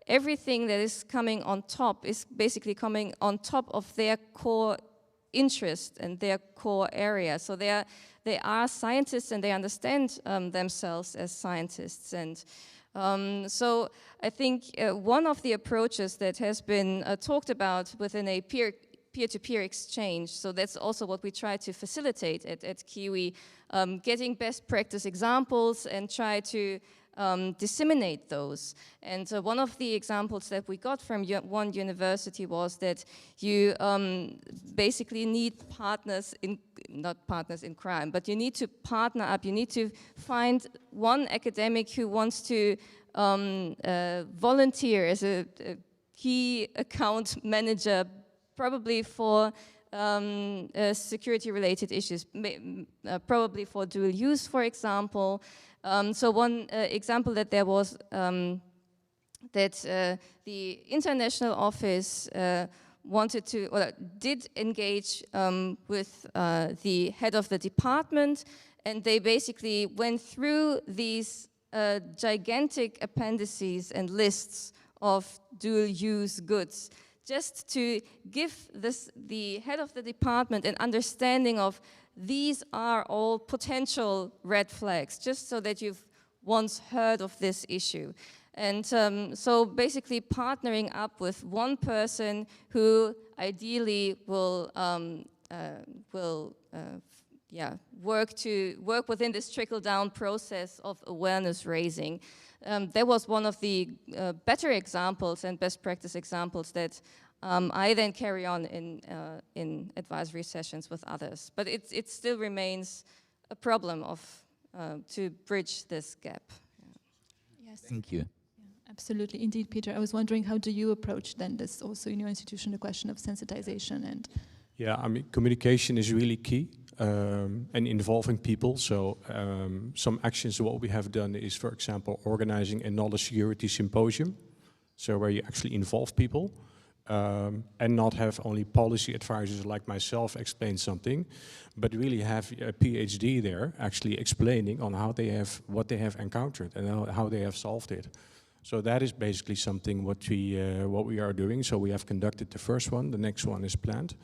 everything that is coming on top is basically coming on top of their core interest and their core area. So they are scientists and they understand themselves as scientists, and So I think one of the approaches that has been talked about within a peer-to-peer exchange, so that's also what we try to facilitate at Kiwi, getting best practice examples and try to disseminate those. And one of the examples that we got from one university was that you basically need partners in, not partners in crime, but you need to partner up. You need to find one academic who wants to volunteer as a key account manager, probably for security-related issues, probably for dual use, for example. So one example that there was that the international office wanted to, or did engage with the head of the department, and they basically went through these gigantic appendices and lists of dual-use goods, just to give the head of the department an understanding of these are all potential red flags, just so that you've once heard of this issue. And so basically partnering up with one person who ideally will work within this trickle-down process of awareness raising. That was one of the better examples and best practice examples that I then carry on in advisory sessions with others. But it still remains a problem of to bridge this gap. Yes. Thank you. Yeah, absolutely, indeed, Peter. I was wondering, how do you approach then this also in your institution, the question of sensitization and? Yeah, I mean, communication is really key. And involving people. So some actions, what we have done is, for example, organizing a knowledge security symposium. So where you actually involve people and not have only policy advisors like myself explain something, but really have a PhD there actually explaining on how they have, what they have encountered and how they have solved it. So that is basically something what we are doing. So we have conducted the first one, the next one is planned.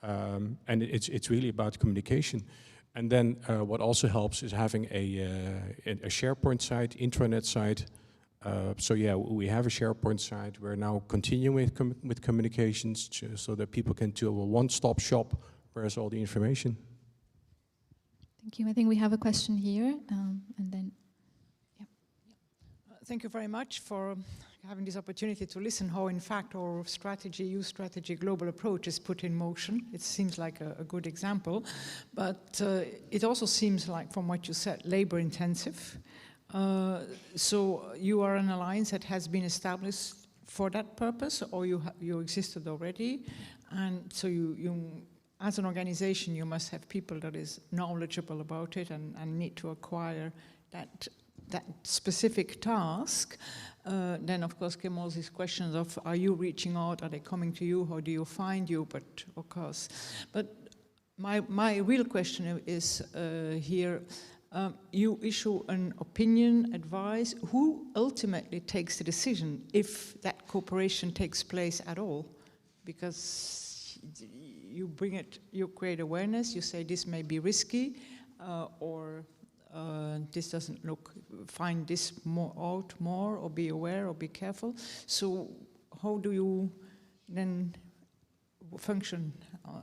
And it's really about communication. And then what also helps is having a SharePoint site, intranet site. So yeah, we have a SharePoint site. We're now continuing with communications so that people can do a one-stop shop where there's all the information. Thank you. I think we have a question here, and then, yeah. Thank you very much for having this opportunity to listen how, in fact, our strategy, youth strategy, global approach is put in motion. It seems like a good example, but it also seems like, from what you said, labor intensive. So you are an alliance that has been established for that purpose, or you existed already, and so you as an organization, you must have people that is knowledgeable about it and need to acquire that specific task. Then, of course, came all these questions of, are you reaching out? Are they coming to you? How do you find you? But, of course, but my real question is here, you issue an opinion, advice. Who ultimately takes the decision if that cooperation takes place at all? Because you bring it, you create awareness, you say this may be risky, or this doesn't look, find this out more, or be aware, or be careful. So how do you then function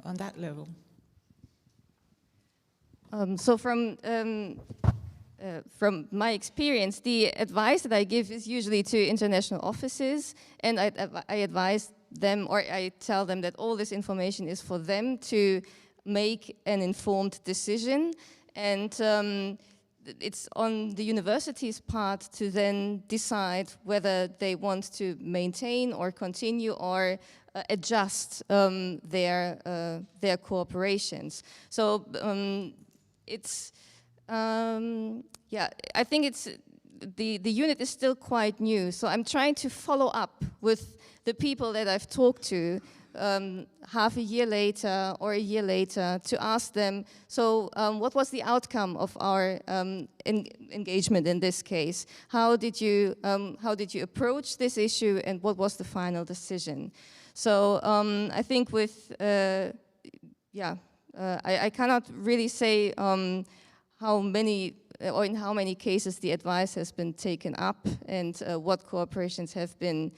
on that level? So from my experience, the advice that I give is usually to international offices, and I advise them, or I tell them that all this information is for them to make an informed decision, and it's on the university's part to then decide whether they want to maintain or continue or adjust their cooperations. So it's yeah, I think it's the unit is still quite new, so I'm trying to follow up with the people that I've talked to half a year later or a year later to ask them, so what was the outcome of our engagement in this case? How did you approach this issue, and what was the final decision? So I think with I cannot really say how many or in how many cases the advice has been taken up, and what cooperations have been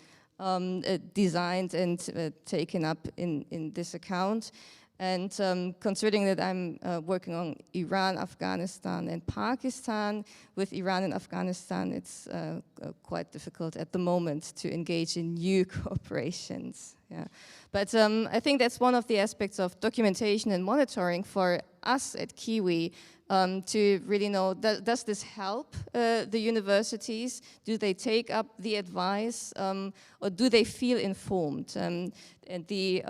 designed and taken up in this account. And considering that I'm working on Iran, Afghanistan, and Pakistan, with Iran and Afghanistan, it's quite difficult at the moment to engage in new cooperations. Yeah. But I think that's one of the aspects of documentation and monitoring for us at Kiwi, to really know, does this help the universities? Do they take up the advice, or do they feel informed? And the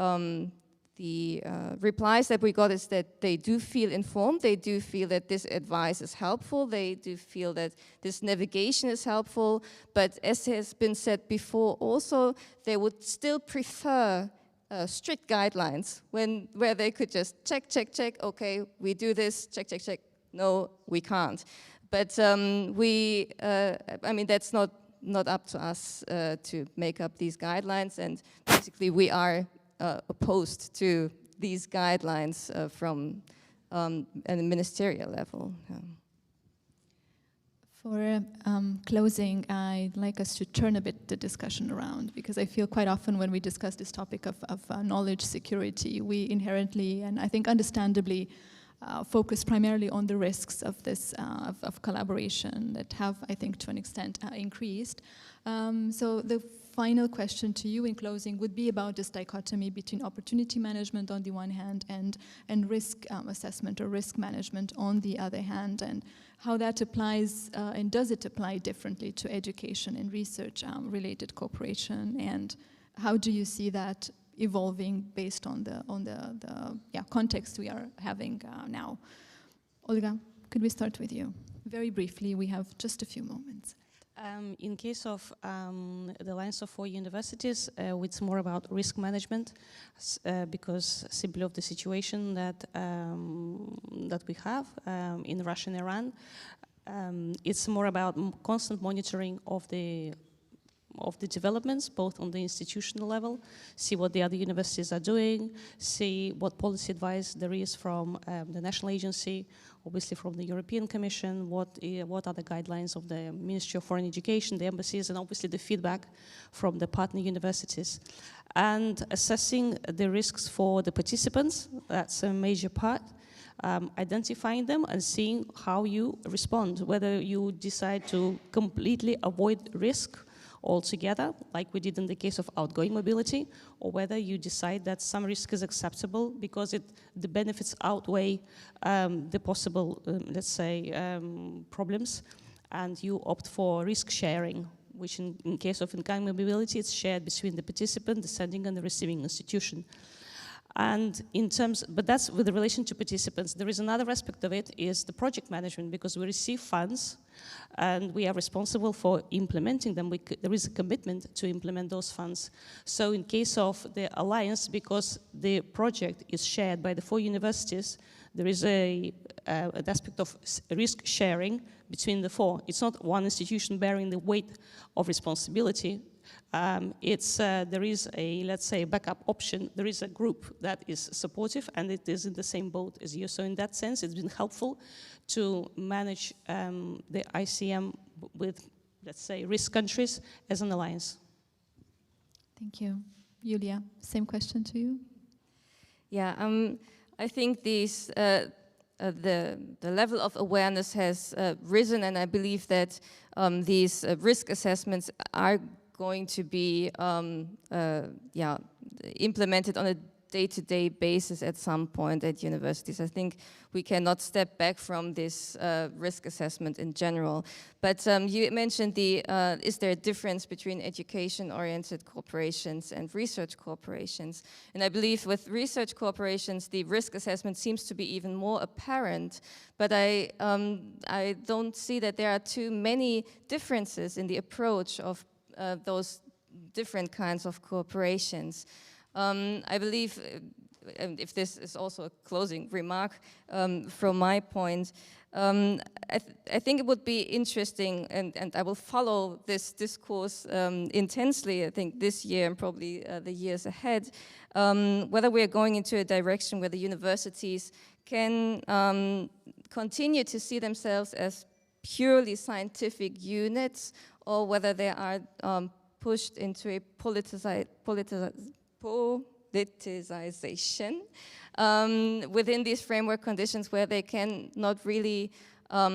replies that we got is that they do feel informed, they do feel that this advice is helpful, they do feel that this navigation is helpful, but as has been said before also, they would still prefer strict guidelines where they could just check, okay, we do this, check, no, we can't. But I mean, that's not up to us to make up these guidelines, and basically we are opposed to these guidelines from a ministerial level. Yeah. For closing, I'd like us to turn a bit the discussion around, because I feel quite often when we discuss this topic of knowledge security, we inherently, and I think understandably, focus primarily on the risks of this of collaboration that have, I think, to an extent increased. So the final question to you in closing would be about this dichotomy between opportunity management on the one hand and risk assessment or risk management on the other hand, and how that applies and does it apply differently to education and research related cooperation, and how do you see that evolving based on the context we are having now? Olga, could we start with you? Very briefly, we have just a few moments. In case of the Alliance of 4 Universities, it's more about risk management, because simply of the situation that we have in Russia and Iran, it's more about constant monitoring of the developments, both on the institutional level, see what the other universities are doing, see what policy advice there is from the national agency, obviously from the European Commission, what are the guidelines of the Ministry of Foreign Education, the embassies, and obviously the feedback from the partner universities. And assessing the risks for the participants, that's a major part. Identifying them and seeing how you respond, whether you decide to completely avoid risk altogether, like we did in the case of outgoing mobility, or whether you decide that some risk is acceptable because the benefits outweigh the possible, let's say, problems, and you opt for risk sharing, which in case of incoming mobility, it's shared between the participant, the sending and the receiving institution. And but that's with the relation to participants. There is another aspect of it, is the project management, because we receive funds and we are responsible for implementing them. There is a commitment to implement those funds. So in case of the alliance, because the project is shared by the 4 universities, there is an aspect of risk sharing between the 4. It's not one institution bearing the weight of responsibility. There is a, let's say, backup option. There is a group that is supportive and it is in the same boat as you. So in that sense, it's been helpful to manage the ICM with, let's say, risk countries as an alliance. Thank you. Julia, same question to you. Yeah, I think the level of awareness has risen, and I believe that these risk assessments are going to be implemented on a day-to-day basis at some point at universities. I think we cannot step back from this risk assessment in general. But you mentioned is there a difference between education-oriented corporations and research corporations? And I believe with research corporations, the risk assessment seems to be even more apparent. But I don't see that there are too many differences in the approach of those different kinds of corporations. I believe, if this is also a closing remark from my point, I think it would be interesting, and I will follow this discourse intensely, I think this year and probably the years ahead, whether we are going into a direction where the universities can continue to see themselves as purely scientific units or whether they are pushed into a politicization within these framework conditions where they can not really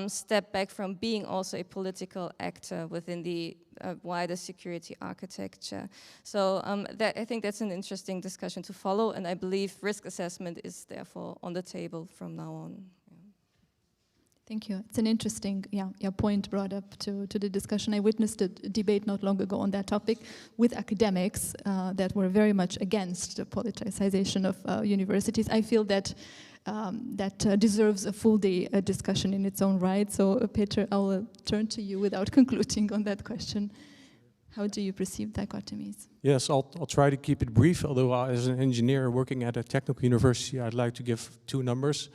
step back from being also a political actor within the wider security architecture. So I think that's an interesting discussion to follow, and I believe risk assessment is therefore on the table from now on. Thank you. It's an interesting point brought up to the discussion. I witnessed a debate not long ago on that topic with academics that were very much against the politicization of universities. I feel that that deserves a full day discussion in its own right. So Peter, I will turn to you without concluding on that question. How do you perceive dichotomies? Yes, I'll try to keep it brief, although as an engineer working at a technical university, I'd like to give 2 numbers.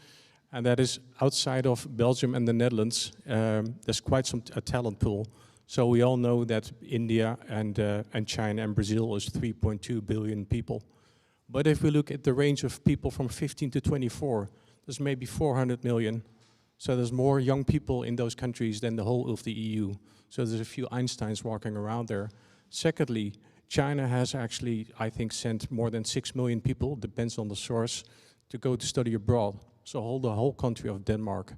And that is outside of Belgium and the Netherlands, there's quite a talent pool. So we all know that India and China and Brazil is 3.2 billion people. But if we look at the range of people from 15 to 24, there's maybe 400 million. So there's more young people in those countries than the whole of the EU. So there's a few Einsteins walking around there. Secondly, China has actually, I think, sent more than 6 million people, depends on the source, to go to study abroad. So the whole country of Denmark.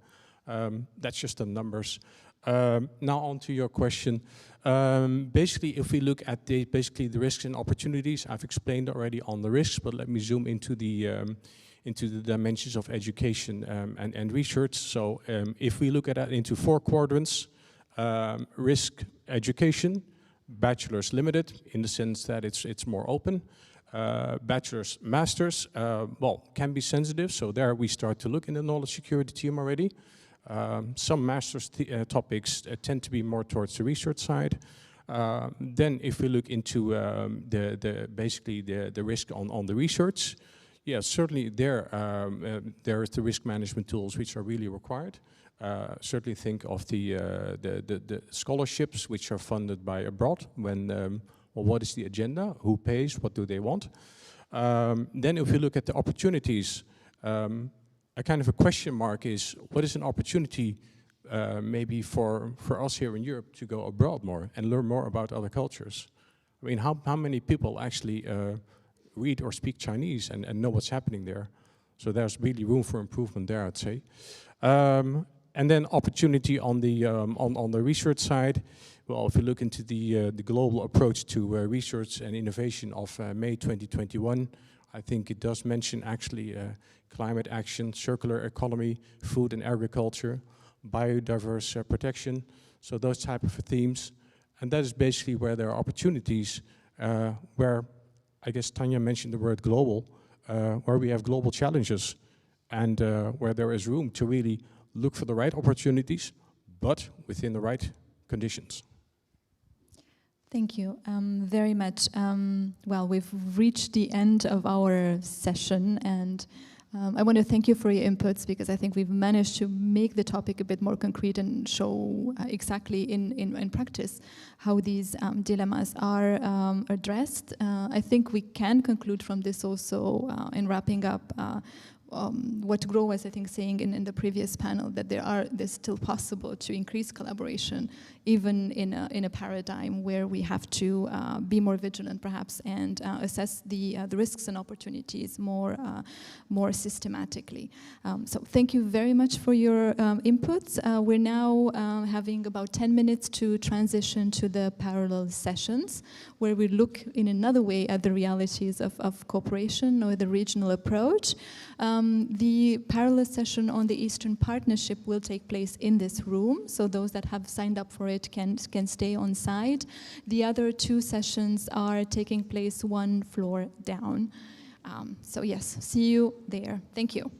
That's just the numbers. Now on to your question. Basically, if we look at the risks and opportunities, I've explained already on the risks, but let me zoom into the dimensions of education and research. So if we look at that into 4 quadrants, risk education, bachelor's limited in the sense that it's more open. Bachelor's, masters, can be sensitive, so there we start to look in the knowledge security team already. Some master's topics tend to be more towards the research side. Then if we look into the risk on the research, yeah, certainly there's the risk management tools which are really required. Certainly think of the scholarships which are funded by abroad when what is the agenda, who pays, what do they want. Then if we look at the opportunities, a kind of a question mark is, what is an opportunity maybe for us here in Europe to go abroad more and learn more about other cultures? I mean, how many people actually read or speak Chinese and know what's happening there? So there's really room for improvement there, I'd say. And then opportunity on the research side. Well, if you look into the global approach to research and innovation of May 2021, I think it does mention actually climate action, circular economy, food and agriculture, biodiverse protection, so those type of themes. And that is basically where there are opportunities, where I guess Tania mentioned the word global, where we have global challenges and where there is room to really look for the right opportunities, but within the right conditions. Thank you very much. Well, we've reached the end of our session, and I want to thank you for your inputs, because I think we've managed to make the topic a bit more concrete and show exactly in practice how these dilemmas are addressed. I think we can conclude from this also in wrapping up what Gro was, I think, saying in the previous panel, that there's still possible to increase collaboration, even in a paradigm where we have to be more vigilant, perhaps, and assess the risks and opportunities more systematically. So thank you very much for your inputs. We're now having about 10 minutes to transition to the parallel sessions, where we look in another way at the realities of cooperation or the regional approach. The parallel session on the Eastern Partnership will take place in this room, so those that have signed up for it can stay on site. The other 2 sessions are taking place 1 floor down. So yes, see you there. Thank you.